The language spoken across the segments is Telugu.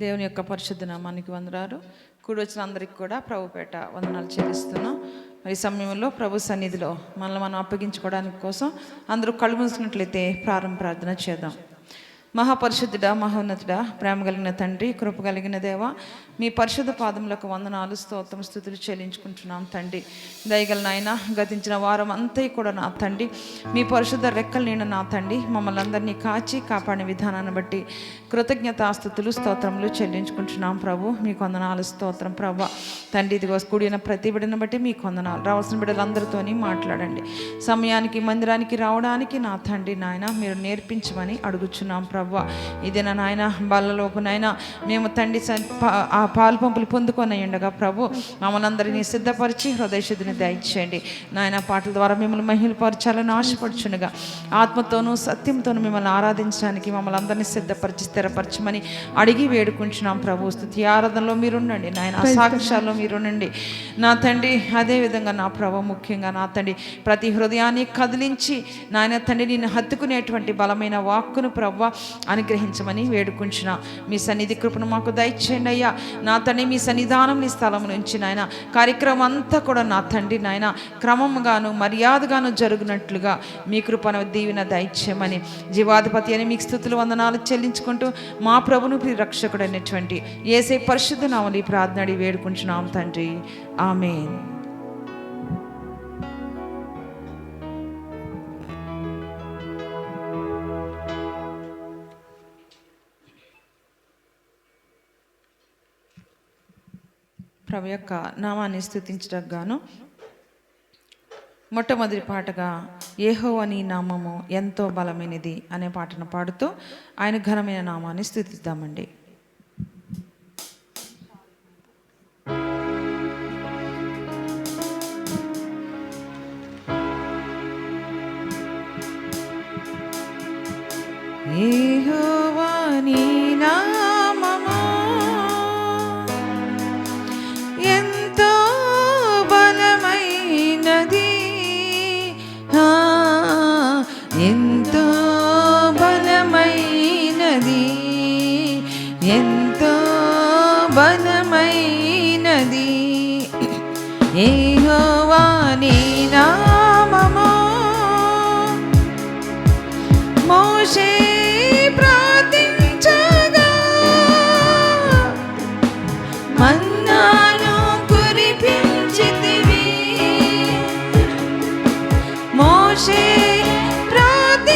దేవుని యొక్క పరిశుద్ధ నామానికి వందనాలు. కూడి వచ్చిన అందరికి కూడా ప్రభుపేట వందనాలు చెల్లిస్తున్నాం. ఈ సమయంలో ప్రభు సన్నిధిలో మనల్ని మనం అప్పగించుకోవడానికి కోసం అందరూ కళ్ళు మూసుకున్నట్లయితే ప్రార్థన చేద్దాం. మహాపరిశుద్ధుడా, మహోన్నతుడా, ప్రేమ కలిగిన తండ్రి, కృప కలిగిన దేవ, మీ పరిశుద్ధ పాదములకు వందనాలు, స్తోత్రం, స్తుతులు చెల్లించుకుంటున్నాం తండ్రి. దయగల నాయన, గతించిన వారం అంతా కూడా నా తండ్రి మీ పరిశుద్ధ రెక్కల నీడ నా తండ్రి మమ్మల్ని అందరినీ కాచి కాపాడిన విధానాన్ని బట్టి కృతజ్ఞతాస్తుతులు, స్తోత్రములు చెల్లించుకుంటున్నాం ప్రభు. మీకు వందనాలు, స్తోత్రం ప్రభు. తండ్రి ఇదిగో కూడిన ప్రతి బిడ్డను బట్టి మీకు వందనాలు. రావాల్సిన బిడ్డలందరితోని మాట్లాడండి. సమయానికి మందిరానికి రావడానికి నా తండ్రి నాయన మీరు నేర్పించమని అడుగుచున్నాం ప్రభు. ఇదే నా నాయన బల్లలోపు నాయన మేము తండ్రి ఆ పాలు పంపులు పొందుకొని ఉండగా ప్రభు మమ్మల్ని అందరినీ సిద్ధపరిచి హృదయశుద్ధిని దయచేయండి నాయన. పాటల ద్వారా మిమ్మల్ని మహిళపరచాలని ఆశపడుచుండగా ఆత్మతోనూ సత్యంతోనూ మిమ్మల్ని ఆరాధించడానికి మమ్మల్ని అందరినీ సిద్ధపరిచి స్థిరపరచమని అడిగి వేడుకుంటున్నాం ప్రభు. స్తుతి ఆరాధనలో మీరుండండి నాయన, సాక్ష్యాల్లో మీరుండండి నా తండ్రి. అదేవిధంగా నా ప్రభు ముఖ్యంగా నా తండ్రి ప్రతి హృదయాన్ని కదిలించి నాయన తండ్రి నిన్ను హత్తుకునేటువంటి బలమైన వాక్కును ప్రభు అనుగ్రహించమని వేడుకుంటున్నా. మీ సన్నిధి కృపను మాకు దయచేయండి అయ్యా నా తండ్రి. మీ సన్నిధానం నీ స్థలం నుంచి నాయన కార్యక్రమం అంతా కూడా నా తండ్రి నాయన క్రమంగాను మర్యాదగాను జరుగునట్లుగా మీ కృపను దీవెన దయచేయమని జీవాధిపతి అని మీకు స్తుతులు వందనాలు చెల్లించుకుంటూ మా ప్రభును రక్షకుడు అనేటువంటి యేసే పరిశుద్ధ నామములో ఈ ప్రార్థన అడిగి వేడుకుంటున్నాం తండ్రి. ఆమేన్. ప్రభు యొక్క నామాన్ని స్తుతించడానికి గాను మొట్టమొదటి పాటగా యెహోవా నీ నామము ఎంతో బలమైనది అనే పాటను పాడుతూ ఆయన ఘనమైన నామాన్ని స్తుతిద్దామండి. యెహోవా నీ నామము ఎంతో బలమైనది, ఎంతో బలమైనది, ఎంతో బలమైనది. యెహోవా నీ నామము మోషే ప్రార్థించగా మన్నాను కురిపించితివి. మోషే ప్రార్థించగా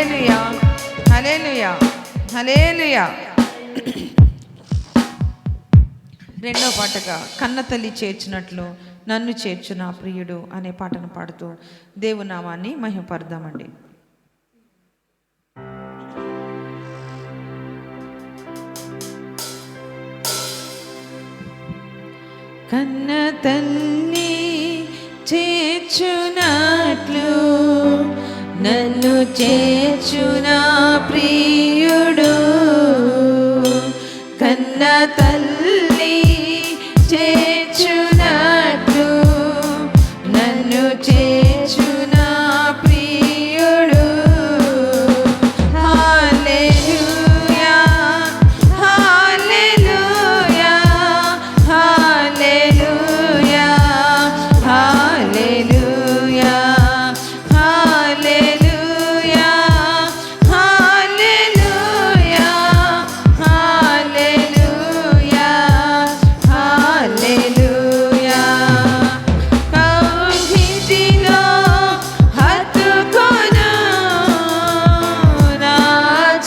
హల్లెలూయా, హల్లెలూయా, హల్లెలూయా. రెండో పాటగా కన్న తల్లి చేర్చినట్లు నన్ను చేర్చు నా ప్రియుడు అనే పాటను పాడుతూ దేవునామాన్ని మహిమపడదామండి. కన్న తల్లి చేర్చునట్లు నన్ను చేర్చు నా ప్రియుడు. కన్న తల్లి చేర్చునట్లు నన్ను చేర్చు నా ప్రియుడు. హల్లెలూయా, హల్లెలూయా, హల్లెలూయా, హల్లెలూయా, హల్లెలూయా, హల్లెలూయా, హల్లెలూయా, హల్లెలూయా. కౌగిటిలో హత్తుకొను నా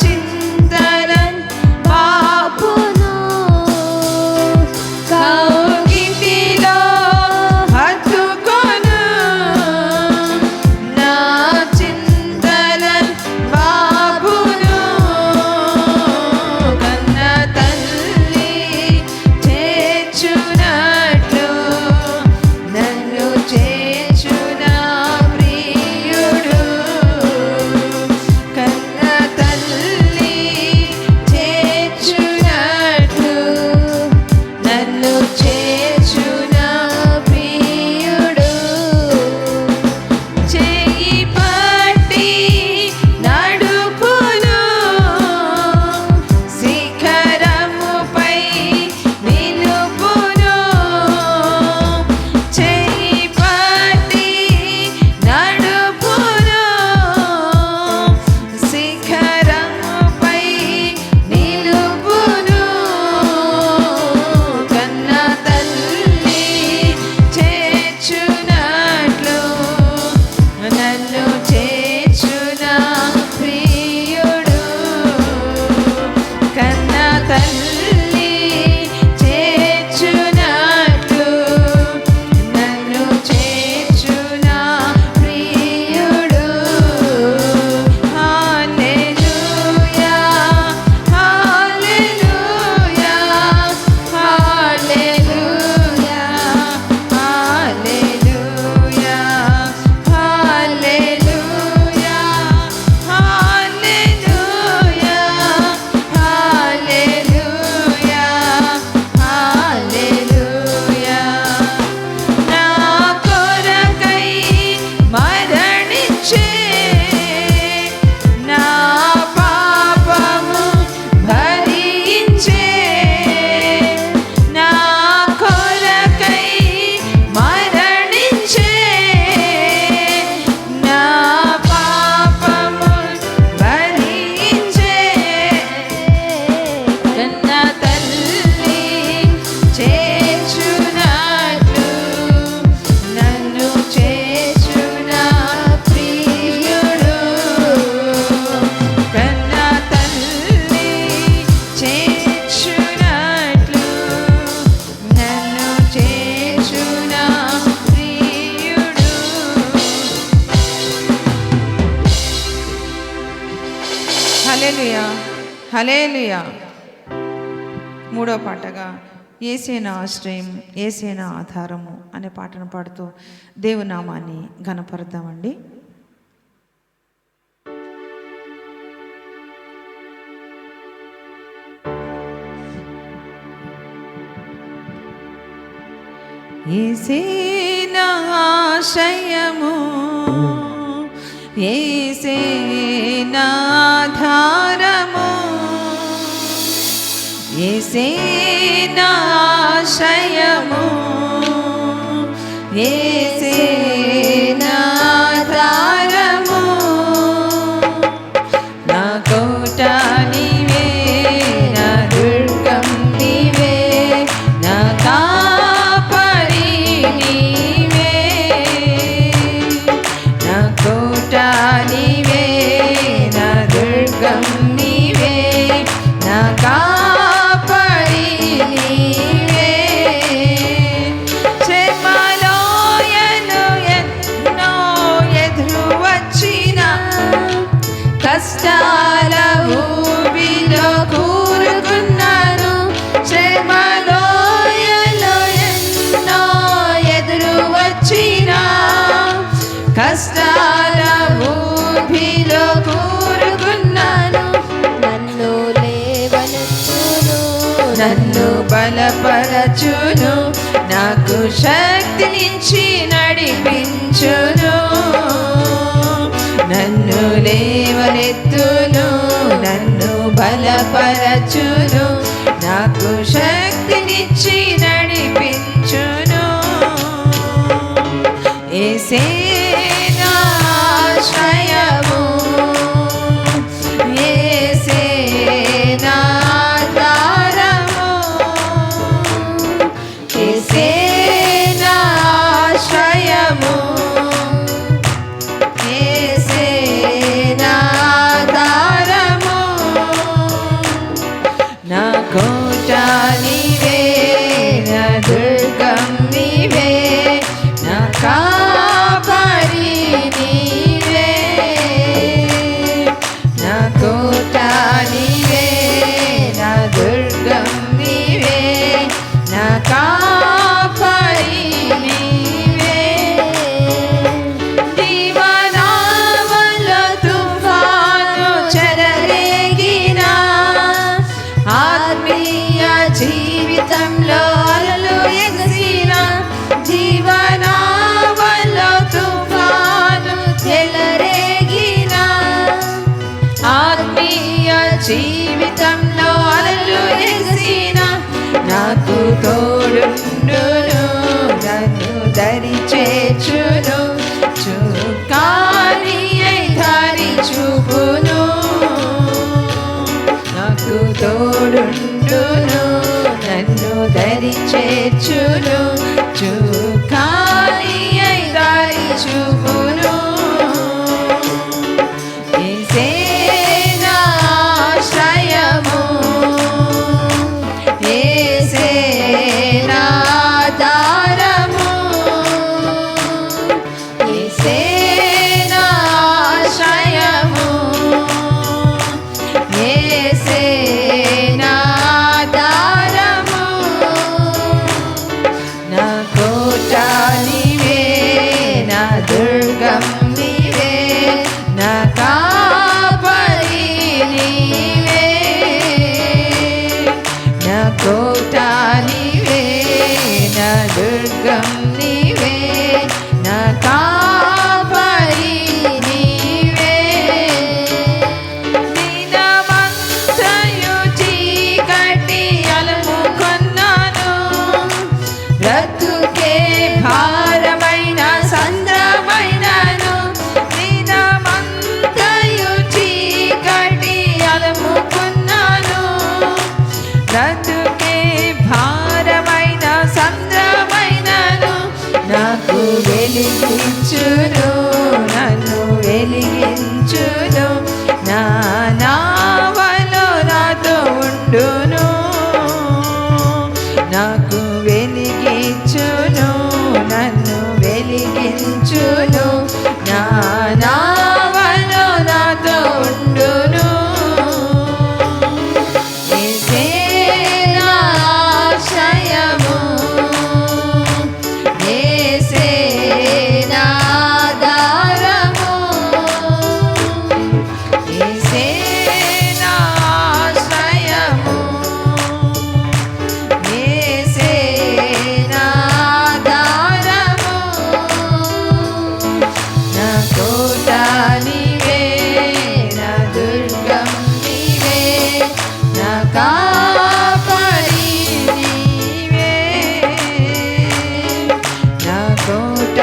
చింతనన్ బాపును. కౌగిటిలో హత్తుకొను నా చింతనన్ బాపును. కన్న తల్లి చేర్చునట్లు నన్ను చేర్చు నా ప్రియుడు. కన్న తల్లి చేర్చునట్లు నన్ను చేర్చు నా ప్రియుడు. చెయ్యి పట్టి నడుపును శిఖరముపై నిలుపును. చెయ్యి పట్టి నడుపును శిఖరముపై నిలుపును. కన్న తల్లి చేర్చునట్లు నన్ను చేర్చు నా ప్రియుడు. కన్న తల్లి చేర్చునట్లు నన్ను చేర్చు నా ప్రియుడు. హల్లెలూయా, హల్లెలూయా, హల్లెలూయా, హల్లెలూయా, హల్లెలూయా, హల్లెలూయా, హల్లెలూయా, హల్లెలూయా. నా కొరకై మరణించే నా పాపము భరించే. నా కొరకై మరణించే నా పాపము భరించే. కన్న తల్లి చేర్చునట్లు నన్ను చేర్చు నా ప్రియుడు. కన్న తల్లి చేర్చునట్లు నన్ను చేర్చు నా ప్రియుడు. హల్లెలూయా, హల్లెలూయా. మూడో పాటగా యేసే నా ఆశ్రయం, యేసే నా ఆధారము అనే పాటను పాడుతూ దేవునామాన్ని ఘనపరుద్దామండి. యేసే నా ఆశ్రయము, యేసే నా ఆధారము, యేసే నా ఆశ్రయము, యేసే నా ఆధారము. నా కోట నీవే, నా దుర్గం నీవే, నా కాపరి నీవే. నా కోట నీవే, నా కష్టాల ఊబిలో కూరుకున్నాను. నన్ను లేవనెత్తును, నన్ను బలపరచును, నాకు శక్తినిచ్చి నడిపించును. నన్ను లేవనెత్తును, నన్ను బలపరచును, నాకు శక్తినిచ్చి నడిపించును. యేసే నా ఆశ్రయము, యేసే నా ఆధారము, యేసే నా ఆశ్రయము, యేసే నా ఆధారము. నా కోట నీవే, నా దుర్గం నీవే, నా కాపరి నీవే. నా కోట నీవే, నా దుర్గం నీవే, నా కాపరి నీవే. జీవనావలో తుఫాను చెలరేగినా, ఆత్మీయ జీవితంలో అలలు ఎగసినా, జీవనావలో తుఫాను చెలరేగినా, ఆత్మీయ జీవితంలో అలలు ఎగసినా, నాకు తోడుండును, నన్ను దరి చేర్చును, చుక్కాని అయి దారి చూపును. నాకు తోడుండును, నన్ను దరి చేర్చును, చుక్కాని అయి దారి చూపును. యేసే నా ఆశ్రయము, యేసే నా ఆధారము, యేసే నా ఆశ్రయము, యేసే నా ఆధారము. నా కోట నీవే, నా దుర్గం నీవే, నా కాపరి నీవే. నా కోట నీవే, నా దుర్గం నీవే, నా కాపరి నీవే. దినమంతయు చీకటి అలుముకొన్నాను, బ్రతుకే భారమైన సంద్రమైనను. దినమంతయు చీకటి అలుముకొన్నాను, బ్రతుకే భారమైన సంద్రమైనను. నాకు వెలిగించును, నన్ను వెలిగించును, నా నావలో నాతో ఉండును. నాకు వెలిగించును, నన్ను వెలిగించును, నా నావలో నాతో ఉండును. యేసే నా ఆశ్రయము, యేసే నా ఆధారము, యేసే నా ఆశ్రయము, యేసే నా ఆధారము. నా కోట నీవే, నా దుర్గం నీవే, నా కాపరి నీవే. నా కోట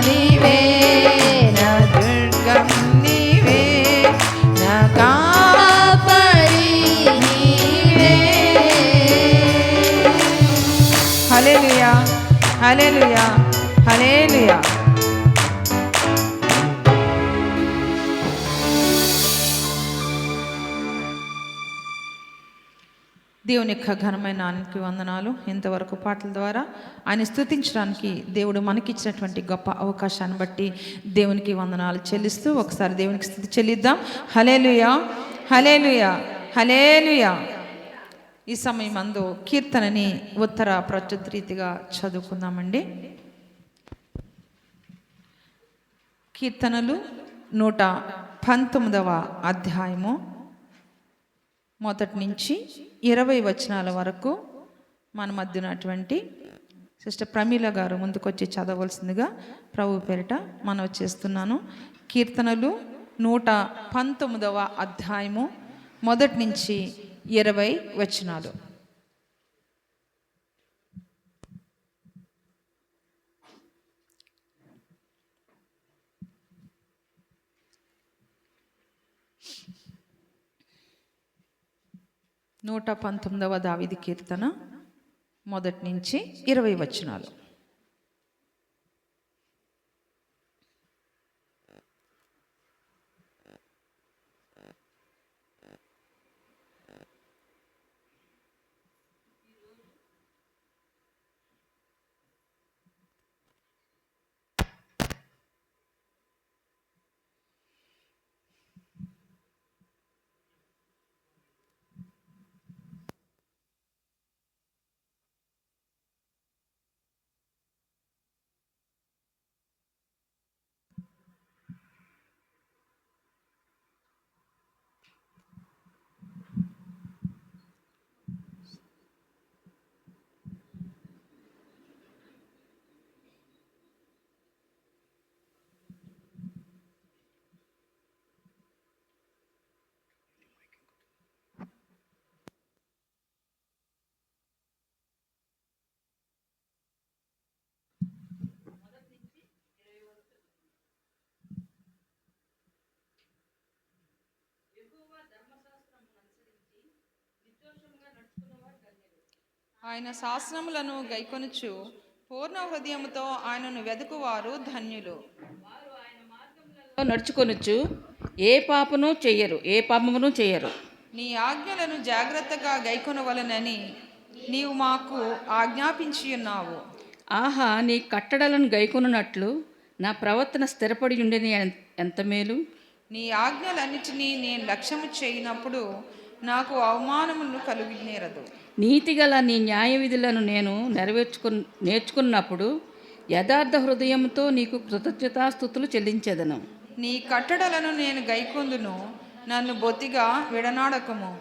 నీవే, నా దుర్గం నీవే, నా కాపరి నీవే. హల్లెలూయా, హల్లెలూయా, హల్లెలూయా. దేవుని యొక్క ఘనమైన నామమునకు వందనాలు. ఇంతవరకు పాటల ద్వారా ఆయన స్తుతించడానికి దేవుడు మనకిచ్చినటువంటి గొప్ప అవకాశాన్ని బట్టి దేవునికి వందనాలు చెల్లిస్తూ ఒకసారి దేవునికి స్తుతి చెల్లిద్దాం. హల్లెలూయా, హల్లెలూయా, హల్లెలూయా. ఈ సమయం అందు కీర్తనని ఉత్తర ప్రత్యుత రీతిగా చదువుకుందామండి. కీర్తనలు 119వ అధ్యాయము మొదటి నుంచి 20 వచనాల వరకు మన మధ్య ఉన్నటువంటి సిస్టర్ ప్రమీల గారు ముందుకొచ్చి చదవలసిందిగా ప్రభు పేరిట మనవి చేస్తున్నాను. కీర్తనలు 119వ అధ్యాయము మొదటి నుంచి 20 వచనాలు. నూట 19వ దావీదు కీర్తన మొదటి నుంచి 20 వచనాలు. ఆయన శాసనములను గైకొనుచు పూర్ణ హృదయముతో ఆయనను వెదుకువారు ధన్యులు. నడుచుకొనుచు ఏ పాపమును చెయ్యరు. నీ ఆజ్ఞలను జాగ్రత్తగా గైకొనవలనని నీవు మాకు ఆజ్ఞాపించి ఉన్నావు. ఆహా, నీ కట్టడలను గైకొనున్నట్లు నా ప్రవర్తన స్థిరపడి ఉండని ఎంత మేలు. నీ ఆజ్ఞలన్నిటినీ నేను లక్ష్యము చేయనప్పుడు నాకు అవమానమును కలిగినేరదు. నీతిగల నీ న్యాయ విధులను నేను నేర్చుకున్నప్పుడు యథార్థ హృదయంతో నీకు కృతజ్ఞతాస్తుతులు చెల్లించెదను. నీ కట్టడలను నేను గైకొందును, నన్ను బొత్తిగా విడనాడకము.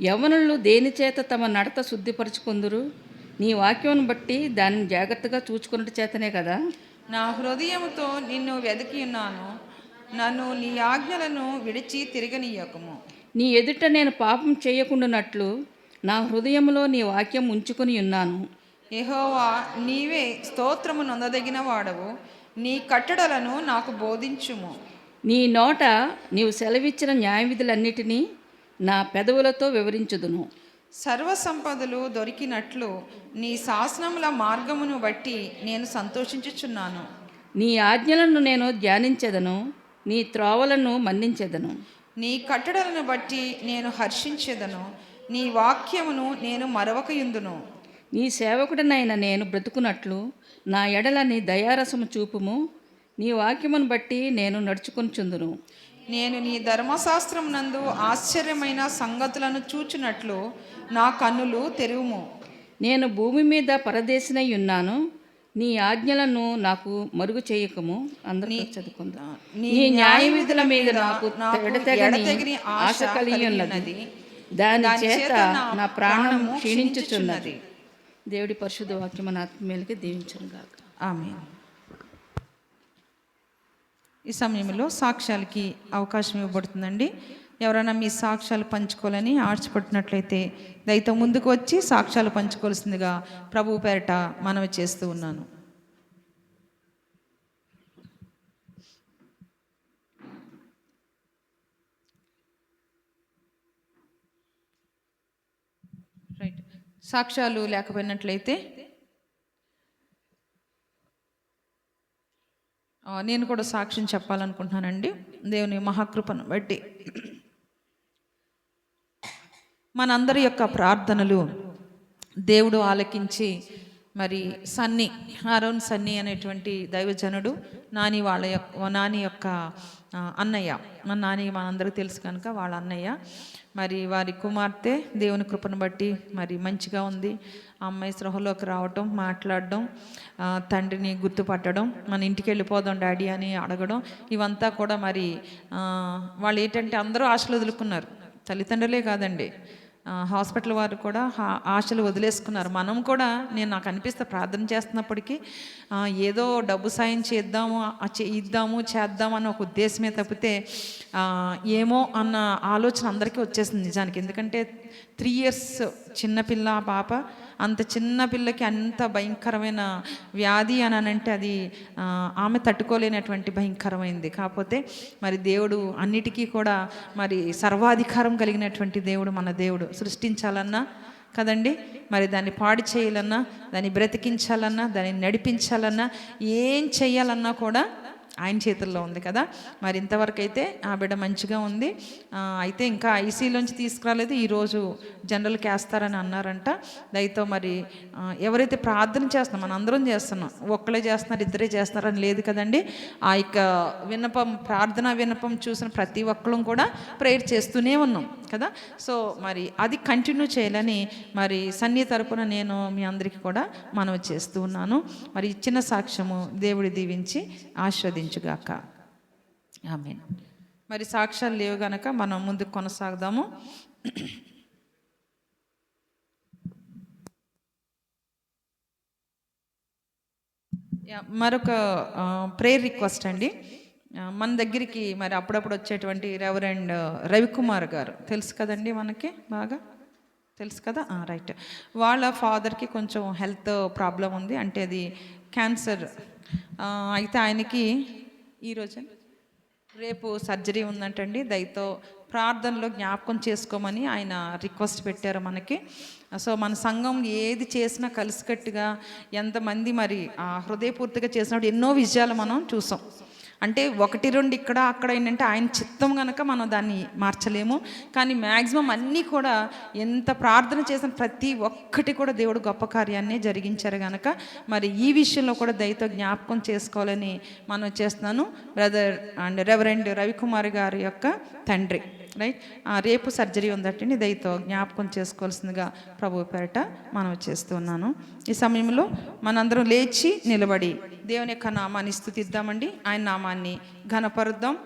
యవ్వనులు దేని చేత తమ నడత శుద్ధిపరచుకుందురు? నీ వాక్యం బట్టి దానిని జాగ్రత్తగా చూచుకున్నట్టు చేతనే కదా. నా హృదయముతో నిన్ను వెతికి ఉన్నాను, నన్ను నీ ఆజ్ఞలను విడిచి తిరగనీయకము. నీ ఎదుట నేను పాపం చేయకుండానట్లు నా హృదయంలో నీ వాక్యం ఉంచుకొని ఉన్నాను. యెహోవా, నీవే స్తోత్రము నొందదగిన వాడవు, నీ కట్టడలను నాకు బోధించుము. నీ నోట నీవు సెలవిచ్చిన న్యాయ విధులన్నిటినీ నా పెదవులతో వివరించుదును. సర్వ సంపదలు దొరికినట్లు నీ శాసనముల మార్గమును బట్టి నేను సంతోషించుచున్నాను. నీ ఆజ్ఞలను నేను ధ్యానించెదను, నీ త్రోవలను మన్నించెదను. నీ కట్టడలను బట్టి నేను హర్షించెదను, నీ వాక్యమును నేను మరవకయుందును. నీ సేవకుడనైన నేను బ్రతుకున్నట్లు నా ఎడల నీ దయారసము చూపుము. నీ వాక్యమును బట్టి నేను నడుచుకొనుచుందును. నేను నీ ధర్మశాస్త్రం నందు ఆశ్చర్యమైన సంగతులను చూచునట్లు నా కన్నులు తెరువుము. నేను భూమి మీద పరదేశినై ఉన్నాను, నీ ఆజ్ఞలను నాకు మరుగు చేయకము. అందరూ చదువుకుందాం. నీ న్యాయ విధుల మీద నాకు ఎడతెగని ఆశ కలిగి ఉన్నది, దాని చేత నా ప్రాణం క్షీణించుచున్నది. దేవుడి పరిశుద్ధ వాక్యం మన ఆత్మీయులకి దీవించును గాక. ఆమేన్. ఈ సమయంలో సాక్ష్యాలకి అవకాశం ఇవ్వబడుతుందండి. ఎవరైనా మీ సాక్ష్యాలు పంచుకోవాలని ఆశపడుతున్నట్లయితే దయతో ముందుకు వచ్చి సాక్ష్యాలు పంచుకోవాల్సిందిగా ప్రభువు పేరిట మనవి చేస్తూ ఉన్నాను. రైట్, సాక్ష్యాలు లేకపోయినట్లయితే నేను కూడా సాక్ష్యం చెప్పాలనుకుంటున్నానండి. దేవుని మహాకృపను బట్టి మనందరి యొక్క ప్రార్థనలు దేవుడు ఆలకించి మరి ఆరోన్ సన్నీ అనేటువంటి దైవజనుడు నాని యొక్క అన్నయ్య. మన నాని మనందరికీ తెలుసు కనుక వాళ్ళ అన్నయ్య. మరి వారి కుమార్తె దేవుని కృపను బట్టి మరి మంచిగా ఉంది. ఆ అమ్మాయి సృహలోకి రావటం, మాట్లాడడం, తండ్రిని గుర్తుపట్టడం, మన ఇంటికి వెళ్ళిపోదాం డాడీ అని అడగడం, ఇవంతా కూడా మరి వాళ్ళు ఏంటంటే అందరూ ఆశలు వదులుకున్నారు. తల్లిదండ్రులే కాదండి, హాస్పిటల్ వారు కూడా ఆశలు వదిలేసుకున్నారు. మనం కూడా నాకు అనిపిస్తే ప్రార్థన చేస్తున్నప్పటికీ ఏదో డబ్బు సాయం చేద్దాము అన్న ఒక ఉద్దేశమే తప్పితే ఏమో అన్న ఆలోచన అందరికీ వచ్చేసింది నిజానికి. ఎందుకంటే 3 years చిన్నపిల్ల పాప, అంత చిన్న పిల్లకి అంత భయంకరమైన వ్యాధి అని అంటే అది ఆమె తట్టుకోలేనటువంటి భయంకరమైంది. కాకపోతే మరి దేవుడు అన్నిటికీ కూడా మరి సర్వాధికారం కలిగినటువంటి దేవుడు మన దేవుడు. సృష్టించాలన్నా కదండి, మరి దాన్ని పాడు చేయాలన్నా, దాన్ని బ్రతికించాలన్నా, దాన్ని నడిపించాలన్నా, ఏం చేయాలన్నా కూడా ఆయన చేతుల్లో ఉంది కదా. మరి ఇంతవరకు అయితే ఆ బిడ్డ మంచిగా ఉంది. అయితే ఇంకా ఐసీలోంచి తీసుకురాలేదు, ఈరోజు జనరల్కి వేస్తారని అన్నారంట. దయతో మరి ఎవరైతే ప్రార్థన చేస్తున్నాం, మన అందరం చేస్తున్నాం, ఒక్కలే చేస్తున్నారు ఇద్దరే చేస్తున్నారని లేదు కదండి. ఆ యొక్క ప్రార్థనా విన్నపం చూసిన ప్రతి ఒక్కళ్ళం కూడా ప్రేయర్ చేస్తూనే ఉన్నాం కదా. సో మరి అది కంటిన్యూ చేయాలని మరి సన్నీ తరపున నేను మీ అందరికీ కూడా మనవి చేస్తూ ఉన్నాను. మరి ఇచ్చిన సాక్ష్యము దేవుడి దీవించి ఆస్వాదించుగాక. ఆమేన్. మరి సాక్ష్యాలు లేవు గనక మనం ముందుకు కొనసాగుదాము. మరొక ప్రేయర్ రిక్వెస్ట్ అండి. మన దగ్గరికి మరి అప్పుడప్పుడు వచ్చేటువంటి రెవరెండ్ రవికుమార్ గారు తెలుసు కదండి, మనకి బాగా తెలుసు కదా. రైట్. వాళ్ళ ఫాదర్కి కొంచెం హెల్త్ ప్రాబ్లం ఉంది, అంటే అది క్యాన్సర్. అయితే ఆయనకి ఈరోజు రేపు సర్జరీ ఉందంటండి. దయతో ప్రార్థనలో జ్ఞాపకం చేసుకోమని ఆయన రిక్వెస్ట్ పెట్టారు మనకి. సో మన సంఘం ఏది చేసినా కలిసికట్టుగా ఎంతమంది మరి హృదయపూర్తిగా చేసినప్పుడు ఎన్నో విజయాలు మనం చూసాం. అంటే 1-2 ఇక్కడ అక్కడ ఏంటంటే ఆయన చిత్తం కనుక మనం దాన్ని మార్చలేము. కానీ మ్యాక్సిమం అన్నీ కూడా ఎంత ప్రార్థన చేసిన ప్రతి ఒక్కటి కూడా దేవుడు గొప్ప కార్యాన్ని జరిగించారు కనుక మరి ఈ విషయంలో కూడా దయతో జ్ఞాపకం చేసుకోవాలని మనం చేస్తున్నాను. బ్రదర్ అండ్ రెవరెండ్ రవికుమార్ గారి యొక్క తండ్రి, రైట్. రేపు సర్జరీ ఉందటండి, దయతో జ్ఞాపకం చేసుకోవాల్సిందిగా ప్రభు పేరట మనం చేస్తున్నాను. ఈ సమయంలో మనందరం లేచి నిలబడి దేవుని యొక్క నామాన్ని స్తుతిద్దామండి. ఆయన నామాన్ని ఘనపరుద్దాం.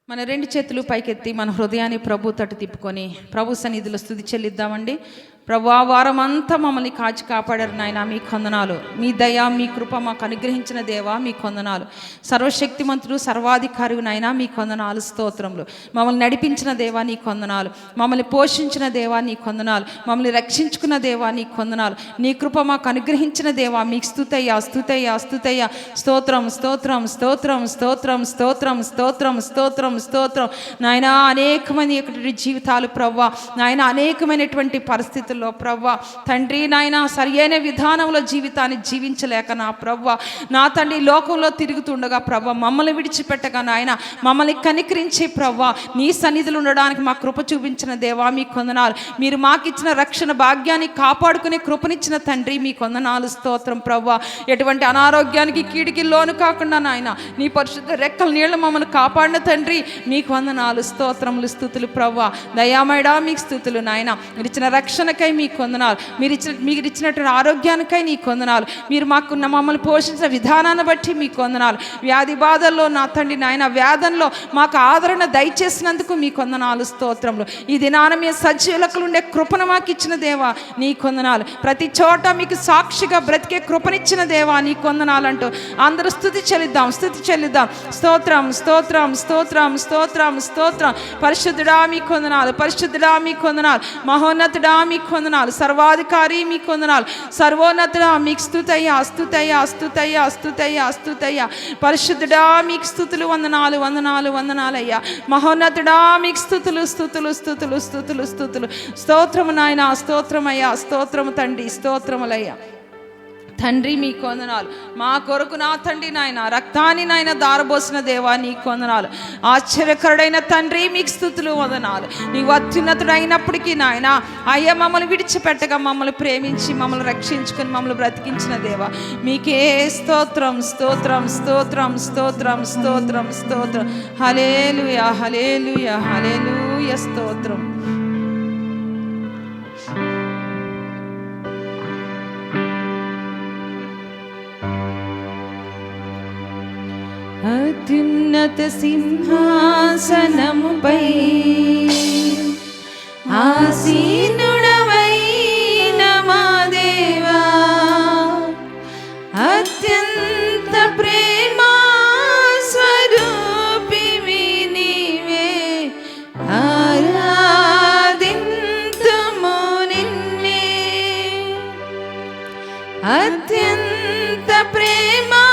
మన 2 చేతులు పైకెత్తి మన హృదయాన్ని ప్రభు తట్టు తిప్పుకొని ప్రభు సన్నిధిలో స్తుతి చెల్లిద్దామండి. ప్రభు ఆ వారం అంతా మమ్మల్ని కాచి కాపాడారు నాయన, మీ కొందనాలు. మీ దయ మీ కృప మాకు అనుగ్రహించిన దేవా మీ కొందనాలు. సర్వశక్తిమంతుడు సర్వాధికారి నాయన మీ కొందనాలు, స్తోత్రములు. మమ్మల్ని నడిపించిన దేవా నీ కొందనాలు, మమ్మల్ని పోషించిన దేవా నీ కొందనాలు, మమ్మల్ని రక్షించుకున్న దేవా నీ కొందనాలు. నీ కృప మాకు అనుగ్రహించిన దేవా మీకు స్తుతయ్యా స్తుతయ్యా స్తుతయ్యా. స్తోత్రం స్తోత్రం స్తోత్రం స్తోత్రం స్తోత్రం స్తోత్రం స్తోత్రం స్తోత్రం నాయన. అనేకమైన జీవితాలు ప్రవ్వా నాయన, అనేకమైనటువంటి పరిస్థితులు ప్రవ్వా తండ్రి నాయన సరియైన విధానంలో జీవితాన్ని జీవించలేక నా ప్రవ్వా నా తండ్రి లోకంలో తిరుగుతుండగా ప్రవ్వా మమ్మల్ని విడిచిపెట్టగా నాయన మమ్మల్ని కనికరించి ప్రవ్వా నీ సన్నిధిలో ఉండడానికి మా కృప చూపించిన దేవా మీ కొందనాలు. మీరు మాకిచ్చిన రక్షణ భాగ్యాన్ని కాపాడుకునే కృపనిచ్చిన తండ్రి మీ కొందనాలు, స్తోత్రం ప్రవ్వా. ఎటువంటి అనారోగ్యానికి కీడికి లోను కాకుండా నాయన నీ పరిశుద్ధ రెక్కల నీళ్లు మమ్మల్ని కాపాడిన తండ్రి మీకు వందనాలు, స్తోత్రములు స్తుతులు ప్రవ్వా. దయామయడా మీకు స్తుతులు నాయన. మీరు ఇచ్చిన రక్షణకై మీకు వందనాలు, మీరు ఇచ్చినటువంటి ఆరోగ్యానికై నీకు వందనాలు, మీరు మాకు మమ్మల్ని పోషించిన విధానాన్ని బట్టి మీకు వందనాలు. వ్యాధి బాధల్లో నా తండ్రి నాయన వ్యాధంలో మాకు ఆదరణ దయచేసినందుకు మీకు వందనాలు, స్తోత్రములు. ఈ దినాన మీ సజీవులకు ఉండే కృపను మాకు ఇచ్చిన దేవా నీకు వందనాలు. ప్రతి చోట మీకు సాక్షిగా బ్రతికే కృపనిచ్చిన దేవా నీకు వందనాలు అంటూ అందరూ స్తుతి చెల్లిద్దాం స్తోత్రం స్తోత్రం స్తోత్రం స్తోత్రం స్తోత్రం. పరిశుద్ధుడా మీకు వందనాలు, పరిశుద్ధుడా మీకు వందనాలు, మహోన్నతుడా మీకు వందనాలు, సర్వాధికారి మీకు వందనాలు, సర్వోన్నతుడా మీకు స్తుతయ్యా స్తుతయ్యా స్తుతయ్యా స్తుతయ్యా స్తుతయ్యా. పరిశుద్ధుడా మీకు స్తుతులు వందనాలు వందనాలు వందనాలయ్యా. మహోన్నతుడా మీకు స్తుతులు స్తుతులు స్తుతులు స్తుతులు స్తుతులు. స్తోత్రము నాయన, స్తోత్రమయ్యా, స్తోత్రము తండ్రి, స్తోత్రములయ్యా. తండ్రి మీకు వందనాలు. మా కొరకు నా తండ్రి నాయన రక్తాన్ని నాయన దారబోసిన దేవా నీకు వందనాలు. ఆశ్చర్యకరుడైన తండ్రి మీకు స్తుతులు వందనాలు. నీవు అత్యున్నతుడైనప్పటికీ నాయన అయ్యా మమ్మల్ని విడిచిపెట్టగా మమ్మల్ని ప్రేమించి మమ్మల్ని రక్షించుకొని మమ్మల్ని బ్రతికించిన దేవా మీకే స్తోత్రం స్తోత్రం స్తోత్రం స్తోత్రం స్తోత్రం స్తోత్రం. హల్లెలూయా హల్లెలూయా హల్లెలూయా స్తోత్రం. అత్యున్నత సింహాసనముపై ఆసీనుడవైన మా దేవా, అత్యంత ప్రేమా స్వరూపివి నీవే, ఆరాధింతుము నిన్నే. అత్యంత ప్రేమా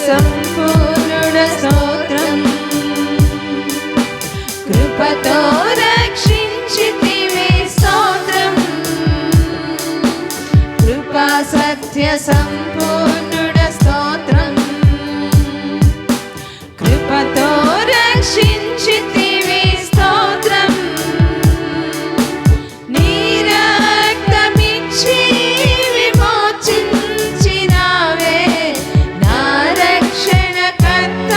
సంపూర్ణుడ స్తోత్రం. కృపతో రక్షించితివి స్తోత్రం. కృపా సత్య సంపూర్ణుడ స్తోత్రం. కృపతో రక్షించితివి స్తోత్రం. నీ రక్తమిచ్చి విమోచించినావే నా రక్షణకర్త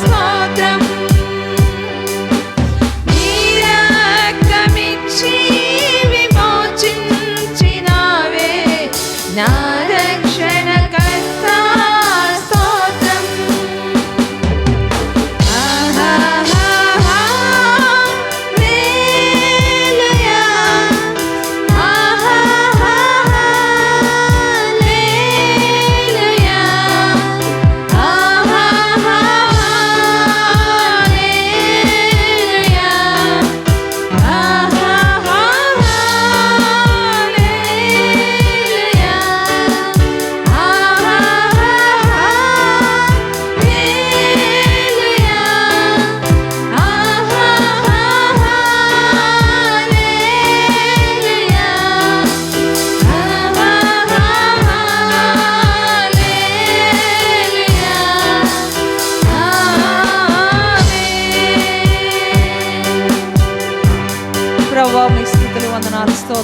స్తోత్రం. నీ రక్తమిచ్చి విమోచించినావే నా రక్షణకర్త స్తోత్రం.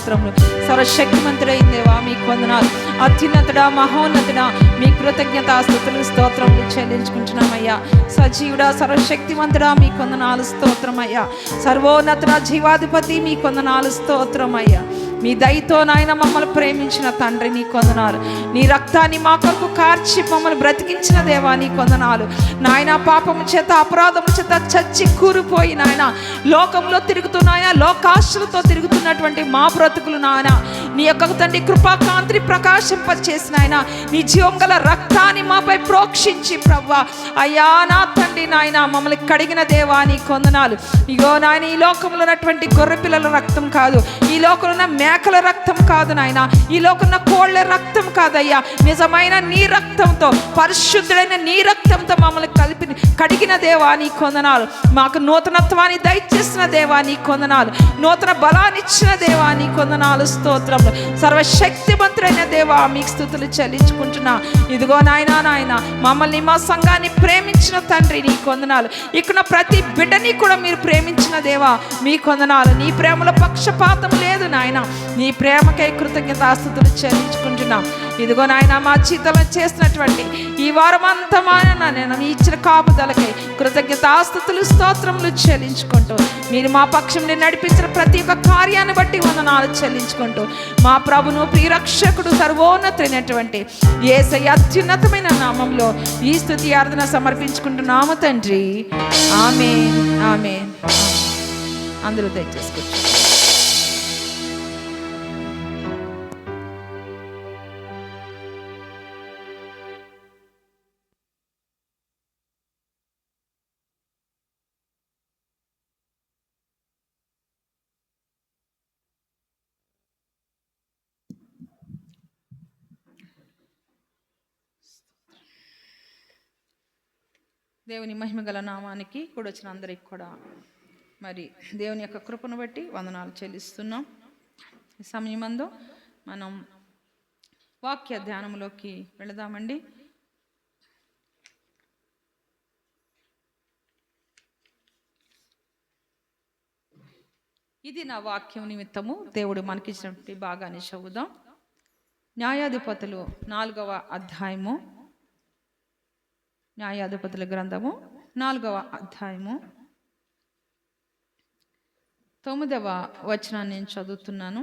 స్తోత్రములు. సర్వశక్తిమంతుడైన దేవా మీకు వందనాలు. అత్యున్నతుడా, మహోన్నతుడా, మీ కృతజ్ఞతాస్తుతులు స్తోత్రములు చెల్లించుకుంటున్నామయ్యా. సజీవుడా, సర్వశక్తిమంతుడా, మీకు వందనాలు స్తోత్రమయ్యా. సర్వోన్నతుడా, జీవాధిపతి, మీకు వందనాలు స్తోత్రమయ్యా. మీ దయతో నాయన మమ్మల్ని ప్రేమించిన తండ్రి నీ కొందనాలు. నీ రక్తాన్ని మా కొరకు కార్చి మమ్మల్ని బ్రతికించిన దేవా నీ కొందనాలు. నాయన పాపము చేత అపరాధము చేత చచ్చి కూరిపోయి నాయన లోకంలో తిరుగుతున్నాయన లోకాశలతో తిరుగుతున్నటువంటి మా బ్రతుకులు నాయన నీ యొక్క తండ్రి కృపాకాంతిని ప్రకాశింపచేసిన ఆయన నీ జీవం గల రక్తాన్ని మాపై ప్రోక్షించి ప్రవ్వా అయ్యా నా తండ్రి నాయన మమ్మల్ని కడిగిన దేవా నీ కొందనాలు. ఇగో నాయన ఈ లోకంలో ఉన్నటువంటి గొర్రె పిల్లల రక్తం కాదు, ఈ లోకంలో ఉన్న మేకల రక్తం కాదు నాయన, ఈ లోకంలో కోళ్ళ రక్తం కాదయ్యా, నిజమైన నీ రక్తంతో, పరిశుద్ధుడైన నీ రక్తంతో మమ్మల్ని కలిపి కడిగిన దేవా నీ కొందనాలు. మాకు నూతనత్వాన్ని దయచేసిన దేవా నీ కొందనాలు, నూతన బలాన్ని ఇచ్చిన దేవా నీ కొందనాలు స్తోత్రములు. సర్వశక్తిమంతుడైన దేవా మీకు స్తుతులు చెల్లించుకుంటున్నా. ఇదిగో నాయన మమ్మల్ని మా సంఘాన్ని ప్రేమించిన తండ్రి నీ కొందనాలు. ఇక్కడ ప్రతి బిడ్డని కూడా మీరు ప్రేమించిన దేవా మీ కొందనాలు. నీ ప్రేమలో పక్షపాతం లేదు నాయన, నీ ప్రేమకై కృతజ్ఞతాస్తుతులు చెల్లించుకుంటున్నాం. ఇదిగో నాయన మా జీవితంలో చేసినటువంటి ఈ వారం అంతా నేను మీ ఇచ్చిన కాపుదలకై కృతజ్ఞతాస్తుతులు స్తోత్రములు చెల్లించుకుంటూ మీరు మా పక్షంని నడిపించిన ప్రతి ఒక్క కార్యాన్ని బట్టి వందనాలు చెల్లించుకుంటూ మా ప్రభును ప్రియరక్షకుడు సర్వోన్నతమైనటువంటి యేసయ్య అత్యున్నతమైన నామంలో ఈ స్తుతి ఆరాధన సమర్పించుకుంటున్నాము తండ్రి. ఆమేన్ ఆమేన్. అందరూ దయచేసుకోవచ్చు. దేవుని మహిమగల నామానికి కూడా వచ్చిన అందరికి కూడా మరి దేవుని యొక్క కృపను బట్టి వందనాలు చెల్లిస్తున్నాం. ఈ సమయమందు మనం వాక్య ధ్యానంలోకి వెళదామండి. ఇది నా వాక్యం నిమిత్తము దేవుడు మనకిచ్చినటువంటి భాగాన్ని చదువుదాం. న్యాయాధిపతులు 4వ అధ్యాయము, న్యాయాధిపతుల గ్రంథము 4వ అధ్యాయము 9వ వచనాన్ని నేను చదువుతున్నాను.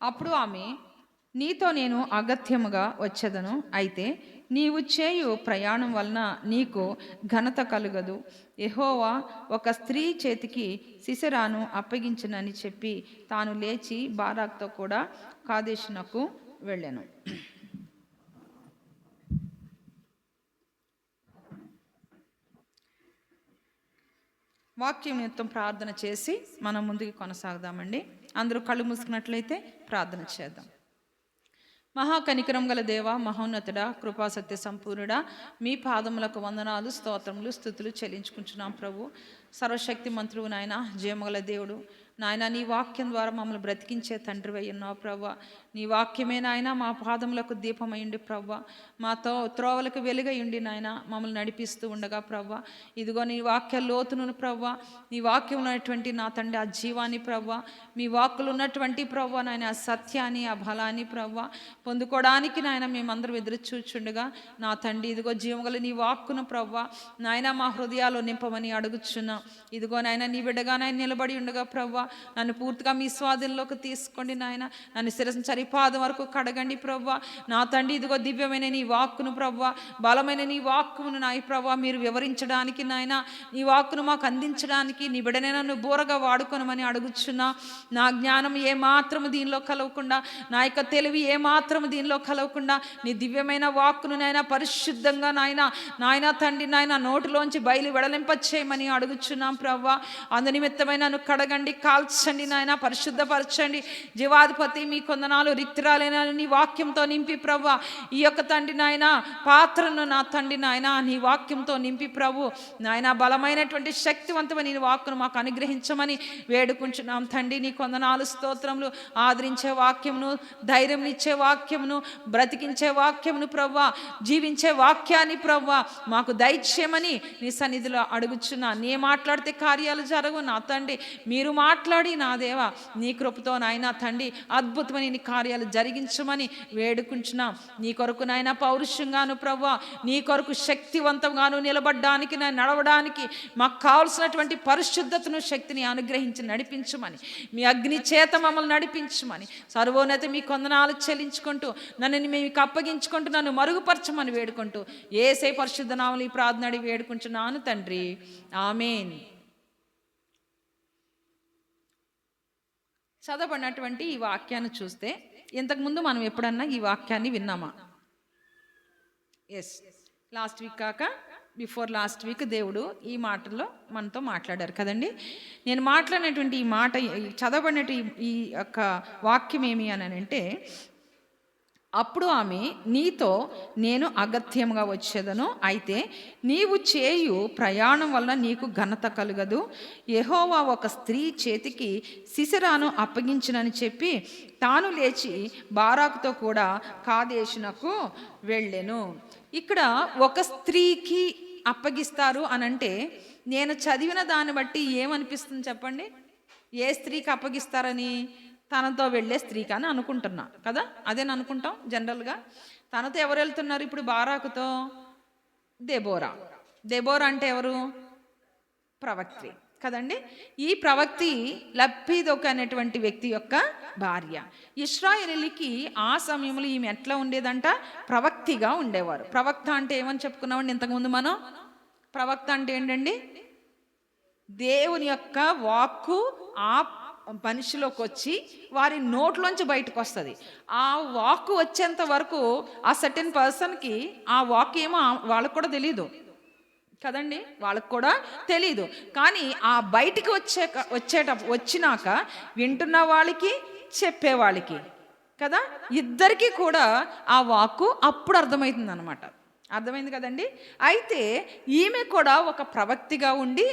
అప్పుడు ఆమె, నీతో నేను అగత్యముగా వచ్చేదను, అయితే నీవు చేయు ప్రయాణం వలన నీకు ఘనత కలుగదు. యెహోవా ఒక స్త్రీ చేతికి సిసెరాను అప్పగించునని చెప్పి తాను లేచి బారాక్తో కూడా కాదేశునకు వెళ్ళాను. వాక్యం నిమిత్తం ప్రార్థన చేసి మనం ముందుకు కొనసాగుదామండి. అందరూ కళ్ళు మూసుకున్నట్లయితే ప్రార్థన చేద్దాం. మహాకనికరం గల దేవ, మహోన్నతుడా, కృపాసత్య సంపూర్ణుడా, మీ పాదములకు వందనాలు, స్తోత్రములు, స్తుతులు చెల్లించుకుంటున్నాం ప్రభు. సర్వశక్తి మంత్రువు నాయన, జయమగల దేవుడు నాయన, నీ వాక్యం ద్వారా మమ్మల్ని బ్రతికించే తండ్రి అయి ఉన్నావు ప్రభు. నీ వాక్యమే నాయన మా పాదములకు దీపమయ్యండి ప్రభు, మా త్రోవలకు వెలుగయ్యండి నాయన, మమ్మల్ని నడిపిస్తూ ఉండగా ప్రభు. ఇదిగో నీ వాక్య లోతును ప్రభు, నీ వాక్యం ఉన్నటువంటి నా తండ్రి ఆ జీవాన్ని ప్రభు, మీ వాక్కులు ఉన్నటువంటి ప్రభు నాయన ఆ సత్యాన్ని ఆ బలాన్ని ప్రభు పొందుకోవడానికి నాయన మేమందరం ఎదురు చూచుండగా నా తండ్రి ఇదిగో జీవగల నీ వాక్కును ప్రభు నాయన మా హృదయాల్లో నింపమని అడుగుచున్నాం. ఇదిగో నాయన నీ బిడ్డగా నాయన నిలబడి ఉండగా ప్రభు నన్ను పూర్తిగా మీ స్వాధీనంలోకి తీసుకోండి నాయన, నన్ను శిరస్సు చరిపాదం వరకు కడగండి ప్రభు నా తండ్రి. ఇదిగో దివ్యమైన నీ వాక్కును ప్రభు, బలమైన నీ వాక్కును నాయ ప్రభు మీరు వివరించడానికి నాయన, నీ వాక్కును మాకు అందించడానికి నీ బిడ్డనే నన్ను బోరగా వాడుకొనమని అడుగుచున్నా. నా జ్ఞానం ఏమాత్రము దీనిలో కలవకుండా, నా యొక్క తెలివి ఏమాత్రము దీనిలో కలవకుండా నీ దివ్యమైన వాక్కును నాయన పరిశుద్ధంగా నాయన తండ్రి నాయన నోటిలోంచి బయలు వెడలింపచేయమని అడుగుచున్నాం ప్రభు. అందు నిమిత్తమైన నన్ను కడగండి, కాల్చండి నాయన, పరిశుద్ధపరచండి. జీవాధిపతి మీ కొందనాలు రిక్తురాలైన నీ వాక్యంతో నింపి ప్రభు ఈ యొక్క తండ్రి నాయన పాత్రను నా తండ్రి నాయన నీ వాక్యంతో నింపి ప్రభు నాయన బలమైనటువంటి శక్తివంతమైన నీ వాక్కును మాకు అనుగ్రహించమని వేడుకుంటున్నాం తండ్రి. నీ కొందనాలు స్తోత్రములు. ఆదరించే వాక్యమును, ధైర్యం ఇచ్చే వాక్యమును, బ్రతికించే వాక్యమును ప్రభు, జీవించే వాక్యాన్ని ప్రభు మాకు దయచేయమని నీ సన్నిధిలో అడుగుచున్నా. నే మాట్లాడితే కార్యాలు జరగవు నా తండ్రి, మీరు మాట్లాడి నా దేవా నీ కృపతో నాయన తండ్రి అద్భుతమైన నీ కార్యాలు జరిగించమని వేడుకుంటున్నాం. నీ కొరకు నాయన పౌరుషంగాను ప్రభువా, నీ కొరకు శక్తివంతంగాను నిలబడడానికి, నడవడానికి మాకు కావాల్సినటువంటి పరిశుద్ధతను శక్తిని అనుగ్రహించి నడిపించమని, మీ అగ్ని చేత మమ్మల్ని నడిపించమని సర్వోన్నత మీ కొందనాలు చెల్లించుకుంటూ నన్ను మీకు అప్పగించుకుంటూ నన్ను మరుగుపరచమని వేడుకుంటూ యేసే పరిశుద్ధ నామములో ఈ ప్రార్థన అడిగి వేడుకుంటున్నాను తండ్రి, ఆమేన్. చదవబడినటువంటి ఈ వాక్యాన్ని చూస్తే ఇంతకుముందు మనం ఎప్పుడన్నా ఈ వాక్యాన్ని విన్నామా? ఎస్, లాస్ట్ వీక్ కాక బిఫోర్ లాస్ట్ వీక్ దేవుడు ఈ మాటల్లో మనతో మాట్లాడారు కదండి. నేను మాట్లాడినటువంటి ఈ మాట, చదవబడినటువంటి ఈ యొక్క వాక్యం ఏమి అని అంటే, అప్పుడు ఆమె నీతో నేను అగత్యముగా వచ్చేదను, అయితే నీవు చేయు ప్రయాణం వల్ల నీకు ఘనత కలుగదు. యెహోవా ఒక స్త్రీ చేతికి సిసెరాను అప్పగించునని చెప్పి తాను లేచి బారాకుతో కూడా కాదేశునకు వెళ్ళెను. ఇక్కడ ఒక స్త్రీకి అప్పగిస్తారు అనంటే నేను చదివిన దాన్ని బట్టి ఏమనిపిస్తుంది చెప్పండి? ఏ స్త్రీకి అప్పగిస్తారని? తనతో వెళ్ళే స్త్రీకి అని అనుకుంటున్నా కదా, అదేని అనుకుంటాం జనరల్గా. తనతో ఎవరు వెళ్తున్నారు ఇప్పుడు? బారాకుతో దెబోరా. దెబోరా అంటే ఎవరు? ప్రవక్త్రి కదండి. ఈ ప్రవక్తి లబ్బీదోక అనేటువంటి వ్యక్తి యొక్క భార్య. ఇశ్రాయేలీకి ఆ సమయంలో ఈమె ఎట్లా ఉండేదంట? ప్రవక్తిగా ఉండేవారు. ప్రవక్త అంటే ఏమని చెప్పుకున్నామండి ఇంతకుముందు మనం? ప్రవక్త అంటే ఏంటండి? దేవుని యొక్క వాక్కు ఆ మనిషిలోకి వచ్చి వారి నోట్లోంచి బయటకు వస్తుంది. ఆ వాక్కు వచ్చేంత వరకు ఆ సర్టెన్ పర్సన్కి ఆ వాక్ ఏమో వాళ్ళకు కూడా తెలీదు కదండి, వాళ్ళకు కూడా తెలీదు. కానీ ఆ బయటికి వచ్చినాక వింటున్న వాళ్ళకి చెప్పేవాళ్ళకి కదా, ఇద్దరికీ కూడా ఆ వాక్కు అప్పుడు అర్థమవుతుంది అనమాట. అర్థమైంది కదండి. అయితే ఈమె కూడా ఒక ప్రవక్తిగా ఉండి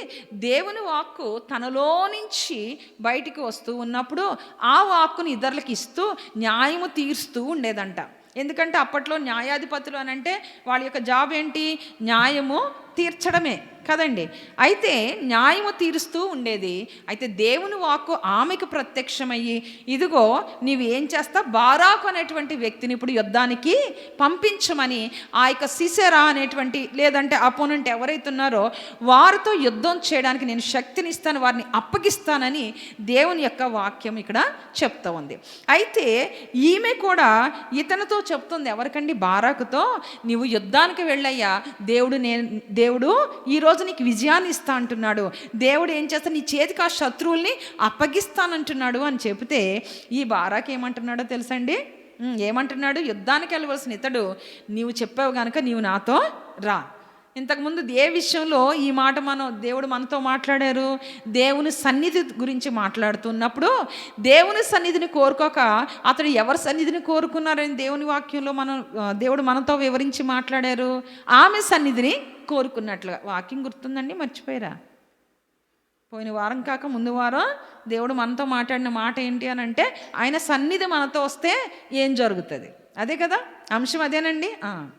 దేవుని వాక్కు తనలో నుంచి బయటికి వస్తూ ఉన్నప్పుడు ఆ వాక్కుని ఇతరులకు ఇస్తూ న్యాయము తీరుస్తూ ఉండేదంట. ఎందుకంటే అప్పట్లో న్యాయాధిపతులు అని అంటే వాళ్ళ యొక్క జాబ్ ఏంటి? న్యాయము తీర్చడమే కదండి. అయితే న్యాయము తీరుస్తూ ఉండేది. అయితే దేవుని వాక్కు ఆమెకు ప్రత్యక్షమయ్యి, ఇదిగో నీవు ఏం చేస్తా, బారాకు అనేటువంటి వ్యక్తిని ఇప్పుడు యుద్ధానికి పంపించమని ఆ యొక్క సిసెరా అనేటువంటి లేదంటే అపోనెంట్ ఎవరైతే ఉన్నారో వారితో యుద్ధం చేయడానికి నేను శక్తిని ఇస్తాను, వారిని అప్పగిస్తానని దేవుని యొక్క వాక్యం ఇక్కడ చెప్తా ఉంది. అయితే ఈమె కూడా ఇతనితో చెప్తుంది, ఎవరికండి? బారాకుతో, నీవు యుద్ధానికి వెళ్ళయ్యా, దేవుడు ఈరోజు నీకు విజయాన్ని ఇస్తా అంటున్నాడు, దేవుడు ఏం చేస్తా, నీ చేతికి ఆ శత్రువుల్ని అప్పగిస్తానంటున్నాడు అని చెబితే ఈ బారాకు ఏమంటున్నాడో తెలుసండి? ఏమంటున్నాడు? యుద్ధానికి వెళ్ళవలసిన ఇతడు, నీవు చెప్పావు కనుక నీవు నాతో రా. ఇంతకుముందు ఏ విషయంలో ఈ మాట దేవుడు మనతో మాట్లాడారు? దేవుని సన్నిధి గురించి మాట్లాడుతున్నప్పుడు దేవుని సన్నిధిని కోరుకోక అతడు ఎవరి సన్నిధిని కోరుకున్నారని దేవుని వాక్యంలో దేవుడు మనతో వివరించి మాట్లాడారు. ఆమె సన్నిధిని కోరుకున్నట్లుగా. వాక్యం గుర్తుందండి, మర్చిపోయారా? పోయిన వారం కాక ముందు వారం దేవుడు మనతో మాట్లాడిన మాట ఏంటి అని అంటే, ఆయన సన్నిధి మనతో వస్తే ఏం జరుగుతుంది, అదే కదా అంశం, అదేనండి.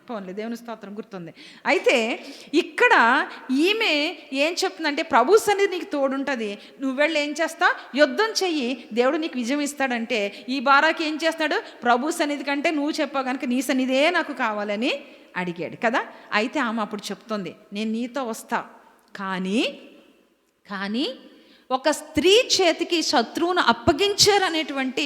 పోన్లే, దేవుని స్తోత్రం, గుర్తుంది. అయితే ఇక్కడ ఈమె ఏం చెప్తుందంటే, ప్రభు సన్నిధి నీకు తోడుంటుంది, నువ్వు వెళ్ళి ఏం చేస్తా, యుద్ధం చెయ్యి, దేవుడు నీకు విజయం ఇస్తాడంటే ఈ బారాకి ఏం చేస్తాడు? ప్రభు సన్నిధి కంటే నువ్వు చెప్పావు కనుక నీ సన్నిధే నాకు కావాలని అడిగాడు కదా. అయితే ఆమె అప్పుడు చెప్తుంది, నేను నీతో వస్తా, కానీ ఒక స్త్రీ చేతికి శత్రువును అప్పగించారనేటువంటి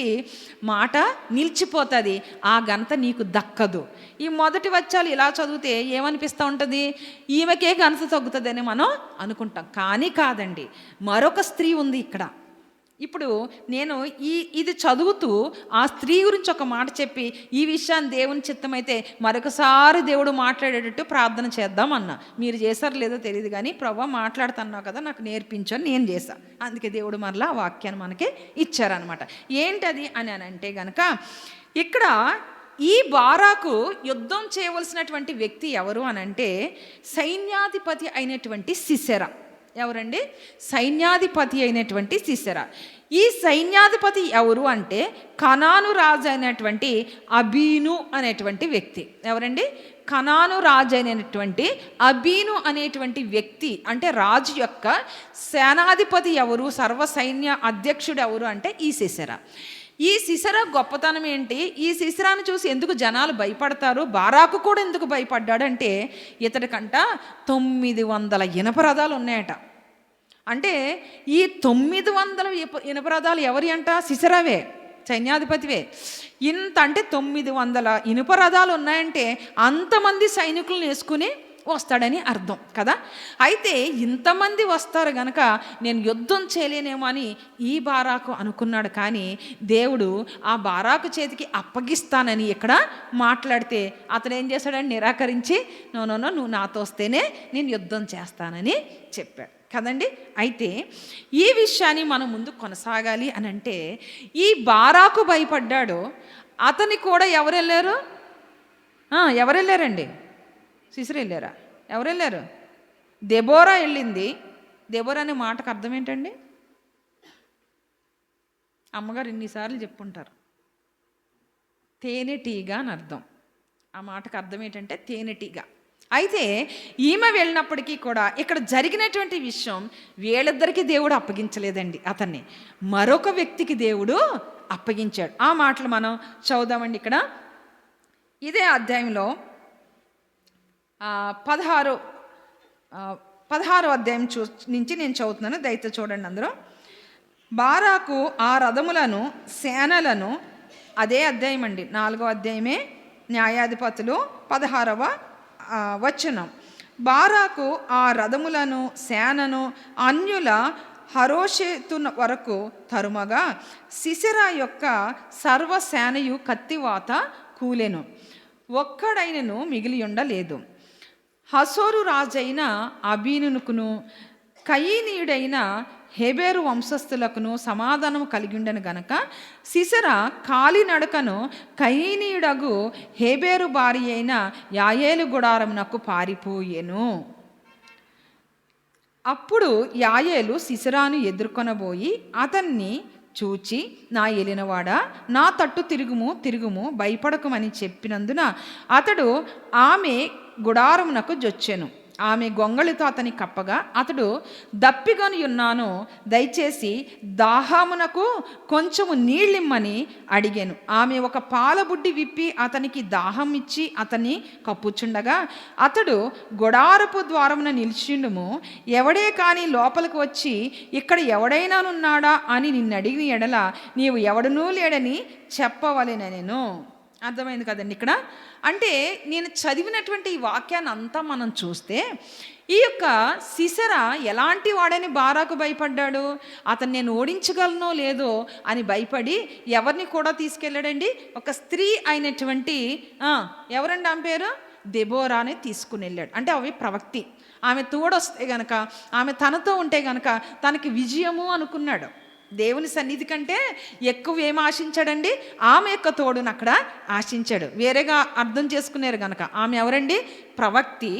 మాట నిలిచిపోతుంది, ఆ ఘనత నీకు దక్కదు. ఈ మొదటి వచ్చాలు ఇలా చదివితే ఏమనిపిస్తూ ఉంటుంది? ఈమెకే ఘనత తగ్గుతుందని మనం అనుకుంటాం. కానీ కాదండి, మరొక స్త్రీ ఉంది ఇక్కడ. ఇప్పుడు నేను ఇది చదువుతూ ఆ స్త్రీ గురించి ఒక మాట చెప్పి ఈ విషయాన్ని దేవుని చిత్తమైతే మరొకసారి దేవుడు మాట్లాడేటట్టు ప్రార్థన చేద్దామన్నా. మీరు చేశారు లేదో తెలియదు కానీ ప్రభువా మాట్లాడుతున్నావు కదా, నాకు నేర్పించని నేను చేశా. అందుకే దేవుడు మరలా ఆ వాక్యాన్ని మనకి ఇచ్చారనమాట. ఏంటది అని అంటే గనక, ఇక్కడ ఈ బారాకు యుద్ధం చేయవలసినటువంటి వ్యక్తి ఎవరు అని అంటే సైన్యాధిపతి అయినటువంటి సిసెరా. ఎవరండి? సైన్యాధిపతి అయినటువంటి సిసెరా. ఈ సైన్యాధిపతి ఎవరు అంటే కనాను రాజు అయినటువంటి అబీను అనేటువంటి వ్యక్తి. ఎవరండి? కనాను రాజు అయినటువంటి అబీను అనేటువంటి వ్యక్తి. అంటే రాజు యొక్క సేనాధిపతి ఎవరు, సర్వ సైన్య అధ్యక్షుడు ఎవరు అంటే ఈ సిసెరా. ఈ సిసెరా గొప్పతనం ఏంటి? ఈ సిసెరాను చూసి ఎందుకు జనాలు భయపడతారు? బారాకు కూడా ఎందుకు భయపడ్డాడంటే ఇతడికంట 900 ఇనప రథాలు ఉన్నాయట. అంటే ఈ 900 ఇనప రథాలు ఎవరి అంట? సిసెరావే, సైన్యాధిపతివే. ఇంత అంటే 900 ఇనుప రథాలు ఉన్నాయంటే అంతమంది సైనికులను వేసుకుని వస్తాడని అర్థం కదా. అయితే ఇంతమంది వస్తారు గనక నేను యుద్ధం చేయలేనేమో అని ఈ బారాకు అనుకున్నాడు. కానీ దేవుడు ఆ బారాకు చేతికి అప్పగిస్తానని ఇక్కడ మాట్లాడితే అతను ఏం చేశాడని నిరాకరించి నో నువ్వు నాతో వస్తేనే నేను యుద్ధం చేస్తానని చెప్పాడు కదండి. అయితే ఈ విషయాన్ని మనం ముందు కొనసాగాలి అని అంటే ఈ బారాకు భయపడ్డాడు. అతని కూడా ఎవరు వెళ్ళారండి? సిసెరా వెళ్ళారా? ఎవరు వెళ్ళారు? దెబోరా వెళ్ళింది. దెబోరా అనే మాటకు అర్థం ఏంటండి? అమ్మగారు ఇన్నిసార్లు చెప్పుంటారు, తేనెటీగా అని అర్థం. ఆ మాటకు అర్థం ఏంటంటే తేనెటీగా. అయితే ఈమె వెళ్ళినప్పటికీ కూడా ఇక్కడ జరిగినటువంటి విషయం వీళ్ళిద్దరికీ దేవుడు అప్పగించలేదండి, అతన్ని మరొక వ్యక్తికి దేవుడు అప్పగించాడు. ఆ మాటలు మనం చదువుదామండి. ఇక్కడ ఇదే అధ్యాయంలో 16వ అధ్యాయం నుంచి నేను చదువుతున్నాను, దయతో చూడండి అందరూ. బారాకు ఆ రథములను సేనలను, అదే అధ్యాయం అండి, 4వ అధ్యాయమే, న్యాయాధిపతులు 16వ వచనం. బారాకు ఆ రథములను సేనను అన్యుల హరోషేతు వరకు తరుమగా సిసెరా యొక్క సర్వసేనయు కత్తివాత కూలెను, ఒక్కడైనను మిగిలి ఉండలేదు. హసోరు రాజైన అబీనుకును కయీనీయుడైన హెబెరు వంశస్థులకును సమాధానము కలిగి ఉండను గనక సిసెరా కాలినడకను కయీనీయుడగు హెబెరు భార్య అయిన యాయేలు గుడారమునకు పారిపోయెను. అప్పుడు యాయేలు సిసెరాను ఎదుర్కొనబోయి అతన్ని చూచి, నా ఏలినవాడా, నా తట్టు తిరుగుము భయపడకమని చెప్పినందున అతడు ఆమె గుడారమునకు జొచ్చెను. ఆమె గొంగళితో అతని కప్పగా అతడు దప్పిగొని ఉన్నాను, దయచేసి దాహమునకు కొంచెము నీళ్ళిమ్మని అడిగాను. ఆమె ఒక పాలబుడ్డి విప్పి అతనికి దాహం ఇచ్చి అతన్ని కప్పుచుండగా అతడు గుడారపు ద్వారమున నిలిచిండుము, ఎవడే కానీ లోపలికి వచ్చి ఇక్కడ ఎవడైనానున్నాడా అని నిన్ను అడిగిన ఎడల నీవు ఎవడనూ లేడని చెప్పవలెనెను. అర్థమైంది కదండి. ఇక్కడ అంటే నేను చదివినటువంటి ఈ వాక్యాన్ని అంతా మనం చూస్తే ఈ యొక్క సిసెరా ఎలాంటి వాడని బారాకు భయపడ్డాడు. అతను నేను ఓడించగలనో లేదో అని భయపడి ఎవరిని కూడా తీసుకెళ్ళాడండి? ఒక స్త్రీ అయినటువంటి ఎవరండి ఆమె పేరు? దెబోరాని తీసుకుని వెళ్ళాడు. అంటే అవి ప్రవక్తి. ఆమె తోడొస్తే గనక, ఆమె తనతో ఉంటే గనక తనకి విజయము అనుకున్నాడు. దేవుని సన్నిధి కంటే ఎక్కువ ఏం ఆశించాడండి? ఆమె యొక్క తోడును అక్కడ ఆశించాడు. వేరేగా అర్థం చేసుకున్నారు కనుక ఆమె ఎవరండి? ప్రవక్తి.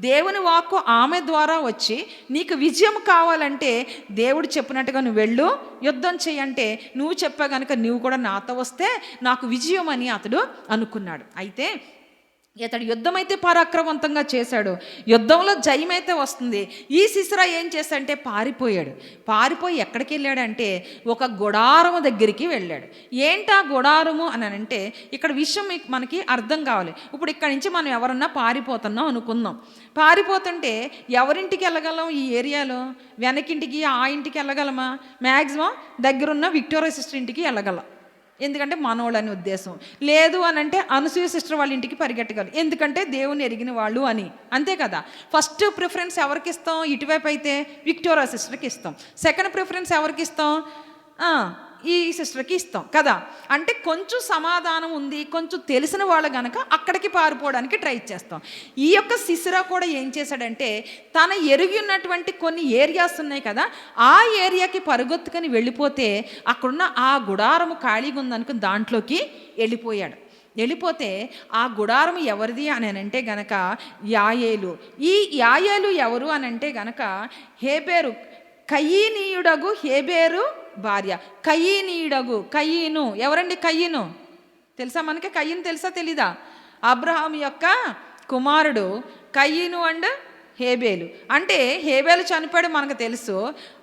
దేవుని వాక్కు ఆమె ద్వారా వచ్చి నీకు విజయం కావాలంటే దేవుడు చెప్పినట్టుగా నువ్వు వెళ్ళు, యుద్ధం చేయంటే నువ్వు చెప్పా కనుక నువ్వు కూడా నాతో వస్తే నాకు విజయం అని అతడు అనుకున్నాడు. అయితే ఇతడు యుద్ధం అయితే పరాక్రమవంతంగా చేశాడు, యుద్ధంలో జయమైతే వస్తుంది. ఈ సిసెరా ఏం చేశాడంటే పారిపోయి ఎక్కడికి వెళ్ళాడంటే ఒక గుడారము దగ్గరికి వెళ్ళాడు. ఏంటా గుడారము అని అంటే ఇక్కడ విషయం మనకి అర్థం కావాలి. ఇప్పుడు ఇక్కడ నుంచి మనం ఎవరన్నా పారిపోతున్నాం అనుకుందాం. పారిపోతుంటే ఎవరింటికి వెళ్ళగలం? ఈ ఏరియాలో వెనకింటికి, ఆ ఇంటికి వెళ్ళగలమా? మ్యాక్సిమం దగ్గరున్న విక్టోరియా సిస్టర్ ఇంటికి వెళ్ళగలం, ఎందుకంటే మనోళ్ళని ఉద్దేశం. లేదు అని అంటే అనసూయ సిస్టర్ వాళ్ళ ఇంటికి పరిగెట్టగలరు, ఎందుకంటే దేవుని ఎరిగిన వాళ్ళు అని. అంతే కదా. ఫస్ట్ ప్రిఫరెన్స్ ఎవరికి ఇస్తాం? ఇటువైపు అయితే విక్టోరియా సిస్టర్కి ఇస్తాం. సెకండ్ ప్రిఫరెన్స్ ఎవరికి ఇస్తాం? ఈ సిస్టర్కి ఇస్తాం కదా. అంటే కొంచెం సమాధానం ఉంది, కొంచెం తెలిసిన వాళ్ళు గనక అక్కడికి పారిపోవడానికి ట్రై చేస్తాం. ఈ యొక్క సిసెరా కూడా ఏం చేశాడంటే తన ఎరిగి ఉన్నటువంటి కొన్ని ఏరియాస్ ఉన్నాయి కదా, ఆ ఏరియాకి పరుగొత్తుకొని వెళ్ళిపోతే అక్కడున్న ఆ గుడారము ఖాళీగా ఉందనుకుని దాంట్లోకి వెళ్ళిపోతే ఆ గుడారం ఎవరిది అని అంటే గనక యాయేలు. ఈ యాయేలు ఎవరు అని అంటే గనక హెబెరు కయీనీయుడగు హేబేరు భార్య. కయీనీయుడగు, కయీను ఎవరండి? కయీను తెలుసా మనకి? కయీను తెలుసా తెలీదా? అబ్రహాం యొక్క కుమారుడు కయీను అండ్ హేబేలు. అంటే హేబేలు చనిపోయాడు మనకు తెలుసు.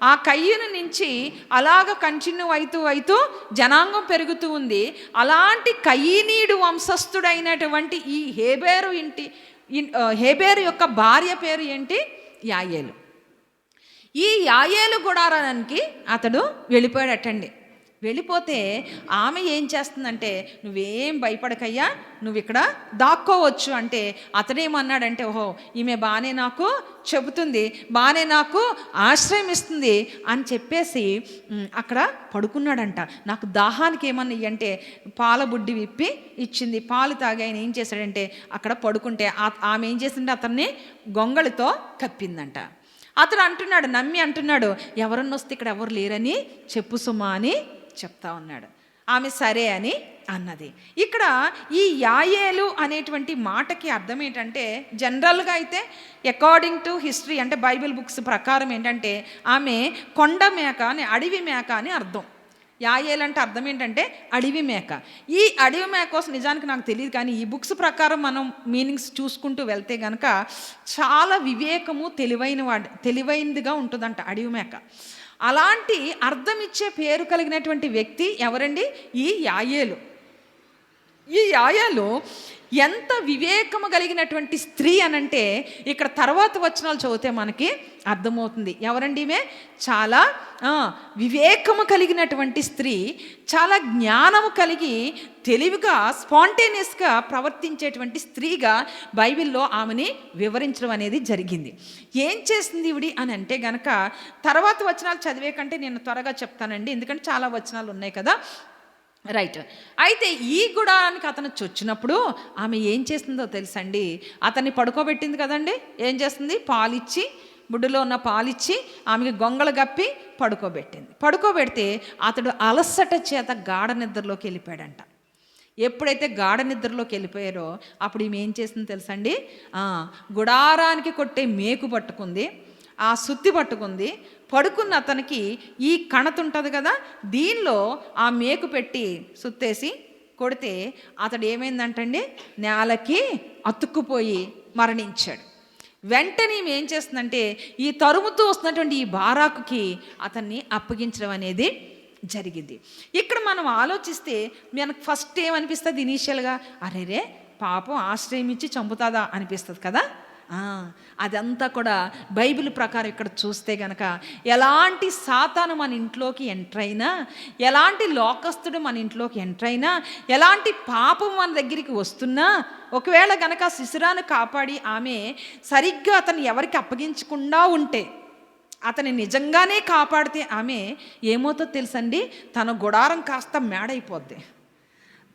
ఆ కయ్యను నుంచి అలాగ కంటిన్యూ అవుతూ జనాంగం పెరుగుతూ ఉంది. అలాంటి కయీనీయుడు వంశస్థుడైనటువంటి ఈ హేబేరు యొక్క భార్య పేరు ఏంటి? యాయేలు. ఈ యాయేలు గుడారానికి అతడు వెళ్ళిపోయాడటండి. వెళ్ళిపోతే ఆమె ఏం చేస్తుందంటే, నువ్వేం భయపడకయ్యా, నువ్వు ఇక్కడ దాక్కోవచ్చు అంటే అతడేమన్నాడంటే, ఓహో ఈమె బాగానే నాకు చెబుతుంది, బాగానే నాకు ఆశ్రయం ఇస్తుంది అని చెప్పేసి అక్కడ పడుకున్నాడంట. నాకు దాహానికి ఏమన్నా ఇయ్యంటే పాల బుడ్డి విప్పి ఇచ్చింది. పాలు తాగి ఆయన ఏం చేశాడంటే అక్కడ పడుకుంటే ఆమె ఏం చేసిందంటే అతన్ని గొంగళితో కప్పిందంట. అతడు అంటున్నాడు, నమ్మి అంటున్నాడు, ఎవరన్నా వస్తే ఇక్కడ ఎవరు లేరని చెప్పు సుమా అని చెప్తా ఉన్నాడు. ఆమె సరే అని అన్నది. ఇక్కడ ఈ యాయేలు అనేటువంటి మాటకి అర్థం ఏంటంటే, జనరల్గా అయితే అకార్డింగ్ టు హిస్టరీ అంటే బైబిల్ బుక్స్ ప్రకారం ఏంటంటే ఆమె కొండ మేక అని, అడవి మేక అని అర్థం. యాయేలు అంటే అర్థం ఏంటంటే అడవి మేక. ఈ అడవి మేక కోసం నిజానికి నాకు తెలియదు, కానీ ఈ బుక్స్ ప్రకారం మనం మీనింగ్స్ చూసుకుంటూ వెళ్తే కనుక చాలా వివేకము తెలివైనదిగా ఉంటుందంట అడవి మేక. అలాంటి అర్థం ఇచ్చే పేరు కలిగినటువంటి వ్యక్తి ఎవరండి? ఈ యాయేలు. ఈ యాయేలు ఎంత వివేకము కలిగినటువంటి స్త్రీ అనంటే ఇక్కడ తర్వాత వచనాలు చదివితే మనకి అర్థమవుతుంది. ఎవరండి ఈమె? చాలా వివేకము కలిగినటువంటి స్త్రీ, చాలా జ్ఞానము కలిగి తెలివిగా స్పాంటేనియస్గా ప్రవర్తించేటువంటి స్త్రీగా బైబిల్లో ఆమెని వివరించడం అనేది జరిగింది. ఏం చేసింది ఇవిడి అని అంటే గనక తర్వాత వచనాలు చదివే కంటే నేను త్వరగా చెప్తానండి, ఎందుకంటే చాలా వచనాలు ఉన్నాయి కదా. రైట్. అయితే ఈ గుడారానికి అతను చొచ్చినప్పుడు ఆమె ఏం చేస్తుందో తెలుసండి, అతన్ని పడుకోబెట్టింది కదండి. ఏం చేస్తుంది? పాలిచ్చి, బుడ్డులో ఉన్న పాలిచ్చి ఆమెకి గొంగళ గప్పి పడుకోబెట్టింది. పడుకోబెడితే అతడు అలసట చేత గాఢ నిద్రలోకి వెళ్ళిపోయాడంట. ఎప్పుడైతే గాఢ నిద్రలోకి వెళ్ళిపోయారో అప్పుడు ఈమె ఏం చేసింది తెలుసండి, గుడారానికి కొట్టే మేకు పట్టుకుంది, ఆ సుత్తి పట్టుకుంది. పడుకున్న అతనికి ఈ కణత ఉంటుంది కదా, దీనిలో ఆ మేకు పెట్టి సుత్తేసి కొడితే అతడు ఏమైందంటండి, నేలకి అతుక్కుపోయి మరణించాడు. వెంటనే ఏం చేస్తుందంటే ఈ తరుముతూ వస్తున్నటువంటి ఈ బారాకుకి అతన్ని అప్పగించడం అనేది జరిగింది. ఇక్కడ మనం ఆలోచిస్తే మనకు ఫస్ట్ ఏమనిపిస్తుంది ఇనీషియల్గా, అరేరే పాపం ఆశ్రయం ఇచ్చి చంపుతాదా అనిపిస్తుంది కదా. అదంతా కూడా బైబిల్ ప్రకారం ఇక్కడ చూస్తే గనక ఎలాంటి సాతాను మన ఇంట్లోకి ఎంటర్ అయినా, ఎలాంటి లోకస్తుడు మన ఇంట్లోకి ఎంటర్ అయినా, ఎలాంటి పాపం మన దగ్గరికి వస్తున్నా, ఒకవేళ గనక శిశురాను కాపాడి ఆమె సరిగ్గా అతను ఎవరికి అప్పగించకుండా ఉంటే, అతని నిజంగానే కాపాడితే ఆమె ఏమవుతుందో తెలుసండి, తన గుడారం కాస్త మేడైపోద్ది.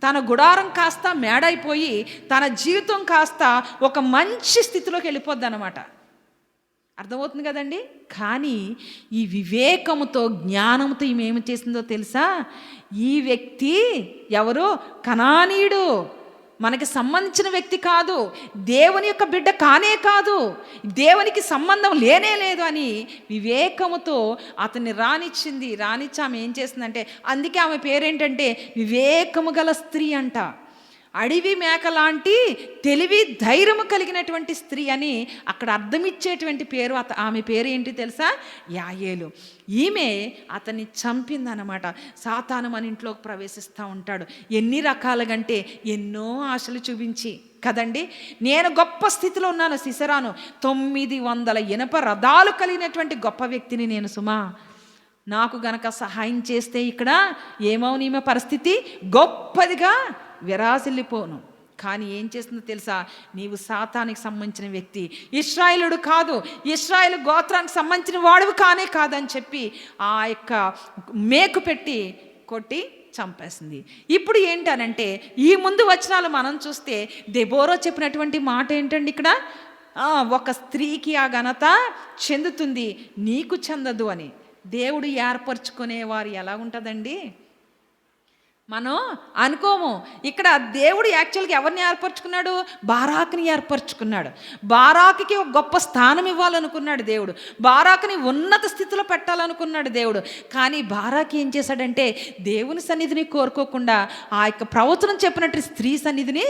తన గుడారం కాస్త మేడైపోయి తన జీవితం కాస్త ఒక మంచి స్థితిలోకి వెళ్ళిపోద్ది అన్నమాట. అర్థమవుతుంది కదండి. కానీ ఈ వివేకముతో జ్ఞానంతో ఈమె ఏమి చేసిందో తెలుసా, ఈ వ్యక్తి ఎవరు? కనానీయుడు, మనకి సంబంధించిన వ్యక్తి కాదు, దేవుని యొక్క బిడ్డ కానే కాదు, దేవునికి సంబంధం లేనే లేదు అని వివేకముతో అతన్ని రానిచ్చింది. రానిచ్చి ఆమె ఏం చేసిందంటే, అందుకే ఆమె పేరేంటంటే వివేకము గల స్త్రీ అంట. అడవి మేక లాంటి తెలివి ధైర్యము కలిగినటువంటి స్త్రీ అని అక్కడ అర్థమిచ్చేటువంటి పేరు. ఆమె పేరు ఏంటి తెలుసా? యాయేలు. ఈమె అతన్ని చంపిందనమాట. సాతాను మన ఇంట్లోకి ప్రవేశిస్తూ ఉంటాడు ఎన్ని రకాలుగంటే ఎన్నో ఆశలు చూపించి కదండి. నేను గొప్ప స్థితిలో ఉన్నాను, సిసరాను 900 ఇనప రథాలు కలిగినటువంటి గొప్ప వ్యక్తిని నేను సుమా, నాకు గనక సహాయం చేస్తే ఇక్కడ ఏమవును ఈమె పరిస్థితి, గొప్పదిగా విరాసిల్లిపోను. కానీ ఏం చేస్తుందో తెలుసా, నీవు సాతానికి సంబంధించిన వ్యక్తి, ఇశ్రాయేలుడు కాదు, ఇశ్రాయేలు గోత్రానికి సంబంధించిన వాడువు కానే కాదని చెప్పి ఆ యొక్క మేకు పెట్టి కొట్టి చంపేసింది. ఇప్పుడు ఏంటనంటే ఈ ముందు వచనాలు మనం చూస్తే దెబోరా చెప్పినటువంటి మాట ఏంటండి ఇక్కడ, ఒక స్త్రీకి ఆ ఘనత చెందుతుంది, నీకు చెందదు అని. దేవుడు ఏర్పరచుకునేవారు ఎలా ఉంటుందండి, మనం అనుకోము. ఇక్కడ దేవుడు యాక్చువల్గా ఎవరిని ఏర్పరచుకున్నాడు? బారాకుని ఏర్పరచుకున్నాడు. బారాకుకి ఒక గొప్ప స్థానం ఇవ్వాలనుకున్నాడు దేవుడు. బారాకుని ఉన్నత స్థితిలో పెట్టాలనుకున్నాడు దేవుడు. కానీ బారాకు ఏం చేశాడంటే దేవుని సన్నిధిని కోరుకోకుండా ఆ యొక్క ప్రవచనం చెప్పినట్టు స్త్రీ సన్నిధిని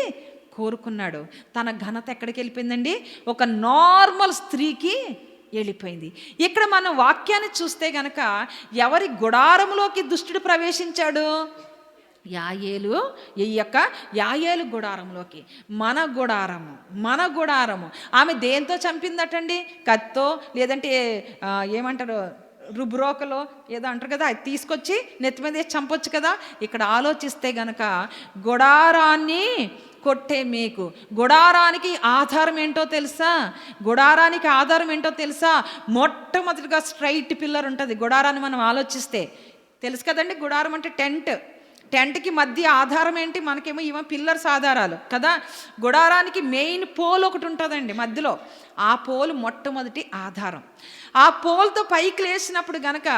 కోరుకున్నాడు. తన ఘనత ఎక్కడికి వెళ్ళిపోయిందండి? ఒక నార్మల్ స్త్రీకి వెళ్ళిపోయింది. ఇక్కడ మనం వాక్యాన్ని చూస్తే గనక ఎవరి గుడారంలోకి దుష్టుడు ప్రవేశించాడు? యాయేలు. ఈ యొక్క యాయేలు గుడారంలోకి. మన గుడారము ఆమె దేంతో చంపిందటండి? కత్తో, లేదంటే ఏమంటారు, రుబ్రోకలో ఏదో అంటారు కదా, అది తీసుకొచ్చి నెత్తి మీద చంపొచ్చు కదా. ఇక్కడ ఆలోచిస్తే గనక గుడారాన్ని కొట్టే మేకు. గుడారానికి ఆధారం ఏంటో తెలుసా? గుడారానికి ఆధారం ఏంటో తెలుసా? మొట్టమొదటిగా స్ట్రైట్ పిల్లర్ ఉంటుంది. గుడారాన్ని మనం ఆలోచిస్తే తెలుసు కదండి. గుడారం అంటే టెంట్కి మధ్య ఆధారం ఏంటి? మనకేమో ఇవ పిల్లర్స్ ఆధారాలు కదా. గుడారానికి మెయిన్ పోల్ ఒకటి ఉంటుందండి మధ్యలో. ఆ పోల్ మొట్టమొదటి ఆధారం. ఆ పోల్తో పైకి లేచినప్పుడు గనక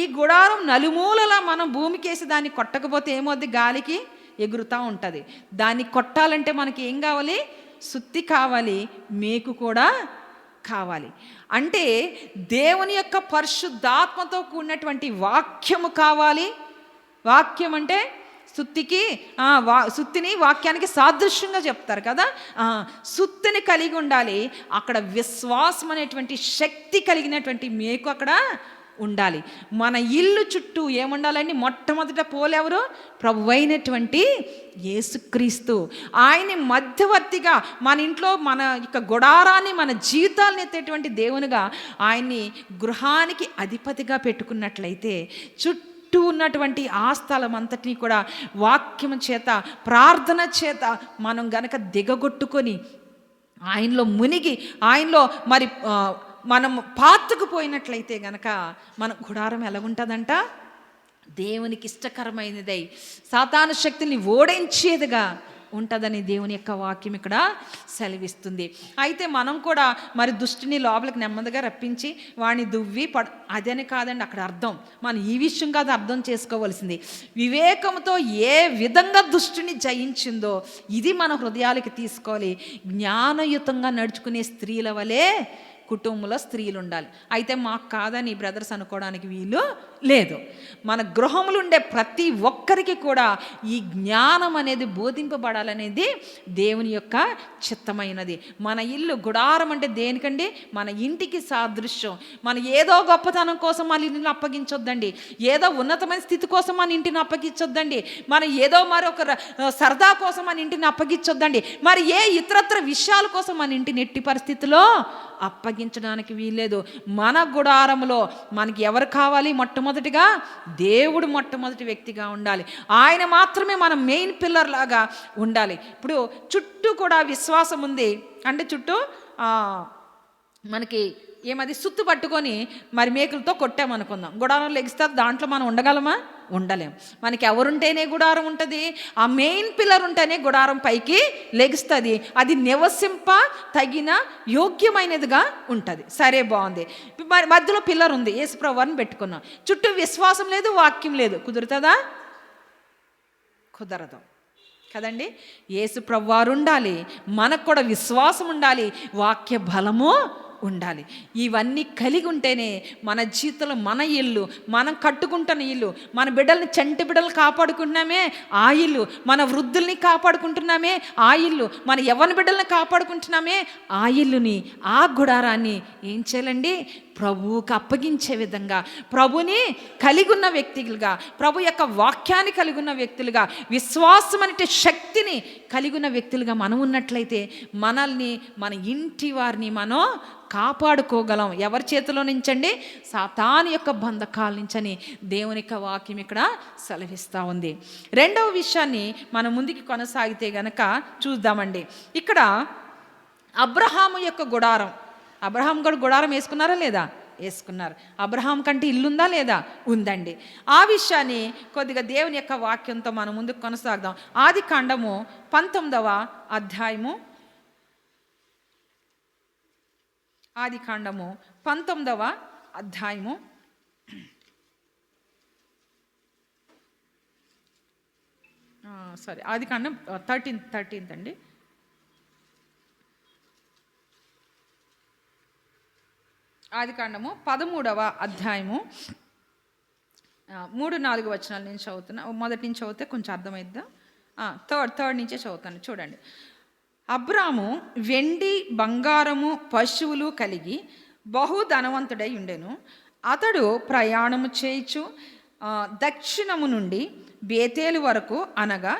ఈ గుడారం నలుమూలలా మనం భూమికేసి దాన్ని కొట్టకపోతే ఏమవుద్ది? గాలికి ఎగురుతూ ఉంటుంది. దాన్ని కొట్టాలంటే మనకి ఏం కావాలి? సుత్తి కావాలి, మేకు కూడా కావాలి. అంటే దేవుని యొక్క పరిశుద్ధాత్మతో కూడినటువంటి వాక్యము కావాలి. వాక్యం అంటే సుత్తిని వాక్యానికి సాదృశ్యంగా చెప్తారు కదా. సుత్తిని కలిగి ఉండాలి. అక్కడ విశ్వాసం అనేటువంటి శక్తి కలిగినటువంటి మేకు అక్కడ ఉండాలి. మన ఇల్లు చుట్టూ ఏముండాలండి? మొట్టమొదట పోలెవరు? ప్రభువైనటువంటి యేసుక్రీస్తు. ఆయన్ని మధ్యవర్తిగా మన ఇంట్లో మన యొక్క గుడారాన్ని, మన జీవితాలను ఎత్తేటువంటి దేవునిగా ఆయన్ని గృహానికి అధిపతిగా పెట్టుకున్నట్లయితే చుట్టూ ఉన్నటువంటి ఆ స్థలం అంతటినీ కూడా వాక్యం చేత, ప్రార్థన చేత మనం గనక దిగగొట్టుకొని ఆయనలో మునిగి ఆయనలో మరి మనం పాతుకుపోయినట్లయితే గనక మన గుడారం ఎలాగుంటుందంట? దేవునికి ఇష్టకరమైనదై సాతాను శక్తిని ఓడించేదిగా ఉంటుందని దేవుని యొక్క వాక్యం ఇక్కడ సెలవిస్తుంది. అయితే మనం కూడా మరి దుష్టిని లోపలికి నెమ్మదిగా రప్పించి వాడిని దువ్వి అదని కాదండి అక్కడ అర్థం. మనం ఈ విషయం కాదు అర్థం చేసుకోవాల్సింది. వివేకంతో ఏ విధంగా దుష్టిని జయించిందో ఇది మన హృదయాలకి తీసుకోవాలి. జ్ఞానయుతంగా నడుచుకునే స్త్రీల వలె కుటుంబంలో స్త్రీలు ఉండాలి. అయితే మాకు కాదని బ్రదర్స్ అనుకోవడానికి వీలు లేదు. మన గృహంలో ఉండే ప్రతి ఒక్కరికి కూడా ఈ జ్ఞానం అనేది బోధింపబడాలనేది దేవుని యొక్క చిత్తమైనది. మన ఇల్లు గుడారం అంటే దేనికండి? మన ఇంటికి సాదృశ్యం. మన ఏదో గొప్పతనం కోసం మన ఇంటిని అప్పగించొద్దండి. ఏదో ఉన్నతమైన స్థితి కోసం మన ఇంటిని అప్పగించొద్దండి. మన ఏదో మరొక సరదా కోసం మన ఇంటిని అప్పగించొద్దండి. మరి ఏ ఇతరత్ర విషయాల కోసం మన ఇంటిని ఎట్టి పరిస్థితిలో అప్పగించడానికి వీల్లేదు. మన గుడారంలో మనకి ఎవరు కావాలి? మొట్టమొదటిగా దేవుడు మొట్టమొదటి వ్యక్తిగా ఉండాలి. ఆయన మాత్రమే మన మెయిన్ పిల్లర్ లాగా ఉండాలి. ఇప్పుడు చుట్టూ కూడా విశ్వాసం ఉంది అంటే చుట్టూ మనకి ఏమది సుత్తు పట్టుకొని మరి మేకులతో కొట్టామనుకుందాం. గుడారం లెగిస్తారు, దాంట్లో మనం ఉండగలమా? ఉండలేం. మనకి ఎవరుంటేనే గుడారం ఉంటుంది? ఆ మెయిన్ పిల్లర్ ఉంటేనే గుడారం పైకి లెగిస్తుంది. అది నివసింప తగిన యోగ్యమైనదిగా ఉంటుంది. సరే, బాగుంది. మరి మధ్యలో పిల్లర్ ఉంది, యేసుప్రభువుని పెట్టుకున్నాం. చుట్టూ విశ్వాసం లేదు, వాక్యం లేదు. కుదురుతుందా? కుదరదు కదండి. యేసుప్రభువారు ఉండాలి, మనకు కూడా విశ్వాసం ఉండాలి, వాక్య బలము ఉండాలి. ఇవన్నీ కలిగి ఉంటేనే మన జీవితంలో మన ఇల్లు, మనం కట్టుకుంటున్న ఇల్లు, మన బిడ్డల్ని చంటి బిడ్డలు కాపాడుకుంటున్నామే ఆ ఇల్లు, మన వృద్ధుల్ని కాపాడుకుంటున్నామే ఆ ఇల్లు, మన యవ్వన బిడ్డల్ని కాపాడుకుంటున్నామే ఆ ఇల్లుని, ఆ గుడారాన్ని ఏం చేయాలండి? ప్రభువుకి అప్పగించే విధంగా, ప్రభుని కలిగి ఉన్న వ్యక్తులుగా, ప్రభు యొక్క వాక్యాన్ని కలిగి ఉన్న వ్యక్తులుగా, విశ్వాసం అనే శక్తిని కలిగి ఉన్న వ్యక్తులుగా మనం ఉన్నట్లయితే మనల్ని, మన ఇంటి వారిని మనం కాపాడుకోగలం. ఎవరి చేతిలో నుంచండి? సాతాను యొక్క బంధకాల నుంచని దేవుని యొక్క వాక్యం ఇక్కడ సెలవిస్తూ ఉంది. రెండవ విషయాన్ని మనం ముందుకు కొనసాగితే గనక చూద్దామండి. ఇక్కడ అబ్రహాము యొక్క గుడారం, అబ్రహాం కూడా గుడారం వేసుకున్నారా లేదా? వేసుకున్నారు. అబ్రహాం కంటే ఇల్లుందా లేదా? ఉందండి. ఆ విషయాన్ని కొద్దిగా దేవుని యొక్క వాక్యంతో మనం ముందుకు కొనసాగుదాం. ఆదికాండము 19వ అధ్యాయము, ఆదికాండము 19వ అధ్యాయము 1 సారీ, ఆదికాండం 13th అండి. ఆదికాండము 13వ అధ్యాయము 3-4 వచనాలు నేను చదువుతున్నా. మొదటి నుంచి చదివితే కొంచెం అర్థమైద్దా? థర్డ్ నుంచే చదువుతాను, చూడండి. అబ్రాము వెండి బంగారము పశువులు కలిగి బహు ధనవంతుడై ఉండెను. అతడు ప్రయాణము చేయుచు దక్షిణము నుండి బేతేలు వరకు, అనగా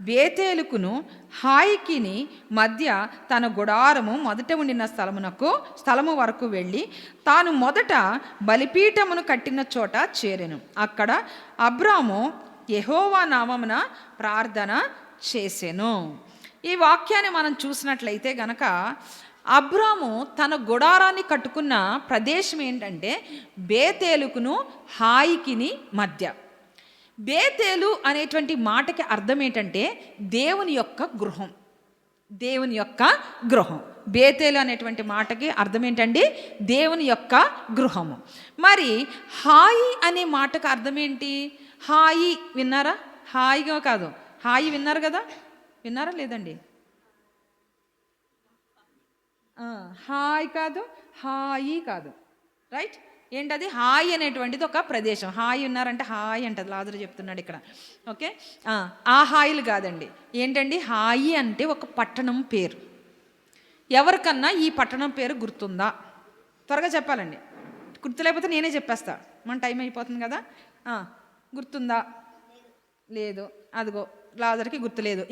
బేతేలుకును హాయికిని మధ్య తన గుడారము మొదట ఉండిన స్థలము వరకు వెళ్ళి తాను మొదట బలిపీఠమును కట్టిన చోట చేరెను. అక్కడ అబ్రాము యెహోవా నామమున ప్రార్థన చేసెను. ఈ వాక్యాన్ని మనం చూసినట్లయితే గనక అబ్రాము తన గుడారాన్ని కట్టుకున్న ప్రదేశం ఏంటంటే బేతేలుకును హాయికిని మధ్య. బేతేలు అనేటువంటి మాటకి అర్థం ఏంటంటే దేవుని యొక్క గృహం. దేవుని యొక్క గృహం. బేతేలు అనేటువంటి మాటకి అర్థం ఏంటండి? దేవుని యొక్క గృహము. మరి హాయి అనే మాటకి అర్థం ఏంటి? హాయి విన్నారా? హాయిగా కాదు, హాయి విన్నారు కదా? విన్నారా లేదండి? హాయ్ కాదు, హాయి కాదు, రైట్? ఏంటది? హాయి అనేటువంటిది ఒక ప్రదేశం. హాయి ఉన్నారంటే హాయి అంటది, లాజరు చెప్తున్నాడు ఇక్కడ. ఓకే, ఆ హాయిలు కాదండి. ఏంటండి? హాయి అంటే ఒక పట్టణం పేరు. ఎవరికన్నా ఈ పట్టణం పేరు గుర్తుందా? త్వరగా చెప్పాలండి, గుర్తు లేకపోతే నేనే చెప్పేస్తా, మన టైం అయిపోతుంది కదా. గుర్తుందా? లేదు. అదిగో లాజర్కి గుర్తులేదు.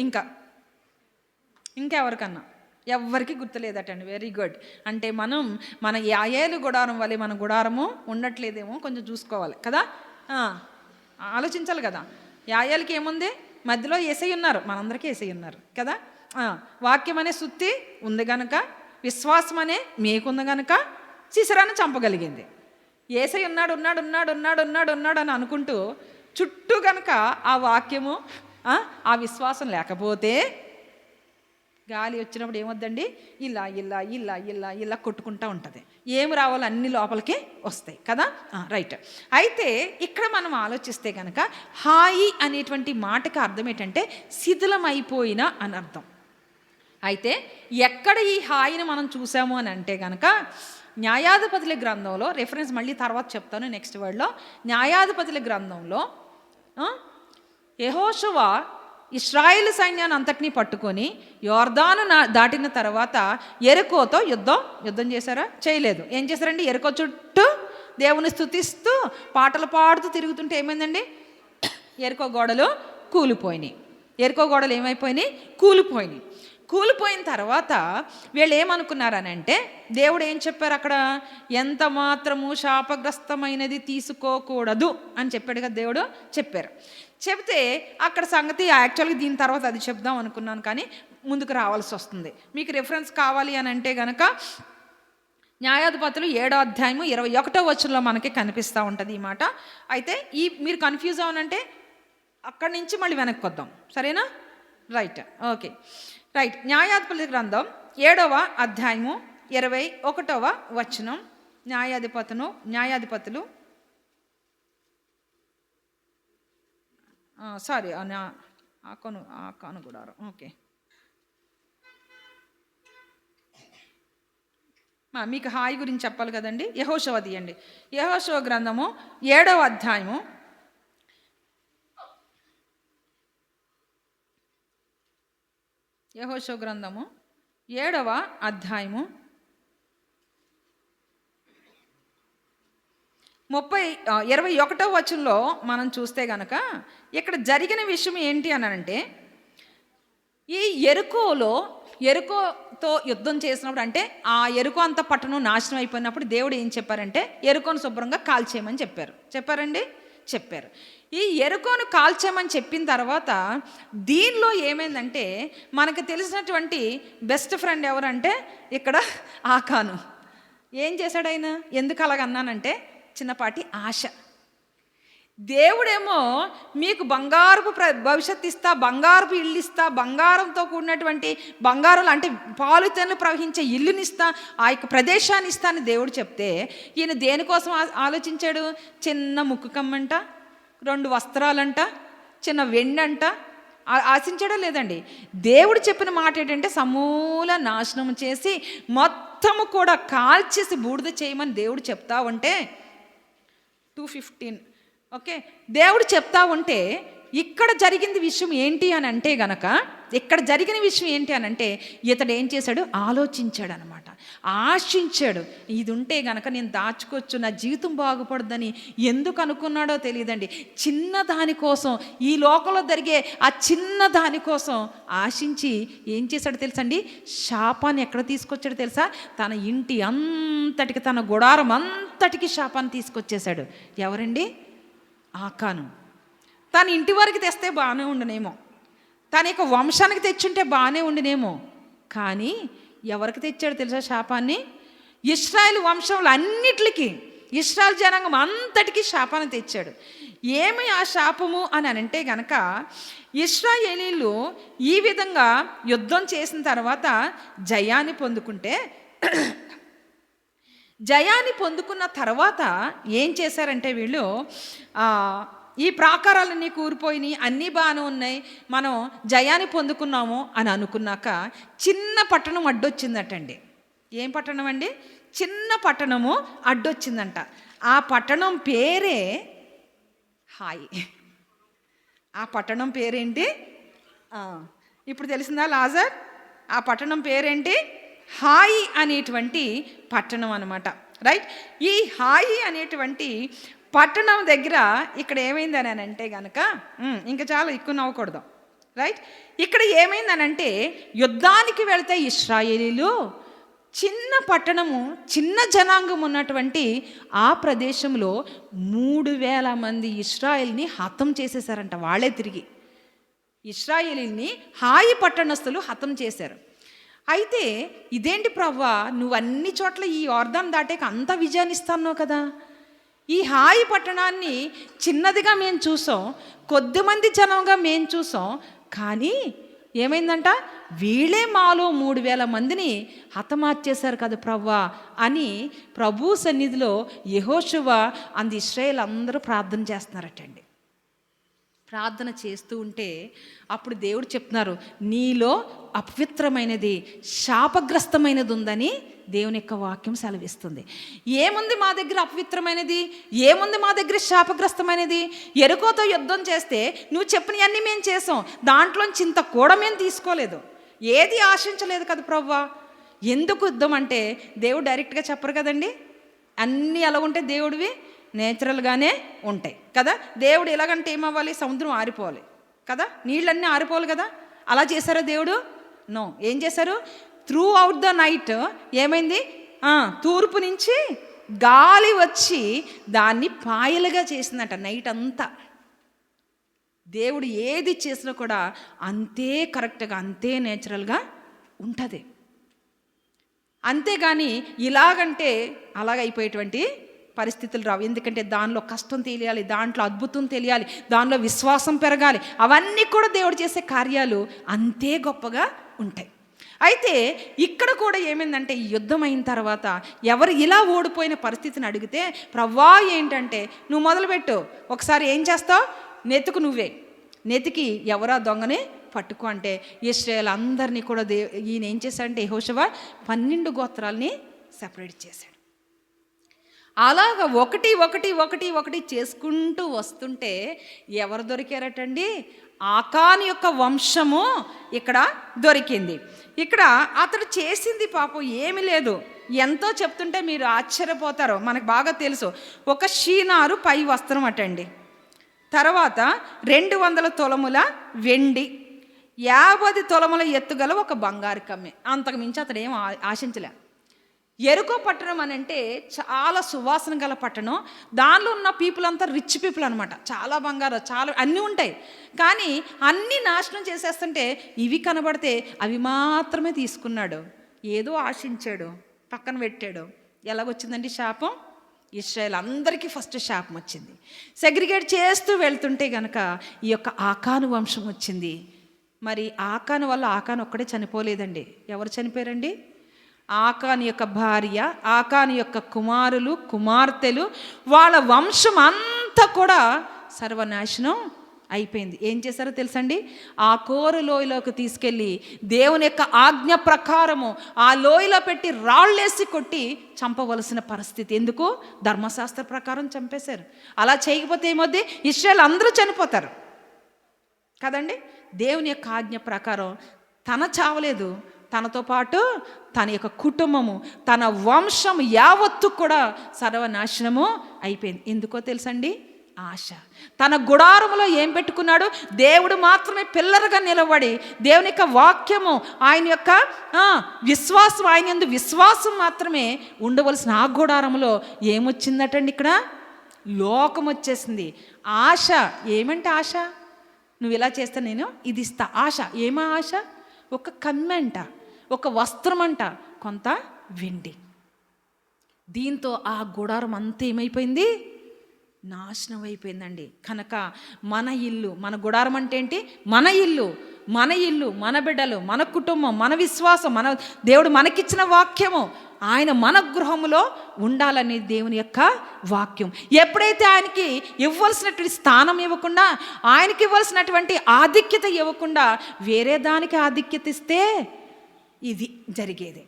ఇంకెవరికన్నా? ఎవ్వరికి గుర్తులేదటండి. Very good. అంటే మన యాయేలు గుడారం వల్ల మన గుడారము ఉండట్లేదేమో, కొంచెం చూసుకోవాలి కదా, ఆలోచించాలి కదా. యాయేలకి ఏముంది? మధ్యలో యేసయ్య ఉన్నారు, మనందరికీ యేసయ్య ఉన్నారు కదా. వాక్యం అనే సుత్తి ఉంది గనక, విశ్వాసం అనే మేకుంది గనక సిసరాను చంపగలిగింది. యేసయ్య ఉన్నాడు అని అనుకుంటూ చుట్టూ గనక ఆ వాక్యము ఆ విశ్వాసం లేకపోతే గాలి వచ్చినప్పుడు ఏమొద్దండి? ఇలా ఇలా ఇలా ఇలా ఇలా కొట్టుకుంటూ ఉంటుంది. ఏమి రావాలో అన్ని లోపలికి వస్తాయి కదా. రైట్. అయితే ఇక్కడ మనం ఆలోచిస్తే కనుక హాయి అనేటువంటి మాటకి అర్థం ఏంటంటే శిథిలమైపోయిన అని అర్థం. అయితే ఎక్కడ ఈ హాయిని మనం చూసాము అని అంటే కనుక న్యాయాధిపతుల గ్రంథంలో, రెఫరెన్స్ మళ్ళీ తర్వాత చెప్తాను నెక్స్ట్ వర్డ్లో, న్యాయాధిపతుల గ్రంథంలో యెహోషువ ఇశ్రాయేలు సైన్యాన్ని అంతటినీ పట్టుకొని యోర్దాను దాటిన తర్వాత యెరికోతో యుద్ధం చేశారా? చేయలేదు. ఏం చేశారండి? యెరికో చుట్టూ దేవుని స్తుతిస్తూ పాటలు పాడుతూ తిరుగుతుంటే ఏమైందండి? యెరికో గోడలు కూలిపోయినాయి. యెరికో గోడలు ఏమైపోయినాయి? కూలిపోయినాయి. కూలిపోయిన తర్వాత వీళ్ళు ఏమనుకున్నారనంటే, దేవుడు ఏం చెప్పారు అక్కడ? ఎంత మాత్రము శాపగ్రస్తమైనది తీసుకోకూడదు అని చెప్పాడు కదా దేవుడు. చెప్పారు. చెబితే అక్కడ సంగతి యాక్చువల్గా దీని తర్వాత అది చెప్దాం అనుకున్నాను, కానీ ముందుకు రావాల్సి వస్తుంది. మీకు రిఫరెన్స్ కావాలి అని అంటే కనుక న్యాయాధిపతులు 7వ అధ్యాయము 21వ వచనంలో మనకి కనిపిస్తూ ఉంటుంది ఈ మాట. అయితే మీరు కన్ఫ్యూజ్ అవనంటే అక్కడి నుంచి మళ్ళీ వెనక్కి వద్దాం, సరేనా? Right, okay, right. న్యాయాధిపతుల గ్రంథం 7వ అధ్యాయము 21వ వచనం. న్యాయాధిపతులు సారీ ఆకాను గుడారం. ఓకే, మీకు హాయి గురించి చెప్పాలి కదండి. యెహోషువ తీయండి. యెహోషువ గ్రంథము 7వ అధ్యాయము 7వ అధ్యాయము 21వ వచనంలో మనం చూస్తే గనక ఇక్కడ జరిగిన విషయం ఏంటి అని అంటే, ఈ యెరికోతో యుద్ధం చేసినప్పుడు, అంటే ఆ యెరికో అంత పట్టణం నాశనం అయిపోయినప్పుడు దేవుడు ఏం చెప్పారంటే యెరికోను శుభ్రంగా కాల్చేయమని చెప్పారండి. ఈ యెరికోను కాల్చేయమని చెప్పిన తర్వాత దీనిలో ఏమైందంటే, మనకు తెలిసినటువంటి బెస్ట్ ఫ్రెండ్ ఎవరంటే ఇక్కడ ఆకాను. ఏం చేశాడు ఆయన? ఎందుకు అలాగన్నానంటే చిన్నపాటి ఆశ. దేవుడేమో మీకు బంగారపు భవిష్యత్తు ఇస్తా, బంగారపు ఇల్లు ఇస్తా, బంగారంతో కూడినటువంటి బంగారాలు అంటే పాలుతెన్నులు ప్రవహించే ఇల్లునిస్తా, ఆ యొక్క ప్రదేశాన్ని ఇస్తా అని దేవుడు చెప్తే ఈయన దేనికోసం ఆలోచించాడు? చిన్న ముక్కు కమ్మంట, 2 వస్త్రాలంట, చిన్న వెండంట, ఆశించడం లేదండి. దేవుడు చెప్పిన మాట ఏంటంటే సమూల నాశనం చేసి మొత్తము కూడా కాల్చేసి బూడిద చేయమని దేవుడు చెప్తా ఉంటే 2:15 ఓకే, దేవుడు చెప్తా ఉంటే ఇక్కడ జరిగింది విషయం ఏంటి అని అంటే గనక, ఇక్కడ జరిగిన విషయం ఏంటి అని అంటే ఇతడు ఏం చేశాడు, ఆలోచించాడు అనమాట, ఆశించాడు. ఇది ఉంటే గనక నేను దాచుకోవచ్చు, నా జీవితం బాగుపడదని ఎందుకు అనుకున్నాడో తెలియదండి. చిన్న దానికోసం, ఈ లోకంలో జరిగే ఆ చిన్న దానికోసం ఆశించి ఏం చేశాడు తెలుసండి, శాపాన్ని ఎక్కడ తీసుకొచ్చాడు తెలుసా, తన ఇంటి అంతటికి, తన గుడారం అంతటికి శాపాన్ని తీసుకొచ్చేశాడు. ఎవరండి, ఆకాను. తన ఇంటి వరకు తెస్తే బాగానే ఉండునేమో, తన యొక్క వంశానికి తెచ్చుంటే బాగానే ఉండినేమో, కానీ ఎవరికి తెచ్చాడు తెలుసా శాపాన్ని, ఇశ్రాయేలు వంశంలో అన్నిటికీ, ఇశ్రాయేలు జనాంగం అంతటికీ శాపాన్ని తెచ్చాడు. ఏమి ఆ శాపము అని అంటే గనక, ఇశ్రాయేలీలు ఈ విధంగా యుద్ధం చేసిన తర్వాత జయాన్ని పొందుకుంటే, జయాన్ని పొందుకున్న తర్వాత ఏం చేశారంటే వీళ్ళు, ఈ ప్రాకారాలన్నీ కూలిపోయినాయి, అన్నీ బాగానే ఉన్నాయి, మనం జయాన్ని పొందుకున్నాము అని అనుకున్నాక చిన్న పట్టణం అడ్డొచ్చిందటండి. ఏం పట్టణం అండి, చిన్న పట్టణము అడ్డొచ్చిందంట. ఆ పట్టణం పేరే హాయి. ఆ పట్టణం పేరేంటి, ఇప్పుడు తెలిసిందా లాజర్, ఆ పట్టణం పేరేంటి, హాయి అనేటువంటి పట్టణం అనమాట. రైట్, ఈ హాయి అనేటువంటి పట్టణం దగ్గర ఇక్కడ ఏమైందని అంటే కనుక, ఇంకా చాలా ఎక్కువ నవ్వకూడదు. రైట్, ఇక్కడ ఏమైందనంటే యుద్ధానికి వెళ్తే ఇశ్రాయేలీలు చిన్న పట్టణము, చిన్న జనాంగం ఉన్నటువంటి ఆ ప్రదేశంలో 3,000 మంది ఇశ్రాయేల్ని హతం చేసేసారంట. వాళ్ళే తిరిగి ఇశ్రాయేలీల్ని హాయి పట్టణస్థులు హతం చేశారు. అయితే ఇదేంటి ప్రవ్వా, నువ్వు అన్ని చోట్ల ఈ యోర్దాను దాటాక అంత విజయాన్ని ఇస్తాన్నావు కదా, ఈ హాయి పట్టణాన్ని చిన్నదిగా మేము చూసాం, కొద్దిమంది జనంగా మేము చూసాం, కానీ ఏమైందంట, వీళ్ళే మాలో 3,000 మందిని హతమార్చేశారు కదా ప్రవ్వా అని ప్రభు సన్నిధిలో యెహోషువ అండ్ ఇశ్రాయేల్ అందరూ ప్రార్థన చేస్తున్నారటండి. ప్రార్థన చేస్తూ ఉంటే అప్పుడు దేవుడు చెప్తున్నారు, నీలో అపవిత్రమైనది, శాపగ్రస్తమైనది ఉందని దేవుని యొక్క వాక్యం సెలవిస్తుంది. ఏముంది మా దగ్గర అపవిత్రమైనది, ఏముంది మా దగ్గర శాపగ్రస్తమైనది? ఎరుకోతో యుద్ధం చేస్తే నువ్వు చెప్పినవన్నీ మేము చేసాం, దాంట్లోంచి ఇంత కూడా మేము తీసుకోలేదు, ఏది ఆశించలేదు కదా ప్రవ్వా. ఎందుకు యుద్ధం అంటే దేవుడు డైరెక్ట్గా చెప్పరు కదండి, అన్నీ ఎలా ఉంటే దేవుడివి నేచురల్గానే ఉంటాయి కదా. దేవుడు ఎలాగంటే ఏమవ్వాలి, సముద్రం ఆరిపోవాలి కదా, నీళ్ళన్నీ ఆరిపోవాలి కదా. అలా చేశారా దేవుడు? నో. ఏం చేశారు, త్రూ అవుట్ ద నైట్ ఏమైంది, తూర్పు నుంచి గాలి వచ్చి దాన్ని పాయలుగా చేసిందంట నైట్ అంతా. దేవుడు ఏది చేసినా కూడా అంతే కరెక్ట్గా, అంతే నేచురల్గా ఉంటుంది. అంతేగాని ఇలాగంటే అలాగైపోయేటువంటి పరిస్థితులు రావు. ఎందుకంటే దానిలో కష్టం తెలియాలి, దాంట్లో అద్భుతం తెలియాలి, దానిలో విశ్వాసం పెరగాలి. అవన్నీ కూడా దేవుడు చేసే కార్యాలు అంతే గొప్పగా ఉంటాయి. అయితే ఇక్కడ కూడా ఏమైందంటే, ఈ యుద్ధం అయిన తర్వాత ఎవరు ఇలా ఓడిపోయిన పరిస్థితిని అడిగితే, ప్రవ్వా ఏంటంటే నువ్వు మొదలుపెట్టు, ఒకసారి ఏం చేస్తావు, నెతుకు నువ్వే, నెతికి ఎవరా దొంగని పట్టుకో అంటే ఇశ్రాయేలు అందరినీ కూడా ఈయన ఏం చేశాడంటే యెహోషువ 12 గోత్రాలని సెపరేట్ చేశాడు. అలాగ ఒకటి చేసుకుంటూ వస్తుంటే ఎవరు దొరికారటండి, ఆకాను యొక్క వంశము ఇక్కడ దొరికింది. ఇక్కడ అతడు చేసింది పాపం ఏమీ లేదు, ఎంతో చెప్తుంటే మీరు ఆశ్చర్యపోతారు. మనకు బాగా తెలుసు, ఒక షీనారు పై వస్త్రం అటండి, తర్వాత 200 తులముల వెండి, 50 తులముల ఎత్తుగల ఒక బంగారు కమ్మె. అంతకు మించి అతడు ఏం ఆశించలే. ఎరుకో పట్టణం అని అంటే చాలా సువాసన గల పట్టణం, దానిలో ఉన్న పీపుల్ అంతా రిచ్ పీపుల్ అనమాట, చాలా బంగారు, చాలా అన్నీ ఉంటాయి. కానీ అన్నీ నాశనం చేసేస్తుంటే ఇవి కనబడితే అవి మాత్రమే తీసుకున్నాడు, ఏదో ఆశించాడు, పక్కన పెట్టాడు. ఎలాగొచ్చిందండి శాపం? ఇశ్రాయేల్ అందరికీ ఫస్ట్ శాపం వచ్చింది. సెగ్రిగేట్ చేస్తూ వెళ్తుంటే గనక ఈ యొక్క ఆకాను వంశం వచ్చింది. మరి ఆకాను వల్ల ఆకాను ఒక్కడే చనిపోలేదండి. ఎవరు చనిపోయారండి? ఆకాను యొక్క భార్య, ఆకాను యొక్క కుమారులు, కుమార్తెలు, వాళ్ళ వంశం అంతా కూడా సర్వనాశనం అయిపోయింది. ఏం చేశారో తెలుసండి, ఆ కోరు లోయలోకి తీసుకెళ్ళి దేవుని యొక్క ఆజ్ఞ ప్రకారము ఆ లోయలో పెట్టి రాళ్ళేసి కొట్టి చంపవలసిన పరిస్థితి. ఎందుకు? ధర్మశాస్త్ర ప్రకారం చంపేశారు. అలా చేయకపోతే ఏమవుద్ది? ఇశ్రాయేలు అందరూ చనిపోతారు కదండి. దేవుని యొక్క ఆజ్ఞ ప్రకారం తన చావలేదు, తనతో పాటు తన యొక్క కుటుంబము, తన వంశం యావత్తు కూడా సర్వనాశనము అయిపోయింది. ఎందుకో తెలుసండి? ఆశ. తన గుడారములో ఏం పెట్టుకున్నాడు? దేవుడు మాత్రమే పిల్లరుగా నిలబడి దేవుని యొక్క వాక్యము, ఆయన యొక్క విశ్వాసం, ఆయన యందు విశ్వాసం మాత్రమే ఉండవలసిన ఆ గుడారములో ఏమొచ్చిందటండి? ఇక్కడ లోకం వచ్చేసింది. ఆశ. ఏమంటే ఆశ? నువ్వు ఇలా చేస్తే నేను ఇది ఇస్తా. ఆశ. ఏమా ఆశ? ఒక కమ్మంట, ఒక వస్త్రం అంట, కొంత వెండి. దీంతో ఆ గుడారం అంతా ఏమైపోయింది? నాశనం అయిపోయిందండి. కనుక మన ఇల్లు, మన గుడారం అంటే ఏంటి? మన ఇల్లు, మన ఇల్లు, మన బిడ్డలు, మన కుటుంబం, మన విశ్వాసం, మన దేవుడు మనకిచ్చిన వాక్యము, ఆయన మన గృహములో ఉండాలని దేవుని యొక్క వాక్యం. ఎప్పుడైతే ఆయనకి ఇవ్వాల్సినటువంటి స్థానం ఇవ్వకుండా, ఆయనకి ఇవ్వాల్సినటువంటి ఆధిక్యత ఇవ్వకుండా వేరే దానికి ఆధిక్యత ఇస్తే ఇది జరిగేది.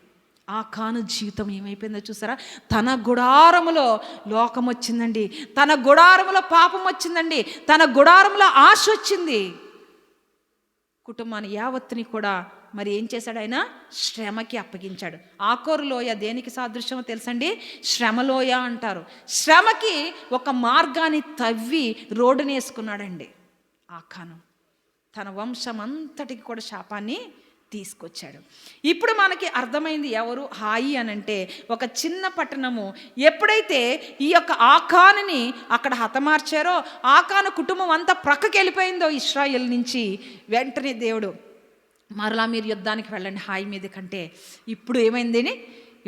ఆకాను జీవితం ఏమైపోయిందో చూసారా? తన గుడారములో లోకం వచ్చిందండి, తన గుడారములో పాపం వచ్చిందండి, తన గుడారములో ఆశ వచ్చింది. కుటుంబాన్ని యావత్తుని కూడా మరి ఏం చేశాడు? ఆయన శ్రమకి అప్పగించాడు. ఆకోరు లోయ దేనికి సాదృశ్యమో తెలుసండి? శ్రమలోయ అంటారు. శ్రమకి ఒక మార్గాన్ని తవ్వి రోడ్డుని వేసుకున్నాడండి ఆకాను. తన వంశం అంతటికి కూడా శాపాన్ని తీసుకొచ్చాడు. ఇప్పుడు మనకి అర్థమైంది ఎవరు హాయి అనంటే ఒక చిన్న పట్టణము. ఎప్పుడైతే ఈ యొక్క ఆకానుని అక్కడ హతమార్చారో, ఆకాను కుటుంబం అంతా ప్రక్కకి వెళ్ళిపోయిందో ఇశ్రాయేల్ నుంచి, వెంటనే దేవుడు మరలా మీరు యుద్ధానికి వెళ్ళండి హాయి మీద కంటే. ఇప్పుడు ఏమైందని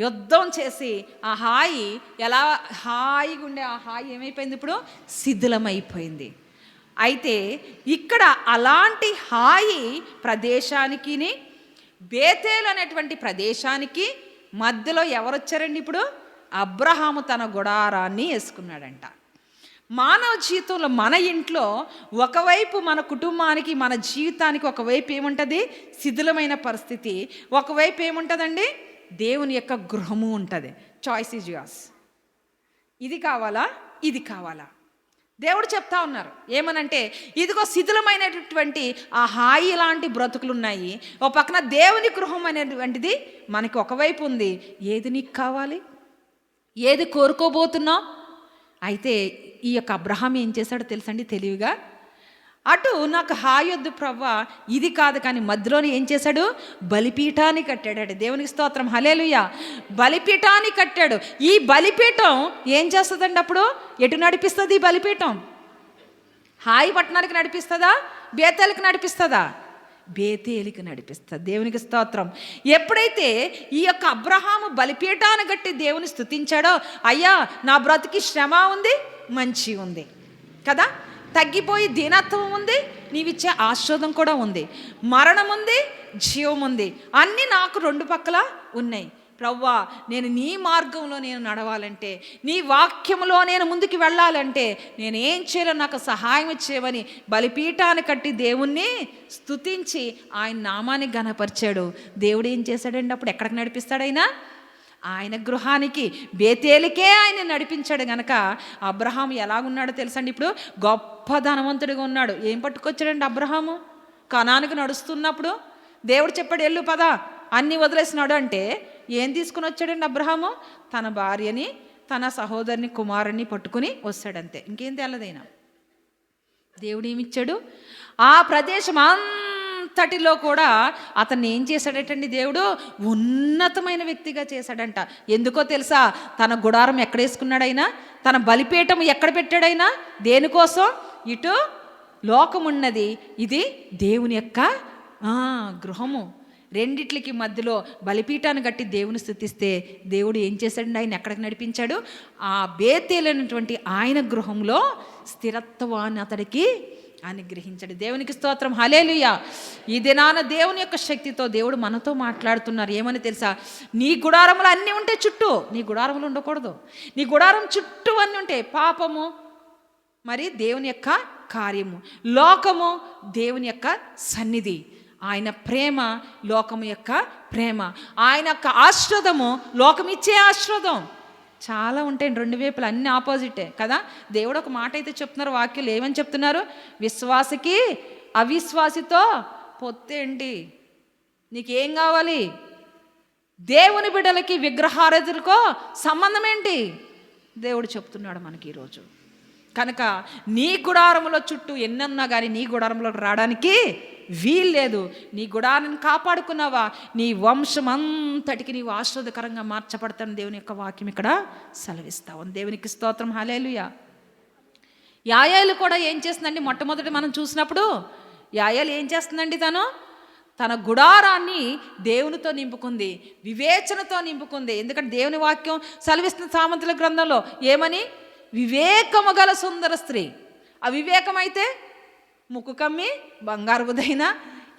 యుద్ధం చేసి ఆ హాయి ఎలా హాయిగా ఉండే ఆ హాయి ఏమైపోయింది? ఇప్పుడు శిథిలమైపోయింది. అయితే ఇక్కడ అలాంటి హాయి ప్రదేశానికి, బేతేలు అనేటువంటి ప్రదేశానికి మధ్యలో ఎవరు వచ్చారండి? ఇప్పుడు అబ్రహాము తన గుడారాన్ని వేసుకున్నాడంట. మానవ జీవితంలో మన ఇంట్లో ఒకవైపు మన కుటుంబానికి, మన జీవితానికి ఒకవైపు ఏముంటుంది? శిథిలమైన పరిస్థితి. ఒకవైపు ఏముంటుందండి? దేవుని యొక్క గృహము ఉంటుంది. Choice is yours. ఇది కావాలా, ఇది కావాలా? దేవుడు చెప్తా ఉన్నారు ఏమనంటే, ఇదిగో శిథిలమైనటువంటి ఆ హాయి లాంటి బ్రతుకులు ఉన్నాయి, ఒక పక్కన దేవుని గృహం అనేటువంటిది మనకి ఒకవైపు ఉంది. ఏది నీకు కావాలి? ఏది కోరుకోబోతున్నావు? అయితే ఈ యొక్క అబ్రహాం ఏం చేశాడో తెలుసండి? తెలివిగా అటు నాకు హాయొద్దు ప్రవ్వా, ఇది కాదు, కానీ మధ్యలోనే ఏం చేశాడు? బలిపీఠాన్ని కట్టాడు. దేవునికి స్తోత్రం, హల్లెలూయా. బలిపీఠాన్ని కట్టాడు. ఈ బలిపీఠం ఏం చేస్తుందండి? అప్పుడు ఎటు నడిపిస్తుంది ఈ బలిపీఠం? హాయి పట్టణానికి నడిపిస్తుందా? బేతేలుకి నడిపిస్తుందా? బేతేలికి నడిపిస్తుంది. దేవునికి స్తోత్రం. ఎప్పుడైతే ఈ యొక్క అబ్రహాము బలిపీఠాన్ని కట్టి దేవుని స్తుతించాడో, అయ్యా నా బ్రతికి శ్రమ ఉంది, మంచి ఉంది కదా, తగ్గిపోయి దీనత్వం ఉంది, నీవిచ్చే ఆశీర్వాదం కూడా ఉంది, మరణం ఉంది, జీవం ఉంది, అన్నీ నాకు రెండు పక్కల ఉన్నాయి. ప్రవ్వా, నేను నీ మార్గంలో నేను నడవాలంటే, నీ వాక్యంలో నేను ముందుకు వెళ్ళాలంటే నేనేం చేయాలో నాకు సహాయం ఇచ్చేవని బలిపీఠాన్ని కట్టి దేవుణ్ణి స్తుతించి ఆయన నామాన్ని ఘనపరిచాడు. దేవుడు ఏం చేశాడండి? అప్పుడు ఎక్కడికి నడిపిస్తాడైనా? ఆయన గృహానికి, బేతేలికే ఆయన నడిపించాడు. గనక అబ్రహాము ఎలాగున్నాడో తెలుసండి? ఇప్పుడు గొప్ప ధనవంతుడిగా ఉన్నాడు. ఏం పట్టుకొచ్చాడండి అబ్రహాము? కనానికి నడుస్తున్నప్పుడు దేవుడు చెప్పాడు ఎల్లు పదా, అన్నీ వదిలేసినాడు అంటే ఏం తీసుకుని వచ్చాడండి అబ్రహాము? తన భార్యని, తన సహోదరుని, కుమారుని పట్టుకుని వస్తాడంతే, ఇంకేం తెల్లదైనా. దేవుడు ఏమిచ్చాడు? ఆ ప్రదేశం అంతటిలో కూడా అతన్ని ఏం చేశాడటండి? దేవుడు ఉన్నతమైన వ్యక్తిగా చేశాడంట. ఎందుకో తెలుసా? తన గుడారం ఎక్కడ వేసుకున్నాడైనా, తన బలిపీఠం ఎక్కడ పెట్టాడైనా, దేనికోసం? ఇటు లోకమున్నది, ఇది దేవుని యొక్క గృహము. రెండిట్లకి మధ్యలో బలిపీఠాన్ని కట్టి దేవుని స్తుతిస్తే దేవుడు ఏం చేశాడండి? ఆయన ఎక్కడికి నడిపించాడు? ఆ బేతేలైనటువంటి ఆయన గృహంలో స్థిరత్వాన్ని అతడికి అనుగ్రహించాడు. దేవునికి స్తోత్రం, హల్లెలూయా. ఈ దినాన దేవుని యొక్క శక్తితో దేవుడు మనతో మాట్లాడుతున్నారు. ఏమని తెలుసా? నీ గుడారములు అన్నీ ఉంటే చుట్టూ, నీ గుడారములు ఉండకూడదు. నీ గుడారం చుట్టూ అన్నీ ఉంటాయి పాపము, మరి దేవుని యొక్క కార్యము. లోకము దేవుని యొక్క సన్నిధి, ఆయన ప్రేమ లోకము యొక్క ప్రేమ, ఆయన యొక్క ఆశీర్వాదము లోకం ఇచ్చే ఆశీర్వాదం. చాలా ఉంటాయండి, రెండు వైపులు అన్ని ఆపోజిటే కదా. దేవుడు ఒక మాట అయితే చెప్తున్నారు, వాక్యాలు ఏమని చెప్తున్నారు? విశ్వాసకి అవిశ్వాసితో పొత్తేంటి? నీకేం కావాలి? దేవుని బిడ్డలకి విగ్రహారాధనకో సంబంధం ఏంటి? దేవుడు చెప్తున్నాడు మనకి ఈరోజు. కనుక నీ గుడారంలో చుట్టూ ఎన్నన్నా కానీ నీ గుడారంలోకి రావడానికి వీల్లేదు. నీ గుడారాన్ని కాపాడుకున్నావా, నీ వంశం అంతటికి నీవు ఆశీర్వాదకరంగా మార్చబడతాను దేవుని యొక్క వాక్యం ఇక్కడ సెలవిస్తావు. దేవునికి స్తోత్రం, హల్లెలూయా. యాయేలు కూడా ఏం చేస్తుందండి? మొట్టమొదటి మనం చూసినప్పుడు యాయేలు ఏం చేస్తుందండి? తన గుడారాన్ని దేవునితో నింపుకుంది, వివేచనతో నింపుకుంది. ఎందుకంటే దేవుని వాక్యం సెలవిస్తున్న సామంతుల గ్రంథంలో ఏమని? వివేకము గల సుందర స్త్రీ. అవివేకమైతే ముక్కు కమ్మి బంగారుదైనా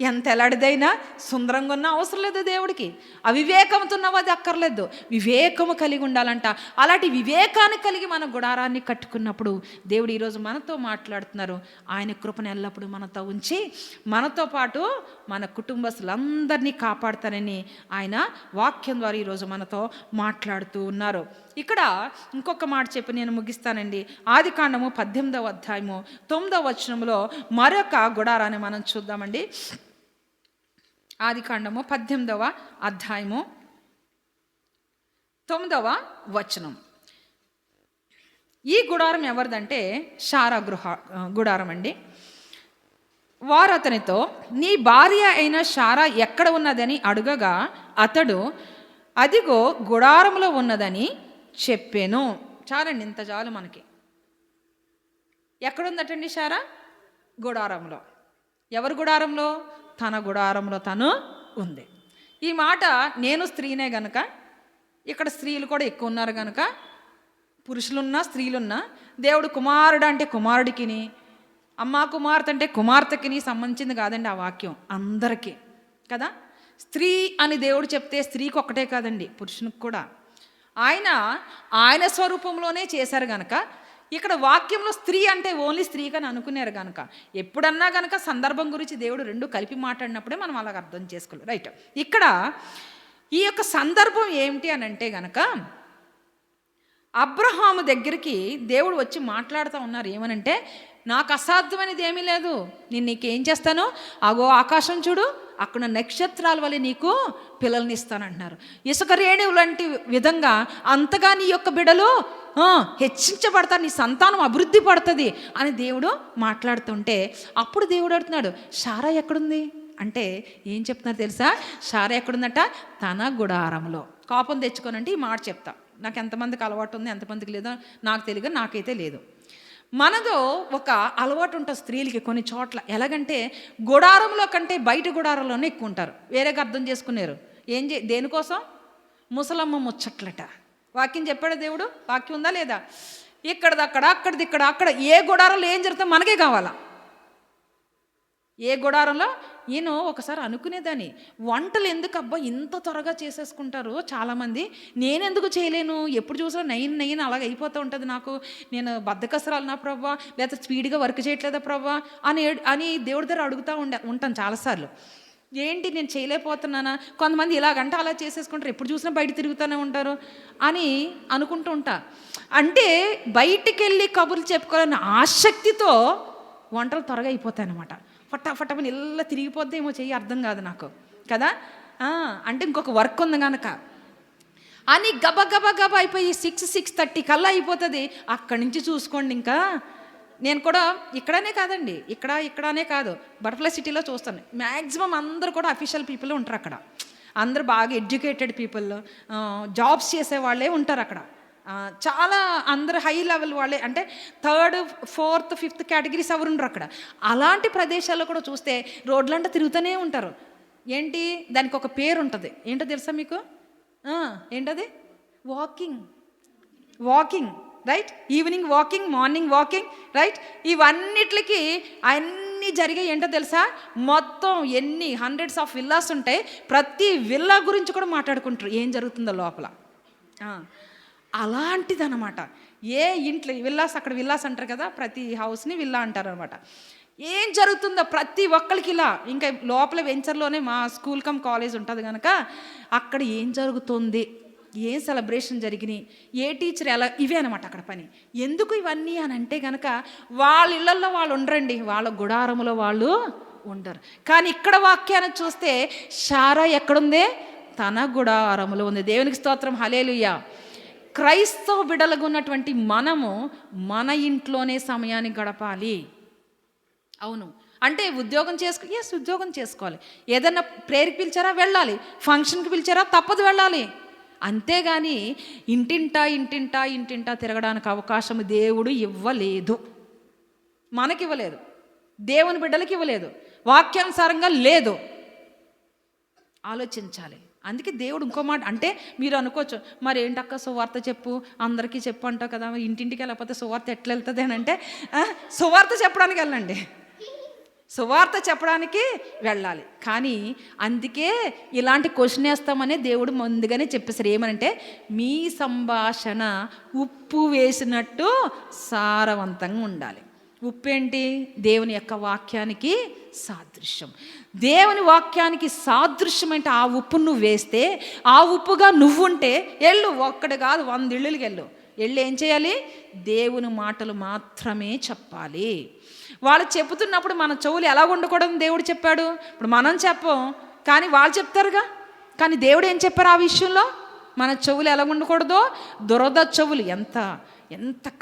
ఎంత ఎలాడిదైనా సుందరంగా ఉన్నా అవసరం లేదు దేవుడికి. అవివేకంతో ఉన్నది అక్కర్లేదు, వివేకము కలిగి ఉండాలంట. అలాంటి వివేకాన్ని కలిగి మన గుడారాన్ని కట్టుకున్నప్పుడు దేవుడు ఈరోజు మనతో మాట్లాడుతున్నారు. ఆయన కృపను ఎల్లప్పుడూ మనతో ఉంచి మనతో పాటు మన కుటుంబస్తులందరినీ కాపాడుతానని ఆయన వాక్యం ద్వారా ఈరోజు మనతో మాట్లాడుతూ ఉన్నారు. ఇక్కడ ఇంకొక మాట చెప్పి నేను ముగిస్తానండి. ఆదికాండము 18వ అధ్యాయము 9వ వచనంలో మరొక గుడారాన్ని మనం చూద్దామండి. ఆదికాండము 18వ అధ్యాయము 9వ వచనం. ఈ గుడారం ఎవరిదంటే శారా గుడారం అండి. వారు అతనితో, నీ భార్య అయిన శారా ఎక్కడ ఉన్నదని అడుగగా అతడు, అదిగో గుడారంలో ఉన్నదని చెప్పాను. చాలండి, ఇంత చాలు మనకి. ఎక్కడుందటండి శారా? గుడారంలో. ఎవరి గుడారంలో? తన గుడారంలో తను ఉంది. ఈ మాట నేను స్త్రీనే గనక, ఇక్కడ స్త్రీలు కూడా ఎక్కువ ఉన్నారు గనక, పురుషులున్నా స్త్రీలున్నా, దేవుడు కుమారుడు అంటే కుమారుడికిని, అమ్మ కుమార్తె అంటే కుమార్తెకిని సంబంధించింది కాదండి ఆ వాక్యం, అందరికీ కదా. స్త్రీ అని దేవుడు చెప్తే స్త్రీకి ఒక్కటే కాదండి, పురుషునికి కూడా. ఆయన స్వరూపంలోనే చేశారు గనక ఇక్కడ వాక్యంలో స్త్రీ అంటే ఓన్లీ స్త్రీకని అనుకున్నారు కనుక, ఎప్పుడన్నా కనుక సందర్భం గురించి దేవుడు రెండు కలిపి మాట్లాడినప్పుడే మనం అలాగ అర్థం చేసుకోవాలి. రైట్. ఇక్కడ ఈ యొక్క సందర్భం ఏమిటి అని అంటే గనక, అబ్రహాము దగ్గరికి దేవుడు వచ్చి మాట్లాడుతూ ఉన్నారు. ఏమనంటే, నాకు అసాధ్యమైనది ఏమీ లేదు, నేను నీకేం చేస్తాను, అగో ఆకాశం చూడు, అక్కడ నక్షత్రాల వల్ల నీకు పిల్లల్ని ఇస్తానంటున్నారు. ఇసుక రేణువు లాంటి విధంగా అంతగా నీ యొక్క బిడ్డలు హెచ్చించబడతారు, నీ సంతానం అభివృద్ధి పడుతుంది అని దేవుడు మాట్లాడుతుంటే, అప్పుడు దేవుడు అడుగుతున్నాడు, శారా ఎక్కడుంది అంటే ఏం చెప్తున్నారు తెలుసా? శారా ఎక్కడుందట? తన గుడారంలో. కోపం తెచ్చుకోనంటే ఈ మాట చెప్తా. నాకు ఎంతమందికి అలవాటు ఉంది, ఎంతమందికి లేదో నాకు తెలియదు, నాకైతే లేదు. మనదో ఒక అలవాటు ఉంటుంది స్త్రీలకి కొన్ని చోట్ల. ఎలాగంటే గుడారంలో కంటే బయట గుడారంలోనే ఎక్కువ ఉంటారు. వేరేగా అర్థం చేసుకున్నారు. దేనికోసం? ముసలమ్మ ముచ్చట్లట. వాక్యం చెప్పాడు దేవుడు. వాక్యం ఉందా లేదా? ఇక్కడదక్కడ, అక్కడిది ఇక్కడ, అక్కడ ఏ గుడారంలో ఏం జరుగుతుందో మనకే కావాలా. ఏ గుడారంలో నేను ఒకసారి అనుకునేదాన్ని, వంటలు ఎందుకు అబ్బా ఇంత త్వరగా చేసేసుకుంటారు చాలామంది, నేనెందుకు చేయలేను, ఎప్పుడు చూసినా నైన్ అలాగ అయిపోతూ ఉంటుంది నాకు, నేను బద్దకసరాలు నా ప్రభా, లేకపోతే స్పీడ్గా వర్క్ చేయట్లేదా ప్రభా అని దేవుడి దగ్గర అడుగుతూ ఉంటాను చాలాసార్లు. ఏంటి నేను చేయలేకపోతున్నానా? కొంతమంది ఇలాగంటే అలా చేసేసుకుంటారు, ఎప్పుడు చూసినా బయట తిరుగుతూనే ఉంటారు అని అనుకుంటూ ఉంటా. అంటే బయటికి వెళ్ళి కబుర్లు చెప్పుకోవాలన్న ఆసక్తితో వంటలు త్వరగా అయిపోతాయి అన్నమాట. ఫటాఫటమని ఇలా తిరిగిపోద్దేమో చెయ్యి, అర్థం కాదు నాకు కదా. అంటే ఇంకొక వర్క్ ఉంది కనుక అని గబ అయిపోయి 6:30 కల్లా అయిపోతుంది. అక్కడి నుంచి చూసుకోండి. ఇంకా నేను కూడా ఇక్కడనే కాదండి, ఇక్కడనే కాదు, బటర్ఫ్లై సిటీలో చూస్తాను. మ్యాక్సిమం అందరూ కూడా అఫీషియల్ పీపుల్ ఉంటారు అక్కడ. అందరూ బాగా ఎడ్యుకేటెడ్ పీపుల్, జాబ్స్ చేసే వాళ్ళే ఉంటారు అక్కడ. చాలా అందరు హై లెవెల్ వాళ్ళే, అంటే 3rd, 4th, 5th కేటగిరీస్ ఎవరు ఉండరు అక్కడ. అలాంటి ప్రదేశాల్లో కూడా చూస్తే రోడ్లంటే తిరుగుతూనే ఉంటారు. ఏంటి దానికి ఒక పేరు ఉంటుంది, ఏంటో తెలుసా మీకు? ఏంటది? Walking right. Evening walking, morning walking right. ఇవన్నిటికి అన్నీ జరిగాయి. ఏంటో తెలుసా? మొత్తం ఎన్ని హండ్రెడ్స్ ఆఫ్ విల్లాస్ ఉంటాయి, ప్రతి విల్లా గురించి కూడా మాట్లాడుకుంటారు ఏం జరుగుతుందో లోపల. అలాంటిదన్నమాట. ఏ ఇంట్లో విల్లాస్, అక్కడ విల్లాస్ అంటారు కదా, ప్రతి హౌస్ని విల్లా అంటారు అనమాట. ఏం జరుగుతుందో ప్రతి ఒక్కరికి ఇలా, ఇంకా లోపల వెంచర్లోనే మా స్కూల్ కమ్ కాలేజ్ ఉంటుంది కనుక అక్కడ ఏం జరుగుతుంది, ఏ సెలబ్రేషన్ జరిగినాయి, ఏ టీచర్ ఎలా, ఇవే అనమాట అక్కడ పని. ఎందుకు ఇవన్నీ అని అంటే కనుక వాళ్ళ ఇళ్లల్లో వాళ్ళు ఉండరండి, వాళ్ళ గుడారంలో వాళ్ళు ఉండరు. కానీ ఇక్కడ వాక్యాన్ని చూస్తే శారా ఎక్కడుంది? తన గుడారములో ఉంది. దేవునికి స్తోత్రం, హల్లెలూయా. క్రైస్తవ బిడ్డలుగా ఉన్నటువంటి మనము మన ఇంట్లోనే సమయాన్ని గడపాలి. అవును, అంటే ఉద్యోగం ఉద్యోగం చేసుకోవాలి, ఏదన్నా ప్రేయర్కి పిలిచారా వెళ్ళాలి, ఫంక్షన్కి పిలిచారా తప్పదు వెళ్ళాలి. అంతేగాని ఇంటింటా తిరగడానికి అవకాశం దేవుడు ఇవ్వలేదు, మనకివ్వలేదు, దేవుని బిడ్డలకి ఇవ్వలేదు, వాక్యానుసారంగా లేదు. ఆలోచించాలి. అందుకే దేవుడు ఇంకో మాట అంటే మీరు అనుకోవచ్చు, మరి ఏంటక్క సువార్త చెప్పు, అందరికీ చెప్పు అంటావు కదా, ఇంటింటికి వెళ్ళకపోతే సువార్త ఎట్లా వెళ్తుంది అని అంటే సువార్త చెప్పడానికి వెళ్ళండి, సువార్త చెప్పడానికి వెళ్ళాలి. కానీ అందుకే ఇలాంటి క్వశ్చన్ వేస్తామనే దేవుడు ముందుగానే చెప్పేశారు. ఏమనంటే మీ సంభాషణ ఉప్పు వేసినట్టు సారవంతంగా ఉండాలి. ఉప్పు ఏంటి? దేవుని యొక్క వాక్యానికి సాదృశ్యం. దేవుని వాక్యానికి సాదృశ్యం అంటే ఆ ఉప్పు నువ్వు వేస్తే, ఆ ఉప్పుగా నువ్వుంటే ఎళ్ళు, ఒక్కడు కాదు 100 ఇళ్ళకి వెళ్ళి ఏం చేయాలి? దేవుని మాటలు మాత్రమే చెప్పాలి. వాళ్ళు చెబుతున్నప్పుడు మన చెవులు ఎలా ఉండకూడదని దేవుడు చెప్పాడు. ఇప్పుడు మనం చెప్పం, కానీ వాళ్ళు చెప్తారుగా. కానీ దేవుడు ఏం చెప్పారు ఆ విషయంలో? మన చెవులు ఎలా ఉండకూడదో, దురద చెవులు. ఎంత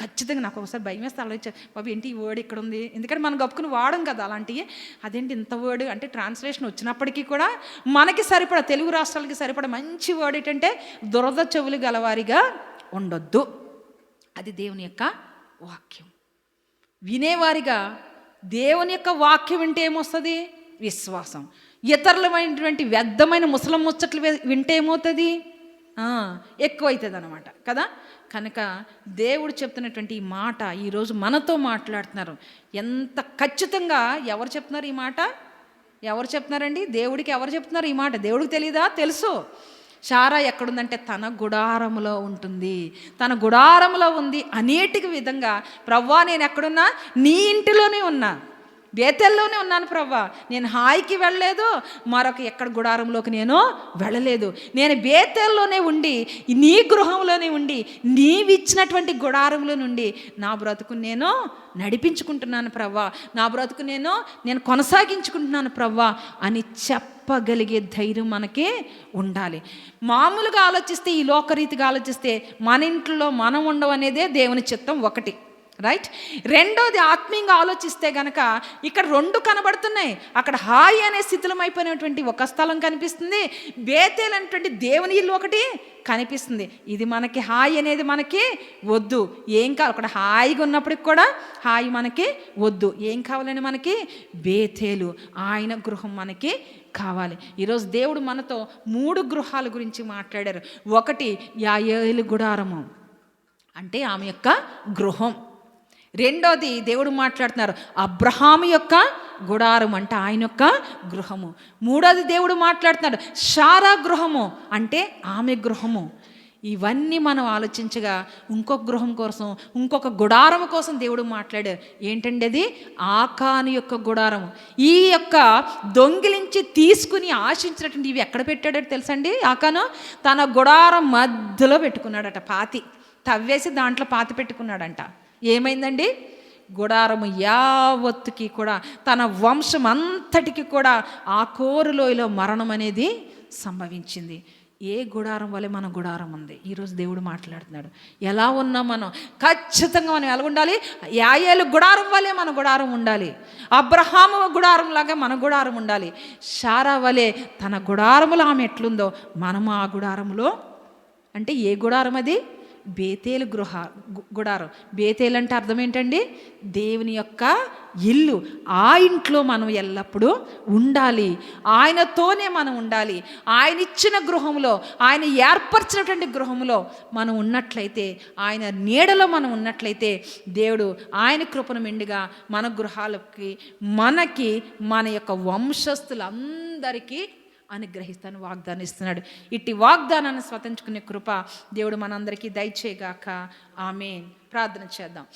ఖచ్చితంగా నాకు ఒకసారి భయం వేస్తే ఆలోచించారు, బాబు ఏంటి ఈ వర్డ్ ఇక్కడ ఉంది, ఎందుకంటే మనం గప్పుకుని వాడం కదా అలాంటివి. అదేంటి ఇంత వర్డ్ అంటే ట్రాన్స్లేషన్ వచ్చినప్పటికీ కూడా మనకి సరిపడా, తెలుగు రాష్ట్రాలకి సరిపడా మంచి వర్డ్ ఏంటంటే దురద చెవులు గలవారిగా ఉండొద్దు. అది దేవుని యొక్క వాక్యం. వినేవారిగా దేవుని యొక్క వాక్యం వింటే ఏమొస్తుంది? విశ్వాసం. ఇతరులమైనటువంటి వ్యర్థమైన ముసలం ముచ్చట్లు వింటే ఏమవుతుంది? ఎక్కువైతుంది అన్నమాట కదా. కనుక దేవుడు చెప్తున్నటువంటి ఈ మాట ఈరోజు మనతో మాట్లాడుతున్నారు. ఎంత ఖచ్చితంగా ఎవరు చెప్తున్నారు ఈ మాట? ఎవరు చెప్తున్నారండి? దేవుడికి ఎవరు చెప్తున్నారు ఈ మాట? దేవుడికి తెలీదా? తెలుసు. శారా ఎక్కడుందంటే తన గుడారములో ఉంటుంది. తన గుడారములో ఉంది అనేటికి విధంగా, ప్రవ్వా నేను ఎక్కడున్నా? నీ ఇంటిలోనే ఉన్నా, బేతెల్లోనే ఉన్నాను ప్రవ్వా. నేను హాయికి వెళ్ళలేదు, మరొక ఎక్కడ గుడారంలోకి నేను వెళ్ళలేదు. నేను బేతెల్లోనే ఉండి, నీ గృహంలోనే ఉండి, నీవిచ్చినటువంటి గుడారంలో నుండి నా బ్రతుకు నేను నడిపించుకుంటున్నాను ప్రవ్వా, నా బ్రతుకు నేను కొనసాగించుకుంటున్నాను ప్రవ్వా అని చెప్పగలిగే ధైర్యం మనకి ఉండాలి. మామూలుగా ఆలోచిస్తే, ఈ లోకరీతిగా ఆలోచిస్తే మన ఇంట్లో మనం ఉండవనేదే దేవుని చిత్తం ఒకటి, రైట్. రెండోది ఆత్మీయంగా ఆలోచిస్తే గనక ఇక్కడ 2 కనబడుతున్నాయి. అక్కడ హాయి అనే స్థితిలమైపోయినటువంటి ఒక స్థలం కనిపిస్తుంది, బేతేల్ అనేటువంటి దేవుని ఇల్లు ఒకటి కనిపిస్తుంది. ఇది మనకి హాయి అనేది మనకి వద్దు. ఏం కావాలి? అక్కడ హాయిగా ఉన్నప్పటికి కూడా హాయి మనకి వద్దు. ఏం కావాలని మనకి? బేతేలు, ఆయన గృహం మనకి కావాలి. ఈరోజు దేవుడు మనతో 3 గృహాల గురించి మాట్లాడారు. ఒకటి యాయేలు గుడారము, అంటే ఆమె యొక్క గృహం. రెండోది దేవుడు మాట్లాడుతున్నారు అబ్రహాము యొక్క గుడారం, అంటే ఆయన యొక్క గృహము. మూడోది దేవుడు మాట్లాడుతున్నాడు శారా గృహము, అంటే ఆమె గృహము. ఇవన్నీ మనం ఆలోచించగా ఇంకొక గృహం కోసం, ఇంకొక గుడారం కోసం దేవుడు మాట్లాడారు. ఏంటండి అది? ఆకాను యొక్క గుడారము. ఈ యొక్క దొంగిలించి తీసుకుని ఆశించినటువంటి ఇవి ఎక్కడ పెట్టాడో తెలుసండి? ఆకాను తన గుడారం మధ్యలో పెట్టుకున్నాడట, పాతి తవ్వేసి దాంట్లో పాతి పెట్టుకున్నాడంట. ఏమైందండి? గుడారము యావత్తుకి కూడా, తన వంశం అంతటికి కూడా ఆ కోరులోయలో మరణం అనేది సంభవించింది. ఏ గుడారం వల్ల మన గుడారం ఉంది? ఈరోజు దేవుడు మాట్లాడుతున్నాడు. ఎలా ఉన్నాం మనం? ఖచ్చితంగా మనం ఎలా ఉండాలి? యాయేలు గుడారం వల్లే మన గుడారం ఉండాలి. అబ్రహాము గుడారం లాగా మన గుడారం ఉండాలి. శారా వలె తన గుడారములో ఆమె ఎట్లుందో మనము ఆ గుడారములో, అంటే ఏ గుడారం అది? బేతేలు గుడారం. బేతేలు అంటే అర్థం ఏంటండి? దేవుని యొక్క ఇల్లు. ఆ ఇంట్లో మనం ఎల్లప్పుడూ ఉండాలి, ఆయనతోనే మనం ఉండాలి. ఆయన ఇచ్చిన గృహంలో, ఆయన ఏర్పరిచినటువంటి గృహంలో మనం ఉన్నట్లయితే, ఆయన నీడలో మనం ఉన్నట్లయితే దేవుడు ఆయన కృపను మెండుగా మన గృహాలకి, మనకి, మన యొక్క వంశస్థులందరికీ అనుగ్రహిస్తాను వాగ్దానం ఇస్తున్నాడు. ఇట్టి వాగ్దానాన్ని స్వతంత్రించుకునే కృప దేవుడు మనందరికీ దయచేయగాక. ఆమేన్. ప్రార్థన చేద్దాం.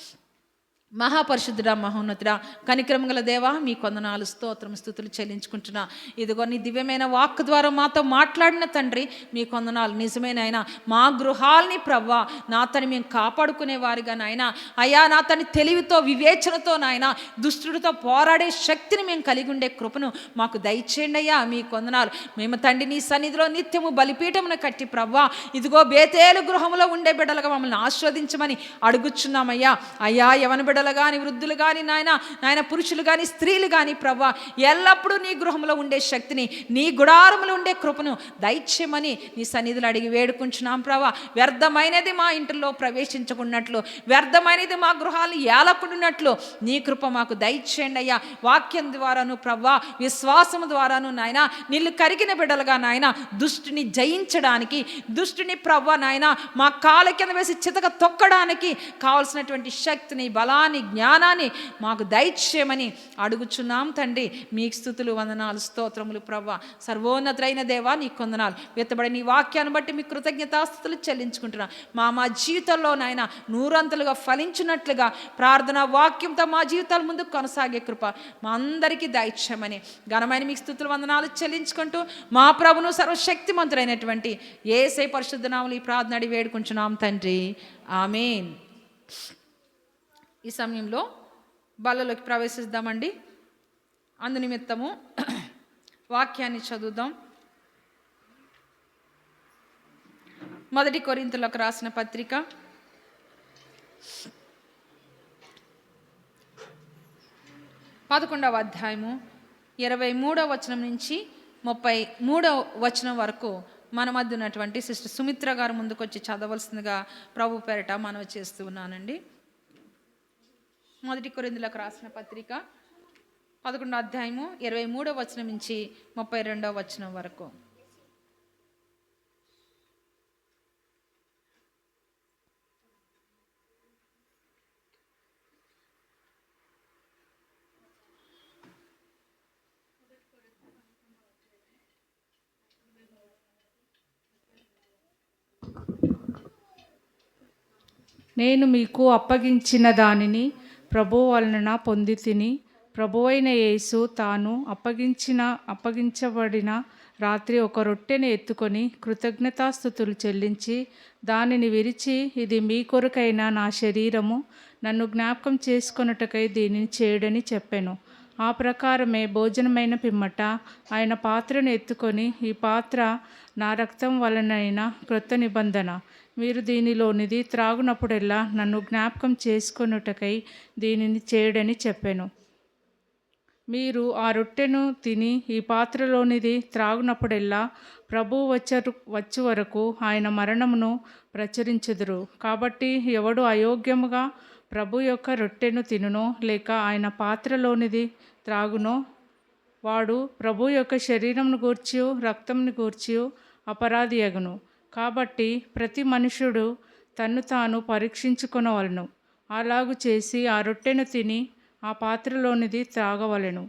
మహాపరిశుద్ధుడా, మహోన్నతుడా, కనికరం గల దేవా, మీ కొందనాలు స్తోత్రం స్థుతులు చెల్లించుకుంటున్నా. ఇదిగో నీ దివ్యమైన వాక్ ద్వారా మాతో మాట్లాడిన తండ్రి, మీ కొందనాలు. నిజమైన ఆయన మా గృహాల్ని ప్రవ్వా నా తని మేము కాపాడుకునే వారిగా నాయన అయ్యా, నా తని తెలివితో వివేచనతో నాయన దుష్టుడితో పోరాడే శక్తిని మేము కలిగి ఉండే కృపను మాకు దయచేయండి అయ్యా. మీ కొందనాలు. మేము తండ్రి నీ సన్నిధిలో నిత్యము బలిపీఠమును కట్టి ప్రవ్వా ఇదిగో బేతేలు గృహంలో ఉండే బిడ్డలుగా మమ్మల్ని ఆస్వాదించమని అడుగుచున్నామయ్యా. అయ్యా, యవన బిడ్డలు కానీ వృద్ధులు కానీ నాయన పురుషులు కానీ స్త్రీలు కానీ ప్రవ్వా ఎల్లప్పుడూ నీ గృహంలో ఉండే శక్తిని, నీ గుడారములో ఉండే కృపను దయచేయమని నీ సన్నిధిలో అడిగి వేడుకుంటున్నాం ప్రవ్వా. వ్యర్థమైనది మా ఇంటిలో ప్రవేశించకున్నట్లు, వ్యర్థమైనది మా గృహాలు ఏలకుండానట్లు నీ కృప మాకు దయచేయండి అయ్యా. వాక్యం ద్వారాను ప్రవ్వా, విశ్వాసము ద్వారాను నాయన నీళ్ళు కరిగిన బిడ్డలుగా నాయన దుష్టుని జయించడానికి, దుష్టుని ప్రవ్వా నాయన మా కాళ్ళ కింద వేసి చితక తొక్కడానికి కావాల్సినటువంటి శక్తిని, బలాన్ని, జ్ఞానాన్ని మాకు దయచేయమని అడుగుచున్నాం తండ్రి. మీకు స్తుతులు, వందనాలు, స్తోత్రములు ప్రవ్వా. సర్వోన్నతులైన దేవా నీ కొందనాలు. వెత్తబడి నీ వాక్యాన్ని బట్టి మీ కృతజ్ఞతాస్తుతులు చెల్లించుకుంటున్నా. మా జీవితంలో నాయన నూరంతలుగా ఫలించినట్లుగా ప్రార్థన వాక్యంతో మా జీవితాల ముందు కొనసాగే కృప మా అందరికీ దయచేయమని ఘనమైన మీకు స్తుతులు, వందనాలు చెల్లించుకుంటూ మా ప్రభును సర్వశక్తిమంతుడైనటువంటి యేసయ్య పరిశుద్ధ నామములో ఈ ప్రార్థన అడిగి వేడుకుంటున్నాం తండ్రి. ఆమేన్. ఈ సమయంలో బల్లలోకి ప్రవేశిద్దామండి. అందునిమిత్తము వాక్యాన్ని చదువుదాం. 1 కొరింథీయులకు రాసిన పత్రిక 11వ అధ్యాయము 23వ వచనం నుంచి 33వ వచనం వరకు మన మధ్య ఉన్నటువంటి సిస్టర్ సుమిత్ర గారు ముందుకు వచ్చి చదవలసిందిగా ప్రభు పేరిట మనవి చేస్తూ ఉన్నానండి. 1 కొరింథీయులకు రాసిన పత్రిక 11వ అధ్యాయము 23వ వచనం నుంచి 32వ వచనం వరకు. నేను మీకు అప్పగించిన దానిని ప్రభువు వలన పొంది తిని, ప్రభువైన యేసు తాను అప్పగించబడిన రాత్రి ఒక రొట్టెను ఎత్తుకొని కృతజ్ఞతాస్తుతులు చెల్లించి దానిని విరిచి, ఇది మీ కొరకైన నా శరీరము, నన్ను జ్ఞాపకం చేసుకొనుటకై దీనిని చేయుడని చెప్పెను. ఆ ప్రకారమే భోజనమైన పిమ్మట ఆయన పాత్రను ఎత్తుకొని, ఈ పాత్ర నా రక్తం వలనైన క్రొత్త నిబంధన, మీరు దీనిలోనిది త్రాగునప్పుడెల్లా నన్ను జ్ఞాపకం చేసుకొనుటకై దీనిని చేయుడని చెప్పెను. మీరు ఆ రొట్టెను తిని ఈ పాత్రలోనిది త్రాగునప్పుడెల్లా ప్రభువు వచ్చు వరకు ఆయన మరణమును ప్రచురించుదురు. కాబట్టి ఎవడు అయోగ్యముగా ప్రభు యొక్క రొట్టెను తినునో లేక ఆయన పాత్రలోనిది త్రాగునో వాడు ప్రభు యొక్క శరీరమును గూర్చియు రక్తమును గూర్చియు అపరాధి అగును. కాబట్టి ప్రతి మనుష్యుడు తన్ను తాను పరీక్షించుకొనవలెను. అలాగు చేసి ఆ రొట్టెను తిని ఆ పాత్రలోనిది త్రాగవలెను.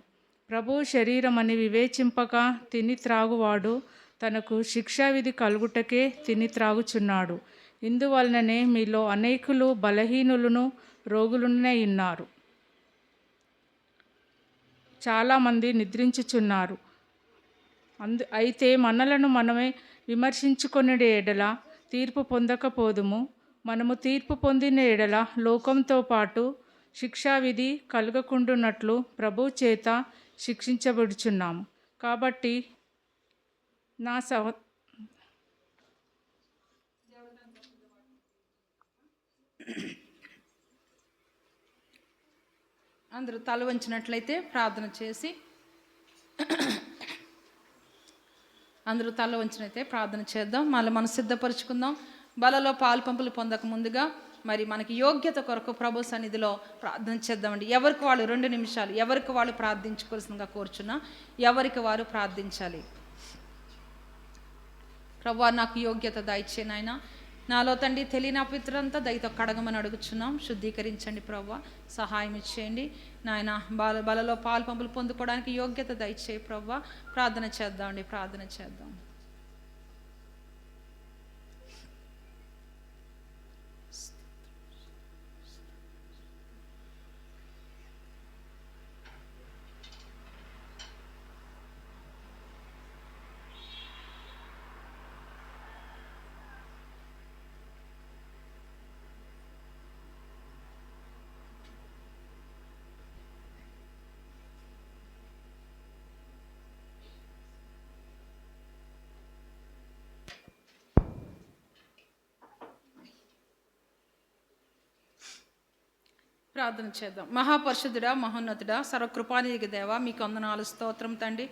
ప్రభు శరీరమని వివేచింపక తిని త్రాగువాడు తనకు శిక్షావిధి కలుగుటకే తిని త్రాగుచున్నాడు. ఇందువలననే మీలో అనేకులు బలహీనులను రోగులునే ఉన్నారు. చాలామంది నిద్రించుచున్నారు. అయితే మనలను మనమే విమర్శించుకొనుడి ఎడల తీర్పు పొందకపోదుము. మనము తీర్పు పొందిన ఎడల లోకంతో పాటు శిక్షావిధి కలుగకుండునట్లు ప్రభు చేత శిక్షించబడుచున్నాము. కాబట్టి నా అందరూ తల వంచినట్లయితే ప్రార్థన చేసి ప్రార్థన చేద్దాం. మళ్ళీ మనం సిద్ధపరచుకుందాం. బలలో పాలు పంపులు పొందక ముందుగా మరి మనకి యోగ్యత కొరకు ప్రభు సన్నిధిలో ప్రార్థన చేద్దామండి. ఎవరికి వాళ్ళు 2 నిమిషాలు ఎవరికి వాళ్ళు ప్రార్థించుకోవాల్సిందిగా కోరుచున్నా. ఎవరికి వారు ప్రార్థించాలి. ప్రభువా, నాకు యోగ్యత దయచేయి నాయనా. నాలో తండ్రి తెలియని అపవిత్రంతా దయతో కడగమని అడుగుచున్నాం. శుద్ధీకరించండి ప్రభా, సహాయం ఇచ్చేయండి నాయన. బలలో పాలు పంపులు పొందుకోవడానికి యోగ్యత దయచేయి ప్రభా. ప్రార్థన చేద్దామండి, ప్రార్థన చేద్దాం. ప్రార్థన చేద్దాం. మహాపరిశుద్ధుడా, మహోన్నతుడా, సర్వకృపానిధికి దేవా, మీకు వందనాలు, స్తోత్రం తండ్రి.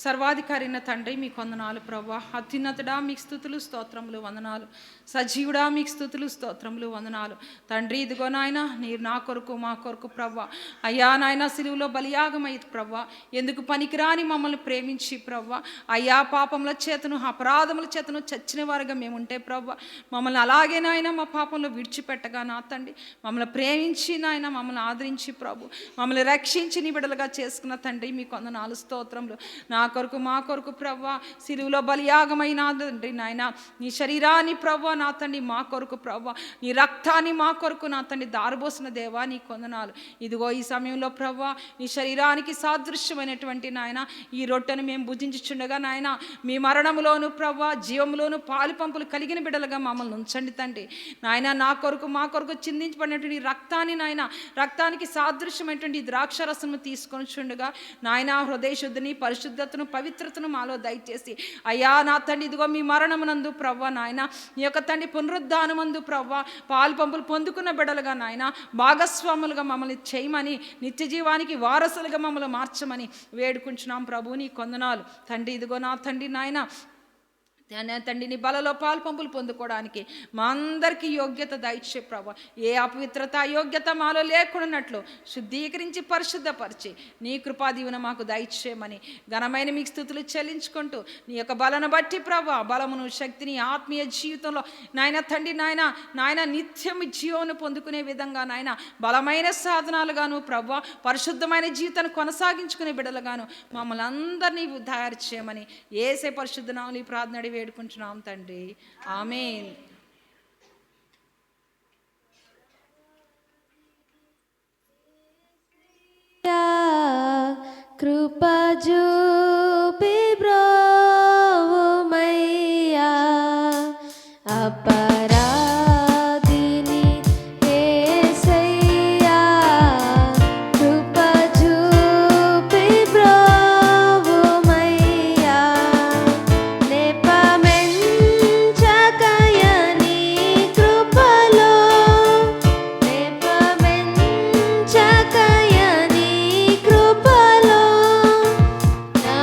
సర్వాధికారి అయిన తండ్రి మీకు వందనాలు ప్రభా. అత్యున్నతుడా మీకు స్తుతులు స్తోత్రములు వందనాలు. సజీవుడా మీకు స్తుతులు స్తోత్రములు వందనాలు తండ్రి. ఇదిగో నాయన మీరు నా కొరకు మా కొరకు ప్రభా అయ్యా నాయన సిలువలో బలియాగమైంది ప్రభా. ఎందుకు పనికిరాని మమ్మల్ని ప్రేమించి ప్రభా అయ్యా పాపముల చేతను అపరాధముల చేతను చచ్చిన వారుగా మేము ఉంటే ప్రభా మమ్మల్ని అలాగే నాయన మా పాపంలో విడిచిపెట్టగా నా తండ్రి మమ్మల్ని ప్రేమించి నాయన మమ్మల్ని ఆదరించి ప్రభు మమ్మల్ని రక్షించి నీ బిడ్డలుగా చేసుకున్న తండ్రి మీకు వందనాలు స్తోత్రములు. నా కొరకు మా కొరకు ప్రభా సిలువలో బలియాగమైన తండ్రి నాయన నీ శరీరాన్ని ప్రభా నా తండ్రి మా కొరకు ప్రభా నీ రక్తాన్ని మా కొరకు నా తండ్రి దారబోసిన దేవా నీ కొందనాలు. ఇదిగో ఈ సమయంలో ప్రభా నీ శరీరానికి సాదృశ్యమైనటువంటి నాయన ఈ రొట్టెను మేము భుజించుచుండగా నాయన మీ మరణములోను ప్రభా జీవంలోను పాలు పంపులు కలిగిన బిడ్డలుగా మమ్మల్ని ఉంచండి తండ్రి నాయన. నా కొరకు మా కొరకు చిందించబడినటువంటి రక్తాన్ని నాయన రక్తానికి సాదృశ్యమైనటువంటి ద్రాక్షరసము తీసుకొని చుండగా నాయన హృదయ శుద్ధిని పరిశుద్ధతను పవిత్రతను మాలో దయచేసి అయ్యా నా తండ్రి ఇదిగో మీ మరణమునందు ప్రవ్వ నాయన నీ యొక్క తండ్రి పునరుద్ధానమందు ప్రవ్వ పాలు పంపులు పొందుకున్న బిడ్డలుగా నాయన భాగస్వాములుగా మమ్మల్ని చేయమని నిత్య జీవానికి వారసులుగా మమ్మల్ని మార్చమని వేడుకుంటున్నాం ప్రభు నీ కొందనాలు తండ్రి. ఇదిగో నా తండ్రి నాయన తండ్రిని బలలో పాలు పంపులు పొందుకోవడానికి మా అందరికీ యోగ్యత దయచే ప్రభా. ఏ అపవిత్రత యోగ్యత మాలో లేకున్నట్లు శుద్ధీకరించి పరిశుద్ధపరిచి నీ కృపాదీవెన మాకు దయచేయమని ఘనమైన మీకు స్తుతులు చెల్లించుకుంటూ నీ యొక్క బలను బట్టి ప్రభా బలమును శక్తిని ఆత్మీయ జీవితంలో నాయన తండ్రి నాయన నిత్యం జీవను పొందుకునే విధంగా నాయన బలమైన సాధనాలుగాను ప్రభా పరిశుద్ధమైన జీవితాన్ని కొనసాగించుకునే బిడ్డలుగాను మమ్మల్ని అందరినీ తయారు చేయమని యేసే పరిశుద్ధ నామములో ఈ ప్రార్థన వేడుకుంటున్నాం తండ్రి, ఆమేన్. కృప చూపి బ్రోవుమయ్యా అపరాధిని యేసయ్యా కృప చూపి బ్రోవుమయ్యా నెపమెంచకయ నీ కృపలో నెపమెంచకయ నీ కృపలో నా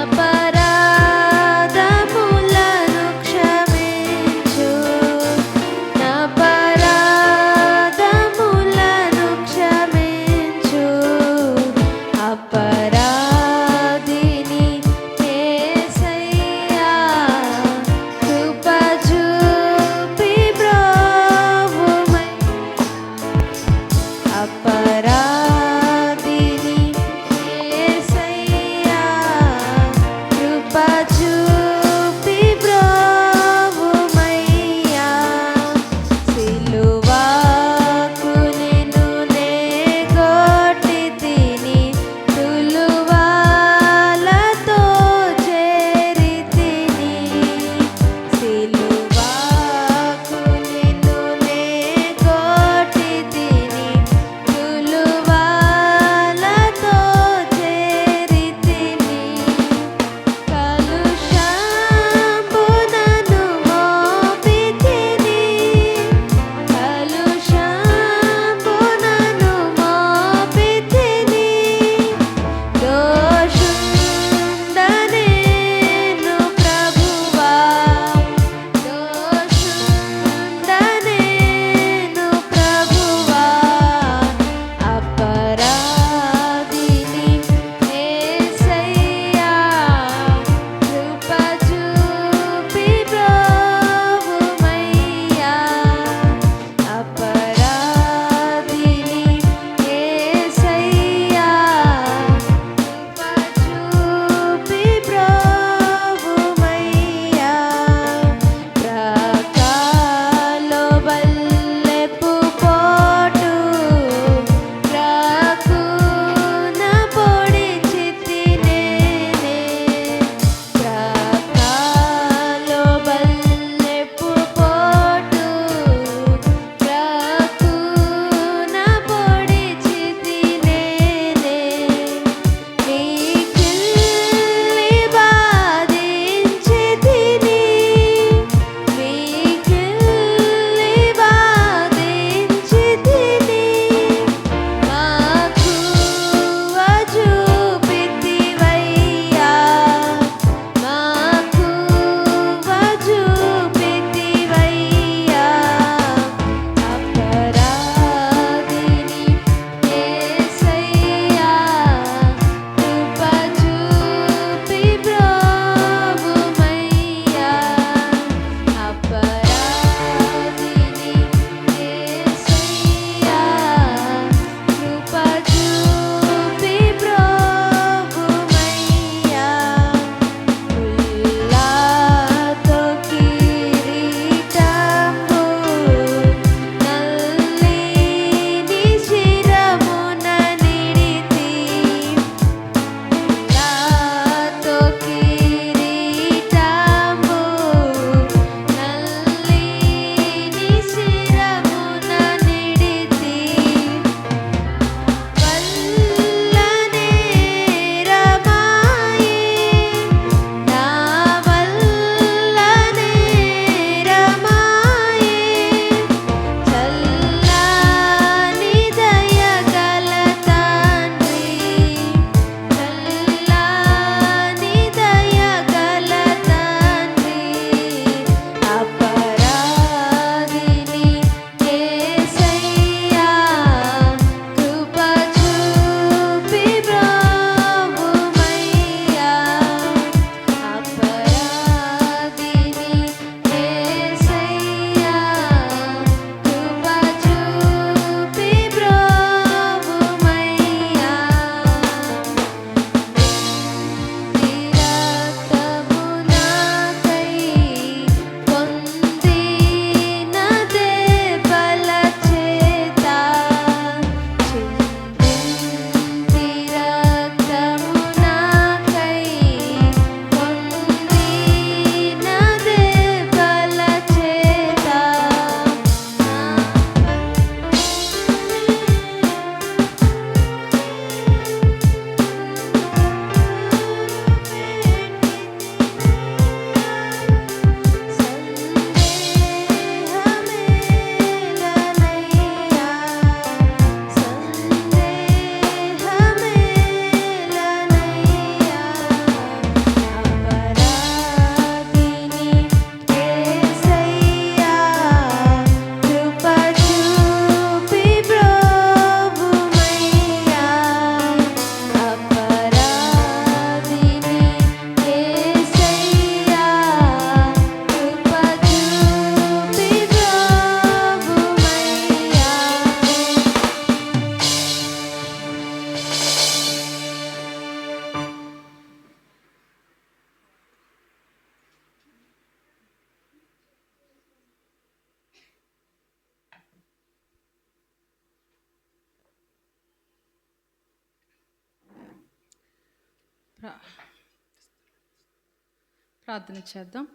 ప్రార్థన చేద్దాం.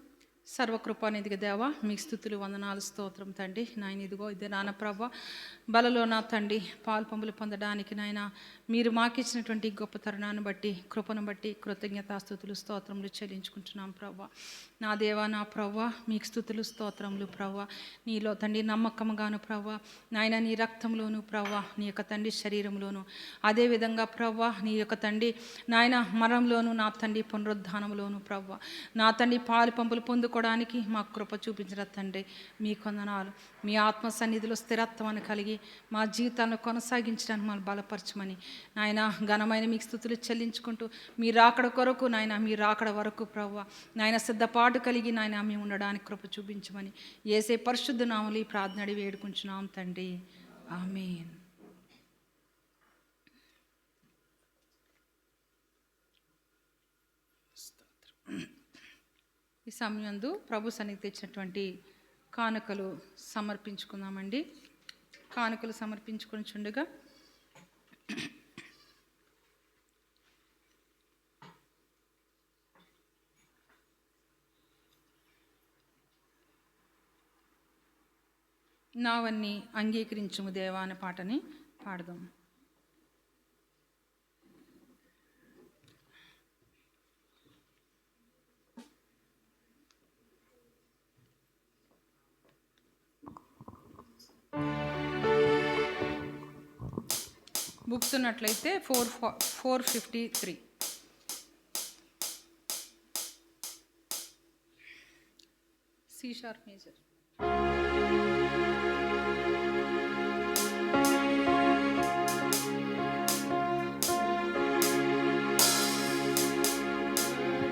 సర్వకృపానిధికి దేవ, మీకు స్తుతులు, వందనాలు, స్తోత్రం తండ్రి. నాయన ఇదిగో ఇదే నాన్న ప్రభ బలలో నా తండ్రి పాలు పంపులు పొందడానికి నాయన మీరు మాకిచ్చినటువంటి గొప్ప తరుణాన్ని బట్టి, కృపను బట్టి కృతజ్ఞతాస్తుతులు, స్తోత్రములు చెల్లించుకుంటున్నాం ప్రభ. నా దేవా, నా ప్రవ్వ, మీకు స్తుతులు, స్తోత్రములు ప్రవ్వ. నీలో తండ్రి నమ్మకంగాను ప్రవ్వ, నాయన నీ రక్తంలోను ప్రవ్వ, నీ యొక్క తండ్రి శరీరంలోను, అదేవిధంగా ప్రవ్వ నీ యొక్క తండ్రి నాయన మరణంలోను, నా తండ్రి పునరుద్ధానంలోను ప్రవ్వ, నా తండ్రి పాలు పంపులు పొందుకోవడానికి మాకు కృప చూపించిన తండ్రి మీ కొందనాలు. మీ ఆత్మ సన్నిధిలో స్థిరత్వాన్ని కలిగి మా జీవితాలను కొనసాగించడానికి మమ్మల్ని బలపరచమని నాయన ఘనమైన మీకు స్తుతులు చెల్లించుకుంటూ మీ రాకడ కొరకు నాయన మీ రాకడ వరకు ప్రవ్వ నాయన సిద్ధపాటు కలిగి నాయన మేము ఉండడానికి కృప చూపించమని యేసే పరిశుద్ధ నామములో ఈ ప్రార్థన అడిగి వేడుకుంటున్నాం తండ్రి. ఆమేన్. ఈ సమయంలో ప్రభు సన్నిధి తెచ్చినటువంటి కానుకలు సమర్పించుకుందామండి. కానుకలు సమర్పించుకొని చుండగా నావన్నీ అంగీకరించుము దేవా అనే పాటని పాడదాం. బుక్స్ ఉన్నట్లయితే 453 సి షార్ప్ మేజర్.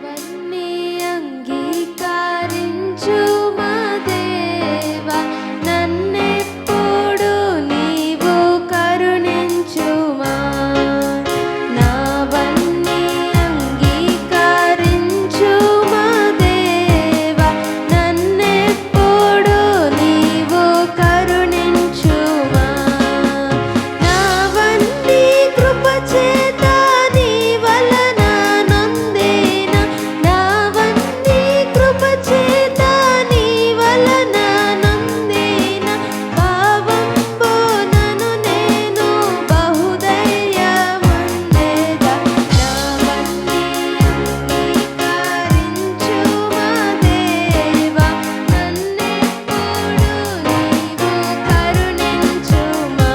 వన్నీ అంగీకరించు మా దేవా, నన్నెప్పుడు నీవు కరుణించుమా. నావన్నీ అంగీకరించు మా దేవా, నన్నెప్పుడు నీవు కరుణించుమా. నావన్నీ కృప చేత నీ వలన నొందేన, నావన్నీ కృప చేత నీ వలన నొందేన. పావంబు నను నేను బహుధైర్యముండెదా. నావన్నీ అంగీకరించు మా దేవా, నన్నెప్పుడు నీవు కరుణించుమా.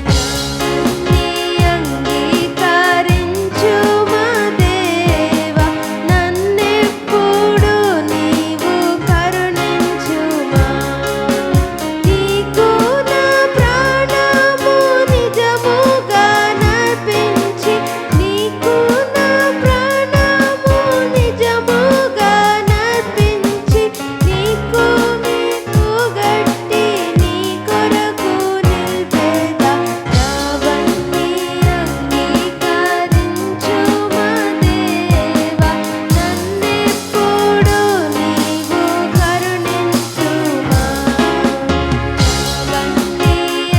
నావన్నీ అంగీకరించు మా దేవా, నన్నెప్పుడు నీవు కరుణించుమా. నీకు నా ప్రాణము నిజముగా నర్పించి, నీకు నా ప్రాణము నిజముగా నర్పించి, నీకు మీకు గట్టి నీ కొరకు నిల్పెదా. నావన్నీ అంగీకరించు మా దేవా, నన్నెప్పుడు నీవు కరుణించుమా. నావన్నీ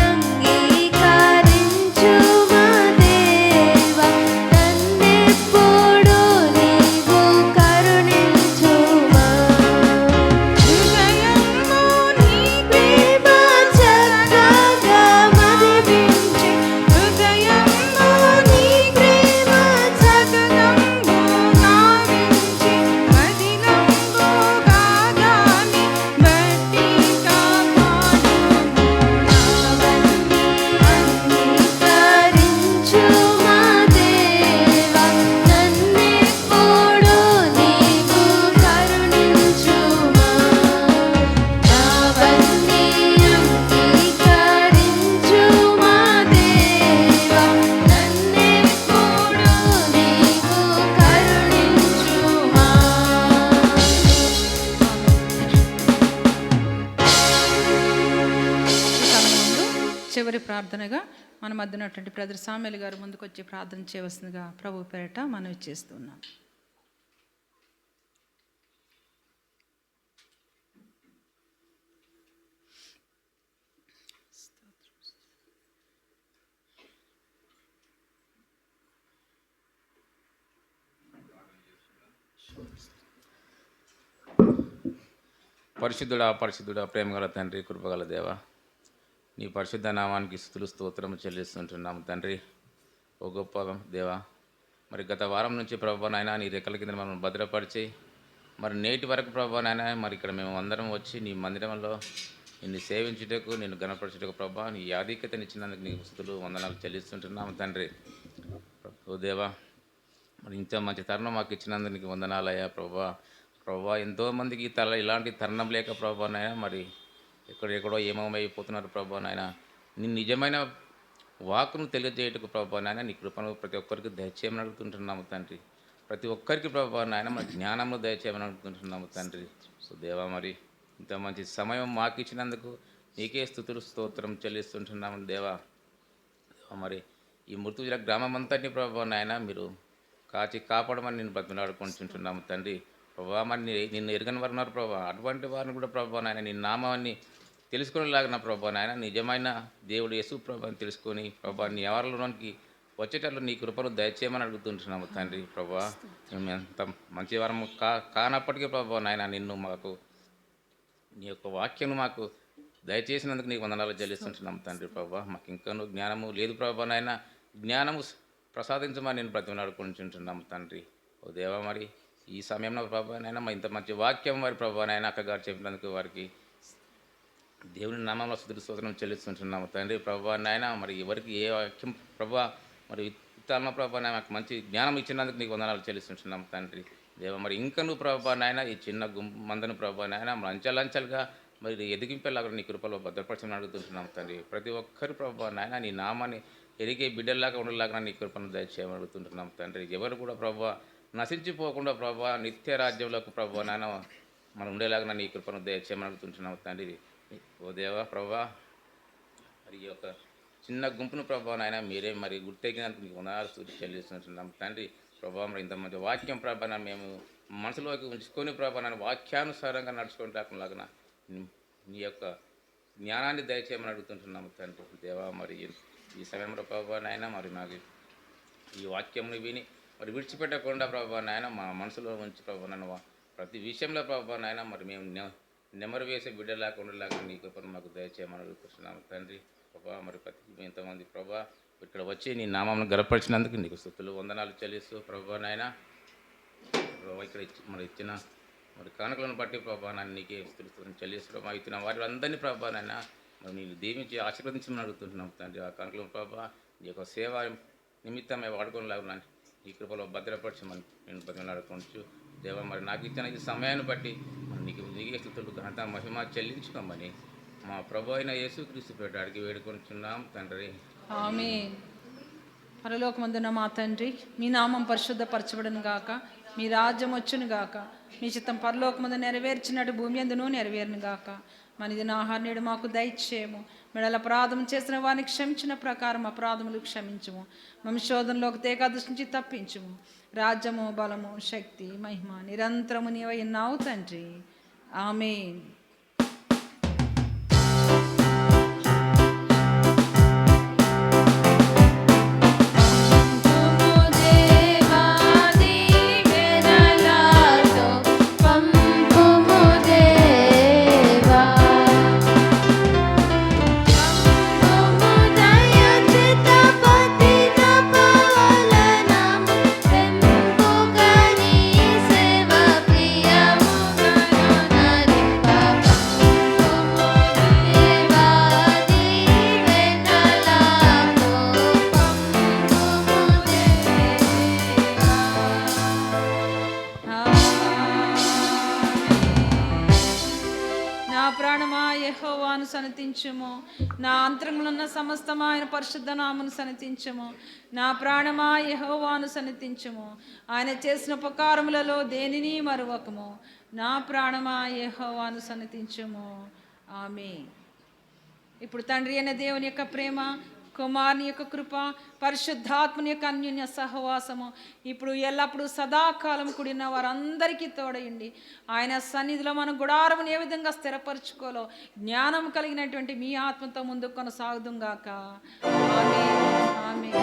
అంగీకరించు మా దేవా, నన్నెప్పుడు నీవు కరుణించుమా. హృదయము నీ ప్రేమ చక్కగా మదిపించి, హృదయము నీ ప్రేమ చక్కగంబు నావించి, మదినంబుగా దాని బట్టి కాపాడుము. నావన్నీ అంగీకరించు మా దేవా, నన్నెప్పుడు నీవు కరుణించుమా. నావన్నీ అంగీకరించు మా దేవా, నన్నెప్పుడు నీవు కరుణించుమా. ఈ సమయంలో చివరి ప్రార్థనగా మన మధ్య ఉన్నటువంటి బ్రదర్ సామ్యుల్ గారు ముందుకు వచ్చి ప్రార్థన చేయవలసిందిగా ప్రభు పేరిట మనవి చేస్తున్నాం. పరిశుద్ధుడా ప్రేమగల తండ్రి, కృపగల దేవ, నీ పరిశుద్ధ నామానికి స్తుతులు స్తోత్రము చెల్లిస్తుంటున్నాము తండ్రి. ఓ గొప్ప దేవ, మరి గత వారం నుంచి ప్రభా నాయన నీ రెక్కల కింద మనం భద్రపరిచి మరి నేటి వరకు ప్రభా నాయన మరి ఇక్కడ మేము అందరం వచ్చి నీ మందిరంలో నిన్ను సేవించుటకు, నిన్ను గణపరచుటకు ప్రభా నీ ఆధిక్యతనిచ్చినందుకు నీకు స్తుతులు వందనాలు చెల్లిస్తుంటున్నాము తండ్రి. ఓ దేవా, మరి ఇంత మంచి తరుణం మాకు ఇచ్చినందుకు నీకు వందనాలయ్యా ప్రభా. ఎంతోమందికి ఇలాంటి తరుణం లేక ప్రభా నాయన మరి ఎక్కడెక్కడో ఏమేమైపోతున్నారు ప్రభా నాయన. నీ నిజమైన వాక్కును తెలియజేయటకు ప్రభా నాయన నీ కృపను ప్రతి ఒక్కరికి దయచేయమని అడుగుతుంటున్నాము తండ్రి. ప్రతి ఒక్కరికి ప్రభా నాయన మరి జ్ఞానంలో దయచేయమని అడుగుతుంటున్నాము తండ్రి. సో దేవా, మరి ఇంత మంచి సమయం మాకు ఇచ్చినందుకు నీకే స్తుతులు స్తోత్రం చెల్లిస్తుంటున్నాము దేవా. మరి ఈ మృతుజల గ్రామం అంతటిని ప్రభా నాయన మీరు కాపాడమని నేను బతిమలాడుకుంటుంటున్నాము తండ్రి. ప్రభా, మరి నిన్ను ఎరగని వారు ఉన్నారు ప్రభా, అటువంటి వారిని కూడా ప్రభా నాయన నీ నామాన్ని తెలుసుకునేలాగిన ప్రభా నాయన నిజమైన దేవుడు యేసు ప్రభాని తెలుసుకొని ప్రభా నీ ఎవరిలోనికి వచ్చేటట్లు నీ కృపను దయచేయమని అడుగుతుంటున్నాము తండ్రి. ప్రభా, మేము ఎంత మంచి వారము కానప్పటికీ ప్రభా నాయన నిన్ను మాకు నీ యొక్క వాక్యం మాకు దయచేసినందుకు నీకు వందనాలు చెల్లిస్తుంటున్నాము తండ్రి. ప్రభా, మాకు ఇంకనూ జ్ఞానము లేదు ప్రభా నాయన, జ్ఞానము ప్రసాదించమని నేను బ్రతిమలాడుకుంటుంటున్నాము తండ్రి. ఓ దేవా, మరి ఈ సమయంలో ప్రభా నాయన మా ఇంత మంచి వాక్యం వారి ప్రభా నాయన అక్కగారు చెప్పినందుకు వారికి దేవుని నామంలో స్తుతులు స్తోత్రం చెల్లిస్తుంటున్నాము తండ్రి. ప్రభా నాయన మరి ఎవరికి ఏ వాక్యం ప్రభా మరి విత్తాలన ప్రభా నాయన మాకు మంచి జ్ఞానం ఇచ్చినందుకు నీకు వందనాలు చెల్లిస్తుంటున్నాము తండ్రి. దేవ, మరి ఇంకా నువ్వు ప్రభా నాయన ఈ చిన్న మందను ప్రభా నాయన మరి అంచెలంచెలుగా మరి ఎదిగింపేలాగా నీ కృపలో భద్రపరచమని అడుగుతుంటున్నాము తండ్రి. ప్రతి ఒక్కరు ప్రభా నాయన నీ నామాన్ని ఎరిగే బిడ్డల్లాగా ఉండేలాగా నీ కృపను దయచేయమని అడుగుతుంటున్నాము తండ్రి. ఎవరు కూడా ప్రభా నశించిపోకుండా ప్రభా నిత్య రాజ్యంలోకి ప్రభా నాయన మనం ఉండేలాగా నీ కృపను దయచేయమని అడుగుతుంటున్నాము తండ్రి. ఓ దేవా ప్రభా, మరి ఈ యొక్క చిన్న గుంపును ప్రభా నాయన మీరే మరి గుర్తెగినందుకు మీకు వందనాలు చెల్లిస్తుంటున్నాం తండ్రి. ప్రభా, మరి ఇంతమంది వాక్యం ప్రభా మేము మనసులోకి ఉంచుకొని ప్రభా నాయన వాక్యానుసారంగా నడుచుకుంటాకులాగా నీ యొక్క జ్ఞానాన్ని దయచేయమని అడుగుతుంటున్నాము తండ్రి. దేవా, మరి ఈ సమయంలో ప్రభా నాయన మరి నాకు ఈ వాక్యంను విని మరి విడిచిపెట్టకుండా ప్రభా నాయన మా మనసులో ఉంచి ప్రభా నాయన ప్రతి విషయంలో ప్రభా నాయన మరి మేము నెమరు వేసే బిడ్డలాగా ఉండేలాగా నీ కృపను మాకు దయచేయమని అడుగుతున్నాము తండ్రి. ప్రభా, మరి ప్రతి ఇంతమంది ప్రభా ఇక్కడ వచ్చి నీ నామాన్ని గర్వపరిచినందుకు నీకు స్తుతులు వందనాలు చెల్లిస్తూ ప్రభా నాయన ఇక్కడ మరి ఇచ్చిన మరి కానుకలను బట్టి ప్రభా నాయన నీకే స్తుతులు చెల్లిస్తూ ప్రభా ఇచ్చిన వారి అందరినీ ప్రభా నాయన మరి నేను దీవించి ఆశీర్వదించమని అడుగుతుంటున్నాం తండ్రి. ఆ కానుకలను ప్రభా నీ యొక్క సేవ నిమిత్తమే వాడుకోలేకున్నాను ఈ కృపలో భద్రపరచమని నేను బతిమలాడుకోవచ్చు దేవా. మరి నాకు ఇచ్చిన ఈ సమయాన్ని బట్టి నీకే స్తుతులు ఘనత మహిమ చెల్లించుకోమని మా ప్రభు అయిన యేసుక్రీస్తు పేట అడిగి వేడుకొంటున్నాం తండ్రి. ఆమేన్. పరలోకమందున మా తండ్రి, మీ నామం పరిశుద్ధపరచబడును గాక, మీ రాజ్యం వచ్చును గాక, మీ చిత్తం పరలోకమందు నెరవేర్చినట్టు భూమి అందును నెరవేరును గాక. మనది ఆహార నేడు మాకు దయచేయము, మెడల అపరాధం చేసిన వారిని క్షమించిన ప్రకారం అపరాధములు క్షమించము, మమ్మ శోధనలోకి తేక దృష్టి తప్పించుము. రాజ్యము బలము శక్తి మహిమ నిరంతరము నీవై ఉన్నావు తండ్రి. ఆమేన్. సన్నతించుము, నా అంతరంగమున్న సమస్తము ఆయన పరిశుద్ధ నామమును సన్నతించుము. నా ప్రాణమా యెహోవాను సన్నతించుము, ఆయన చేసిన ఉపకారములలో దేనిని మరువకము. నా ప్రాణమా యెహోవాను సన్నతించుము. ఆమేన్. ఇప్పుడు తండ్రి అయిన దేవుని యొక్క ప్రేమ, కుమారుని యొక్క కృప, పరిశుద్ధాత్మని యొక్క అన్యోన్య సహవాసము ఇప్పుడు ఎల్లప్పుడూ సదాకాలం కూడిన వారందరికీ తోడయండి. ఆయన సన్నిధిలో మన గుడారమును ఏ విధంగా స్థిరపరచుకోలో జ్ఞానం కలిగినటువంటి మీ ఆత్మతో ముందుకు కొనసాగుదుం గాక. ఆమేన్. ఆమేన్.